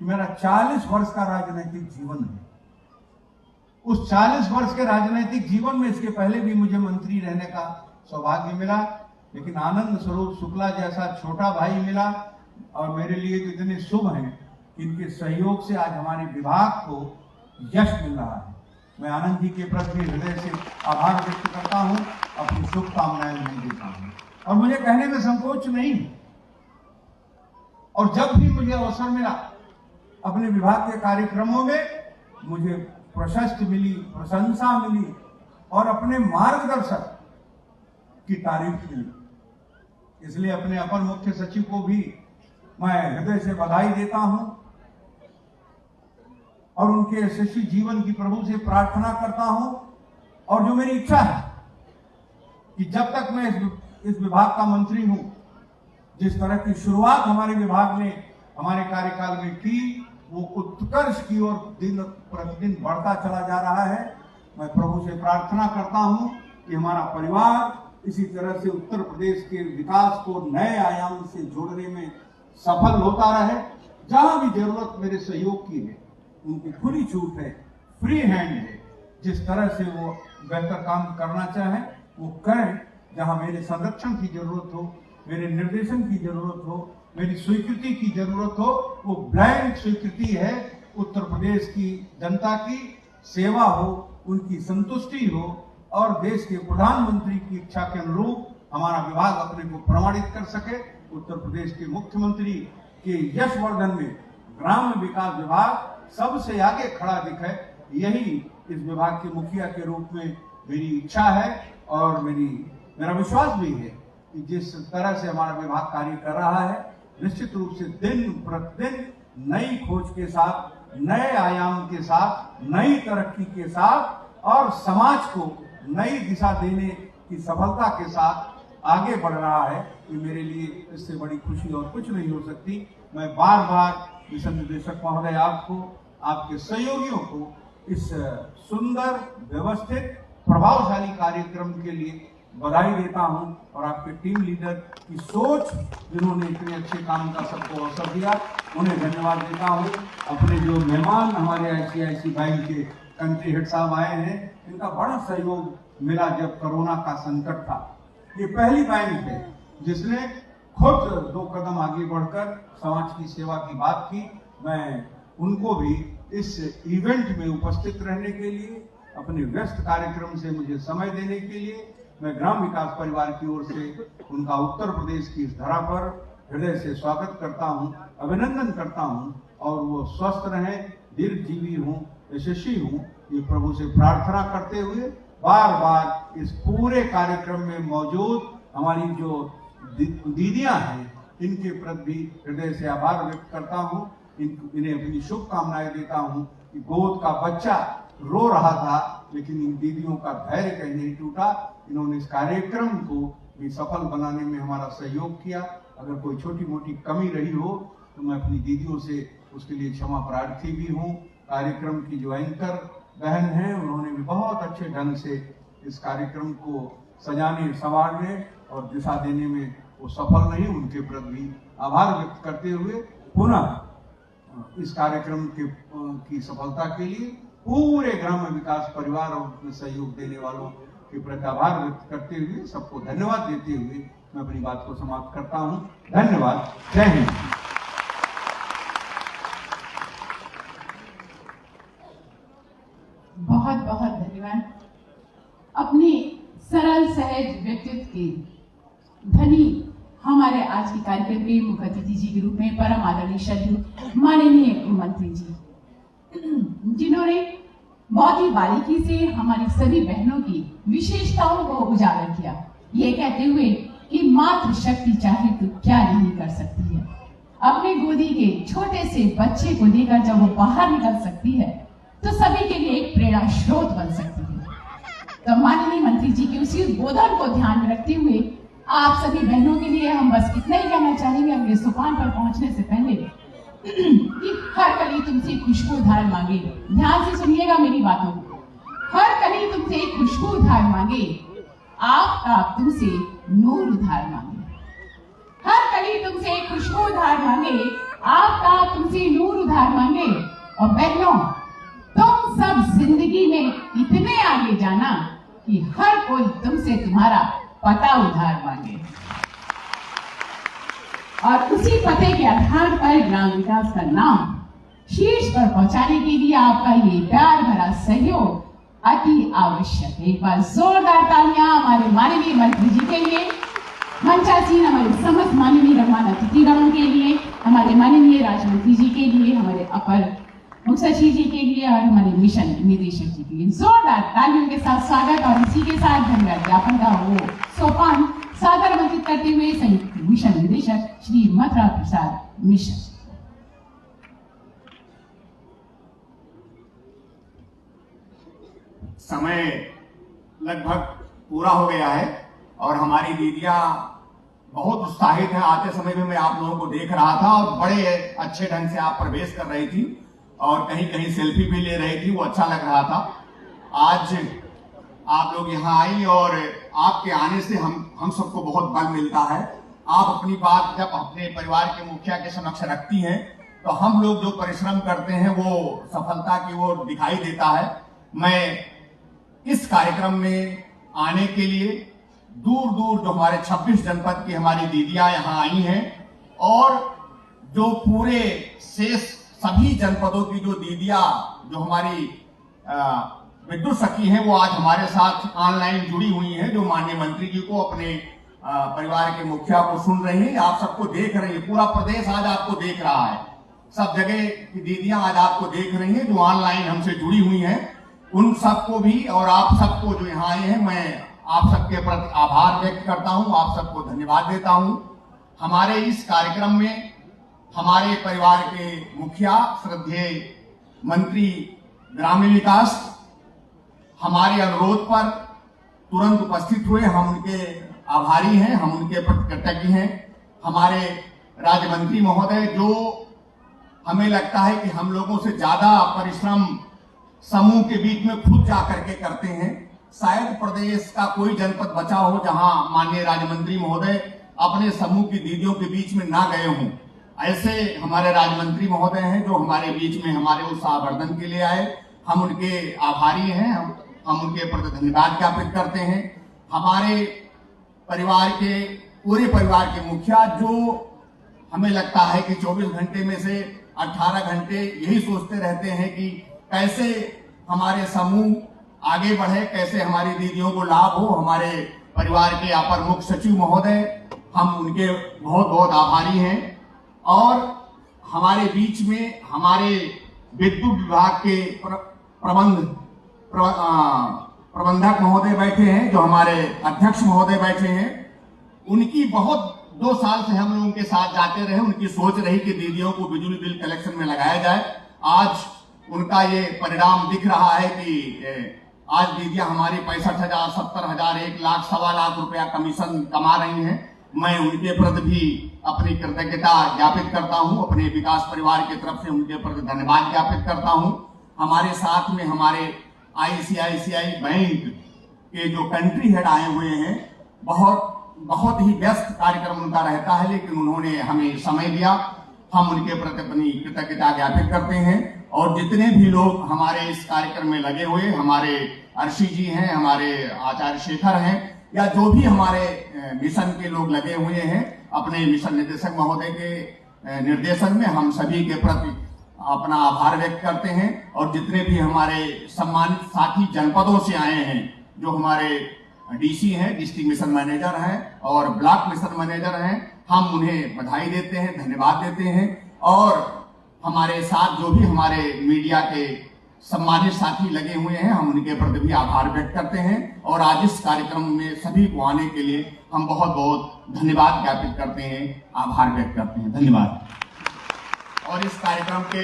[SPEAKER 14] कि मेरा 40 वर्ष का राजनीतिक जीवन है। उस 40 वर्ष के राजनीतिक जीवन में इसके पहले भी मुझे मंत्री रहने का सौभाग्य मिला, लेकिन आनंद स्वरूप शुक्ला जैसा छोटा भाई मिला और मेरे लिए तो इतने शुभ हैं कि इनके सहयोग से आज हमारे विभाग को यश मिल रहा है। मैं आनंद जी के प्रति हृदय से आभार व्यक्त करता हूं, अपनी शुभकामनाएं उन्हें देता हूं और मुझे कहने में संकोच नहीं। और जब भी मुझे अवसर मिला अपने विभाग के कार्यक्रमों में मुझे प्रशस्ति मिली, प्रशंसा मिली और अपने मार्गदर्शक की तारीफ मिली। इसलिए अपने अपर मुख्य सचिव को भी मैं हृदय से बधाई देता हूं और उनके यशस्वी जीवन की प्रभु से प्रार्थना करता हूं। और जो मेरी इच्छा है कि जब तक मैं इस विभाग का मंत्री हूं, जिस तरह की शुरुआत हमारे विभाग ने हमारे कार्यकाल में की, वो उत्कर्ष की ओर दिन प्रतिदिन बढ़ता चला जा रहा है। मैं प्रभु से प्रार्थना करता हूं कि हमारा परिवार इसी तरह से उत्तर प्रदेश के विकास को नए आयाम से जोड़ने में सफल होता रहे। जहां भी जरूरत मेरे सहयोग की है, उनकी खुली छूट है, फ्री हैंड है। जिस तरह से वो बेहतर काम करना चाहें वो करें। जहां मेरे संरक्षण की जरूरत हो, मेरे निर्देशन की जरूरत हो, मेरी स्वीकृति की जरूरत हो, वो ब्लैंक स्वीकृति है। उत्तर प्रदेश की जनता की सेवा हो, उनकी संतुष्टि हो और देश के प्रधानमंत्री की इच्छा के अनुरूप हमारा विभाग अपने को प्रमाणित कर सके। उत्तर प्रदेश के मुख्यमंत्री के यशवर्धन में ग्राम विकास विभाग सबसे आगे खड़ा दिखे, यही इस विभाग के मुखिया के रूप में मेरी इच्छा है और मेरा विश्वास भी है कि जिस तरह से हमारा विभाग कार्य कर रहा है, निश्चित रूप से दिन प्रतिदिन नई खोज के साथ, नए आयाम के साथ, नई तरक्की के साथ और समाज को नई दिशा देने की सफलता के साथ आगे बढ़ रहा है। ये मेरे लिए इससे बड़ी खुशी और कुछ नहीं हो सकती। मैं बार बार मिशन निदेशक महोदय आपको, आपके सहयोगियों को इस सुंदर, व्यवस्थित, प्रभावशाली कार्यक्रम के लिए बधाई देता हूं और आपके टीम लीडर की सोच, जिन्होंने इतने अच्छे काम का सबको अवसर दिया, उन्हें धन्यवाद देता हूं। अपने जो मेहमान हमारे आईसीआईसी बैंक के कंट्री हेड साहब आए हैं, इनका बड़ा सहयोग मिला जब कोरोना का संकट था। ये पहली बैंक है जिसने खुद 2 कदम आगे बढ़कर समाज की सेवा की बात की। मैं उनको भी इस इवेंट में उपस्थित रहने के लिए, अपने व्यस्त कार्यक्रम से मुझे समय देने के लिए मैं ग्राम विकास परिवार की ओर से उनका उत्तर प्रदेश की इस धरा पर हृदय से स्वागत करता हूं, अभिनंदन करता हूं और वो स्वस्थ रहें, दीर्घजीवी हों, यशस्वी हों, ये प्रभु से प्रार्थना करते हुए बार बार इस पूरे कार्यक्रम में मौजूद हमारी जो दीदियां हैं, इनके प्रति भी हृदय से आभार व्यक्त करता हूं। इन्हें अपनी शुभकामनाएं देता हूं कि गोद का बच्चा रो रहा था, लेकिन इन दीदियों का धैर्य कहीं नहीं टूटा। इन्होंने इस कार्यक्रम को भी सफल बनाने में हमारा सहयोग किया। अगर कोई छोटी मोटी कमी रही हो तो मैं अपनी दीदियों से उसके लिए क्षमा प्रार्थी भी हूँ। कार्यक्रम की जो एंकर बहन हैं, उन्होंने भी बहुत अच्छे ढंग से इस कार्यक्रम को सजाने, संवारने और दिशा देने में वो सफल रही। उनके प्रति भी आभार व्यक्त करते हुए पुनः इस कार्यक्रम की सफलता के लिए पूरे ग्राम विकास परिवार और उसमें सहयोग देने वालों के प्रति आभार व्यक्त करते हुए, सबको धन्यवाद देते हुए मैं अपनी बात को समाप्त करता हूं। धन्यवाद। जय हिंद।
[SPEAKER 1] बहुत बहुत धन्यवाद। अपनी सरल सहज व्यक्तित्व के धनी हमारे आज के कार्यक्रम के मुख्य अतिथि जी के रूप में परम आदरणीय श्रद्धेय माननीय मंत्री जी, जिन्होंने बहुत ही बारीकी से हमारी सभी बहनों की विशेषताओं को उजागर किया, ये कहते हुए कि मातृशक्ति चाहे तो क्या नहीं कर सकती है। अपने गोदी के छोटे से बच्चे को लेकर जब वो बाहर निकल सकती है तो सभी के लिए एक प्रेरणा स्रोत बन सकती है। तो माननीय मंत्री जी के उसी उद्बोधन को ध्यान में रखते हुए आप सभी बहनों के लिए हम बस इतना ही कहना चाहेंगे अगले सोपान पर पहुंचने से पहले कि हर कली तुमसे खुशबू उधार मांगे। ध्यान से सुनिएगा मेरी बातों को। हर कली तुमसे खुशबू उधार मांगे, आफताब तुमसे नूर उधार मांगे। हर कली तुमसे खुशबू उधार मांगे, आपका तुमसे नूर उधार मांगे। और बहनों, तुम सब जिंदगी में इतने आगे जाना कि हर कोई तुमसे तुम्हारा पता उधार मांगे और उसी पते के आधार पर ग्राम विकास का नाम शीर्ष पर पहुंचाने के लिए आपका ये प्यार भरा सहयोग अति आवश्यक है। एक बार जोरदार तालियां हमारे माननीय मंत्री जी के लिए, मंचासीन हमारे समस्त माननीय रघुमान अतिथिगणों के लिए, हमारे माननीय राज्य मंत्री जी के लिए, हमारे अपर मुख्य सचिव जी के लिए और हमारे मिशन निदेशक जी के लिए जोरदार तालियों के साथ स्वागत। और इसी के साथ धन्यवाद ज्ञापन का वो सोपान सादर आमंत्रित करते हुए संयुक्त मिशन निदेशक श्री मथुरा प्रसाद मिश्र।
[SPEAKER 15] समय लगभग पूरा हो गया है और हमारी दीदियां बहुत उत्साहित हैं। आते समय भी मैं आप लोगों को देख रहा था और बड़े अच्छे ढंग से आप प्रवेश कर रही थी और कहीं कहीं सेल्फी भी ले रही थी, वो अच्छा लग रहा था। आज आप लोग यहाँ आई और आपके आने से हम सबको बहुत बल मिलता है। आप अपनी बात जब अपने परिवार के मुखिया के समक्ष रखती हैं तो हम लोग जो परिश्रम करते हैं वो सफलता की ओर दिखाई देता है। मैं इस कार्यक्रम में आने के लिए दूर दूर जो हमारे 26 जनपद की हमारी दीदियां यहाँ आई हैं और जो पूरे शेष सभी जनपदों की जो दीदियां जो हमारी विद्युत सखी हैं वो आज हमारे साथ ऑनलाइन जुड़ी हुई हैं, जो माननीय मंत्री जी को अपने परिवार के मुखिया को सुन रही हैं, आप सबको देख रही है। पूरा प्रदेश आज आपको देख रहा है, सब जगह की दीदियां आज आपको देख रही हैं जो ऑनलाइन हमसे जुड़ी हुई हैं। उन सबको भी और आप सबको जो यहाँ आए हैं, मैं आप सबके प्रति आभार व्यक्त करता हूँ, आप सबको धन्यवाद देता हूँ। हमारे इस कार्यक्रम में हमारे परिवार के मुखिया श्रद्धेय मंत्री ग्रामीण विकास हमारे अनुरोध पर तुरंत उपस्थित हुए। हम उनके आभारी हैं, हम उनके प्रति कृतज्ञ हैं। हमारे राज्य मंत्री महोदय जो हमें लगता है कि हम लोगों से ज्यादा परिश्रम समूह के बीच में खुद जा करके करते हैं। शायद प्रदेश का कोई जनपद बचा हो जहां माननीय राज्य मंत्री महोदय अपने समूह की दीदियों के बीच में ना गए हों। ऐसे हमारे राज्य मंत्री महोदय हैं जो हमारे बीच में हमारे उत्साहवर्धन के लिए आए। हम उनके आभारी हैं, हम उनके प्रति धन्यवाद ज्ञापित करते हैं। हमारे परिवार के पूरे परिवार के मुखिया जो हमें लगता है कि 24 घंटे में से 18 घंटे यही सोचते रहते हैं कि कैसे हमारे समूह आगे बढ़े, कैसे हमारी दीदियों को लाभ हो। हमारे परिवार के अपर मुख्य सचिव महोदय, हम उनके बहुत बहुत आभारी हैं। और हमारे बीच में हमारे विद्युत विभाग के प्रबंधक महोदय बैठे हैं, जो हमारे अध्यक्ष महोदय बैठे हैं। उनकी बहुत 2 साल से हम लोग उनके साथ जाते रहे, उनकी सोच रही कि दीदियों को बिजली बिल कलेक्शन में लगाया जाए। आज उनका ये परिणाम दिख रहा है कि आज दीदियां हमारी 65,000, 70,000, 1 लाख, 1.25 लाख रुपया कमीशन कमा रही हैं। मैं उनके प्रति भी अपनी कृतज्ञता ज्ञापित करता हूं, अपने विकास परिवार की तरफ से उनके प्रति धन्यवाद ज्ञापित करता हूं। हमारे साथ में हमारे ICICI बैंक के जो कंट्री हेड आए हुए हैं, बहुत ही व्यस्त कार्यक्रम उनका रहता है, लेकिन उन्होंने हमें समय दिया। हम उनके प्रति अपनी कृतज्ञता ज्ञापित करते हैं। और जितने भी लोग हमारे इस कार्यक्रम में लगे हुए, हमारे अर्शी जी हैं, हमारे आचार्य शेखर हैं, या जो भी हमारे मिशन के लोग लगे हुए हैं, अपने मिशन निदेशक महोदय के निर्देशन में हम सभी के प्रति अपना आभार व्यक्त करते हैं। और जितने भी हमारे सम्मानित साथी जनपदों से आए हैं, जो हमारे DC हैं, डिस्ट्रिक्ट मिशन मैनेजर हैं और ब्लॉक मिशन मैनेजर हैं, हम उन्हें बधाई देते हैं, धन्यवाद देते हैं। और हमारे साथ जो भी हमारे मीडिया के सम्मानित साथी लगे हुए हैं, हम उनके प्रति भी आभार व्यक्त करते हैं। और आज इस कार्यक्रम में सभी को आने के लिए हम बहुत बहुत धन्यवाद ज्ञापित करते हैं, आभार व्यक्त करते हैं। धन्यवाद। और इस कार्यक्रम के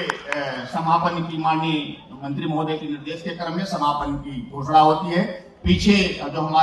[SPEAKER 15] समापन की माननीय मंत्री महोदय के निर्देश के क्रम में समापन की घोषणा होती है। पीछे जो हमारे